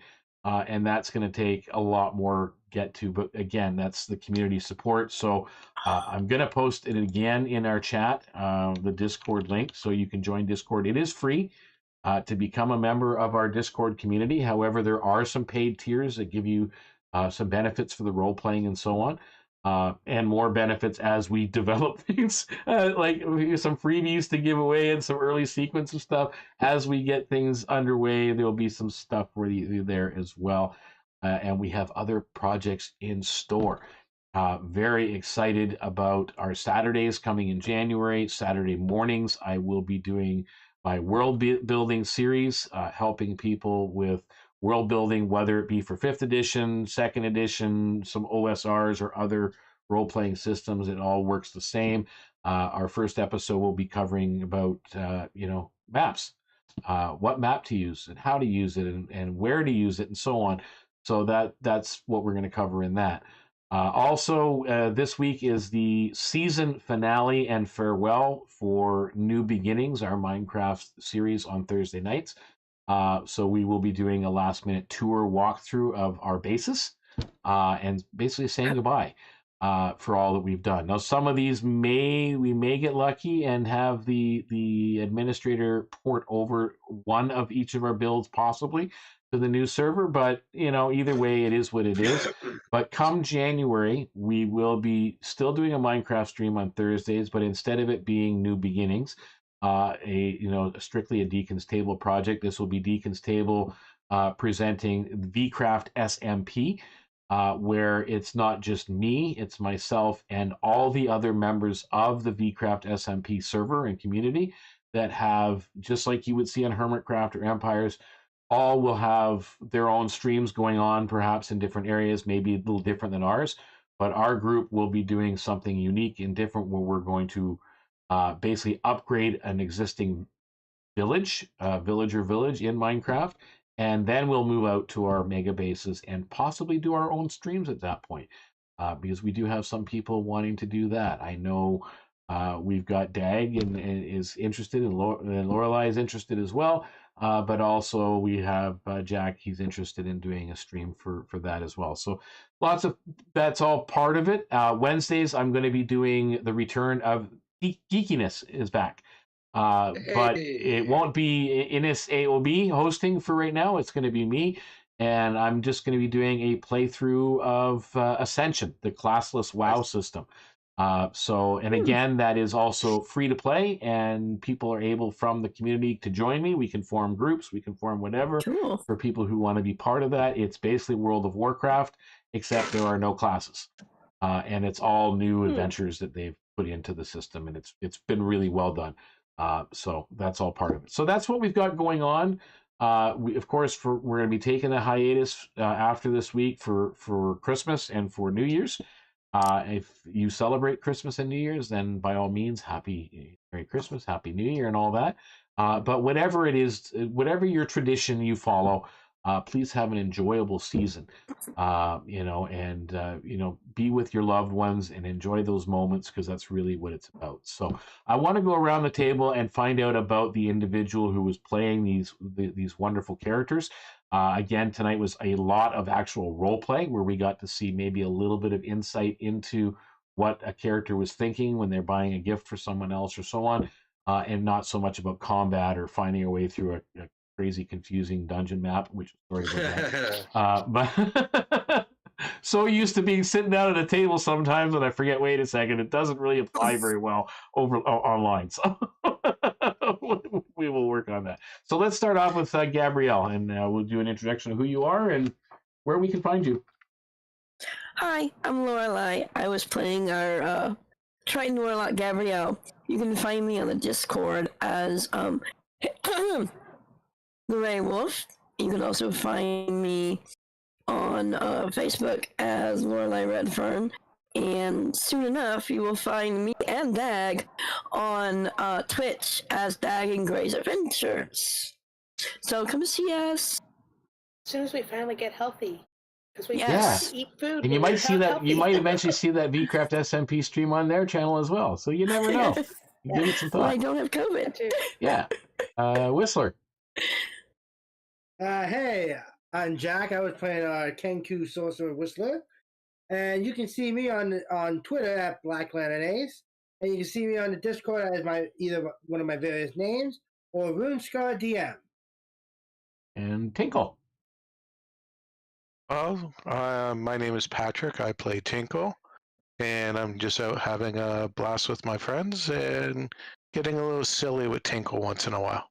And that's going to take a lot more get to. But again, that's the community support. So I'm going to post it again in our chat, the Discord link, so you can join Discord. It is free to become a member of our Discord community. However, there are some paid tiers that give you some benefits for the role playing and so on. And more benefits as we develop things, like some freebies to give away and some early sequence of stuff. As we get things underway, there'll be some stuff for you there as well. And we have other projects in store. Very excited about our Saturdays coming in January. Saturday mornings, I will be doing my world building series, helping people with world building, whether it be for 5th edition, 2nd edition, some OSRs or other role-playing systems. It all works the same. Our first episode will be covering about, maps, what map to use and how to use it and where to use it and so on. So that's what we're going to cover in that. Also, this week is the season finale and farewell for New Beginnings, our Minecraft series on Thursday nights. So we will be doing a last-minute tour walkthrough of our bases and basically saying goodbye for all that we've done. Now, some of these we may get lucky and have the administrator port over one of each of our builds possibly to the new server, but either way, it is what it is. But come January, we will be still doing a Minecraft stream on Thursdays, but instead of it being New Beginnings, strictly a Deacon's Table project, this will be Deacon's Table presenting VCraft SMP, where it's not just me, it's myself and all the other members of the VCraft SMP server and community that have, just like you would see on Hermitcraft or Empires, all will have their own streams going on, perhaps in different areas, maybe a little different than ours, but our group will be doing something unique and different where we're going to basically upgrade an existing village in Minecraft, and then we'll move out to our mega bases and possibly do our own streams at that point, because we do have some people wanting to do that. I know we've got Dag and is interested, and Lorelei is interested as well, but also we have Jack. He's interested in doing a stream for that as well. So that's all part of it. Wednesdays, I'm going to be doing the return of Geekiness is back. But it won't be Innis AOB hosting for right now. It's going to be me, and I'm just going to be doing a playthrough of Ascension, the classless WoW system. And again, that is also free to play, and people are able from the community to join me. We can form groups, we can form whatever for people who want to be part of that. It's basically World of Warcraft, except there are no classes, and it's all new adventures that they've put into the system, and it's been really well done. So that's all part of it. So that's what we've got going on. We're going to be taking a hiatus after this week for Christmas and for New Year's. If you celebrate Christmas and New Year's, then by all means, Merry Christmas, Happy New Year, and all that. But whatever it is, whatever your tradition you follow, please have an enjoyable season, be with your loved ones and enjoy those moments, because that's really what it's about. So I want to go around the table and find out about the individual who was playing these wonderful characters. Again, tonight was a lot of actual role play where we got to see maybe a little bit of insight into what a character was thinking when they're buying a gift for someone else or so on, and not so much about combat or finding a way through a crazy, confusing dungeon map, which sorry about that. But so used to being sitting down at a table sometimes, and I forget. Wait a second, it doesn't really apply very well online. So we will work on that. So let's start off with Gabrielle, and we'll do an introduction of who you are and where we can find you. Hi, I'm Lorelai. I was playing our Triton Warlock Gabrielle. You can find me on the Discord as the Ray Wolf. You can also find me on Facebook as Lorelai Redfern. And soon enough, you will find me and Dag on Twitch as Dag and Gray's Adventures. So come see us. As soon as we finally get healthy. Because we Yes. eat food. And you might see that. You might eventually see that VCraft SMP stream on their channel as well. So you never know. Give it some thought. Well, I don't have COVID. Yeah. Whistler. Hey, I'm Jack. I was playing Kenku Sorcerer Whistler. And you can see me on Twitter at Black Lantern Ace. And you can see me on the Discord as either one of my various names or RuneScar DM. And Tinkle. Well, my name is Patrick. I play Tinkle, and I'm just out having a blast with my friends and getting a little silly with Tinkle once in a while.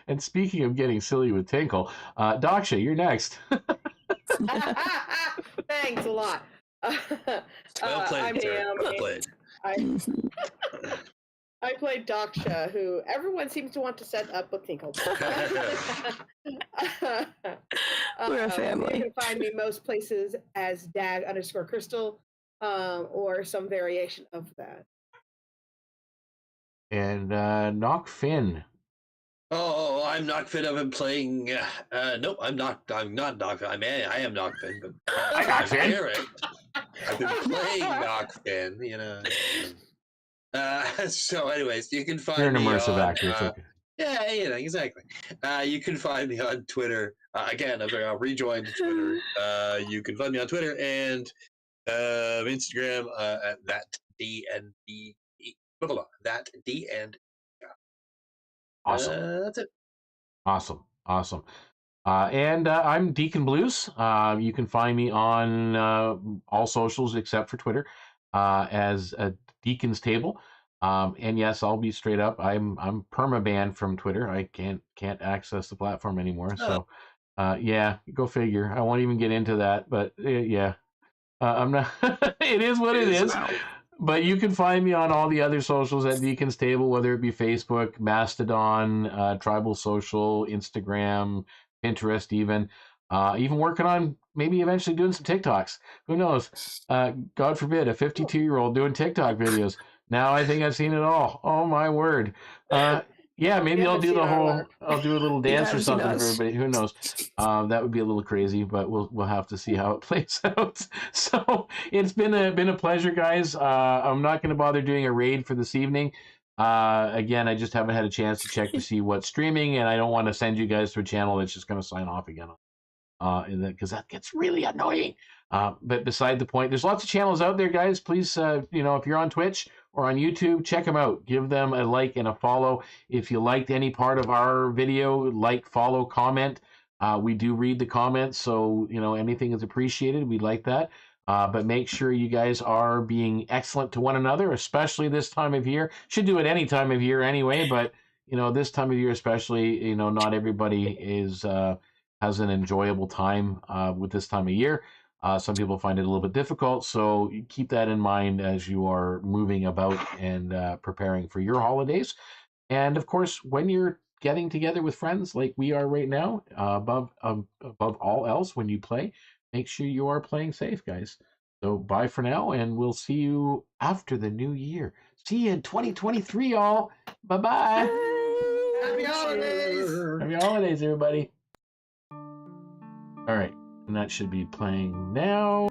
And speaking of getting silly with Tinkle, Daksha, you're next. Thanks a lot. Well played, sir. Well played. I played Daksha, who everyone seems to want to set up with Tinkle. We're a family. You can find me most places as Dag_Crystal, or some variation of that. And Knock Finn. Oh, I'm Knock Finn. I've been playing. Nope, I'm not Knock Finn. I am Knock Finn, but I'm Knock Finn. I've been playing Knock Finn. You know. So, anyways, you can find You're an me immersive on, actor. Okay. Yeah, exactly. You can find me on Twitter. Again, I've rejoined Twitter. You can find me on Twitter and Instagram at that DND. That DND. Awesome. That's it. Awesome. And I'm Deacon Blues. You can find me on all socials except for Twitter as Deacon's Table. And yes, I'll be straight up. I'm perma-banned from Twitter. I can't access the platform anymore. So yeah, go figure. I won't even get into that. But yeah, I'm not. It is what it is. But you can find me on all the other socials at Deacon's Table, whether it be Facebook, Mastodon, Tribal Social, Instagram, Pinterest, even working on maybe eventually doing some TikToks. Who knows? God forbid, a 52-year-old doing TikTok videos. Now I think I've seen it all. Oh my word. Yeah, maybe I'll do I'll do a little dance or something for everybody. Who knows? That would be a little crazy, but we'll have to see how it plays out. So it's been a pleasure, guys. I'm not going to bother doing a raid for this evening. Again, I just haven't had a chance to check to see what's streaming, and I don't want to send you guys to a channel that's just going to sign off again. Because that gets really annoying. But beside the point, there's lots of channels out there, guys. Please, if you're on Twitch or on YouTube, check them out. Give them a like and a follow. If you liked any part of our video, like, follow, comment. We do read the comments, so anything is appreciated. We like that. But make sure you guys are being excellent to one another, especially this time of year. Should do it any time of year anyway, but this time of year especially, not everybody has an enjoyable time with this time of year. Some people find it a little bit difficult, so keep that in mind as you are moving about and preparing for your holidays. And of course, when you're getting together with friends like we are right now, above all else, when you play, make sure you are playing safe, guys. So bye for now, and we'll see you after the new year. See you in 2023, y'all. Bye-bye. Happy holidays! Happy holidays, everybody. All right, and that should be playing now.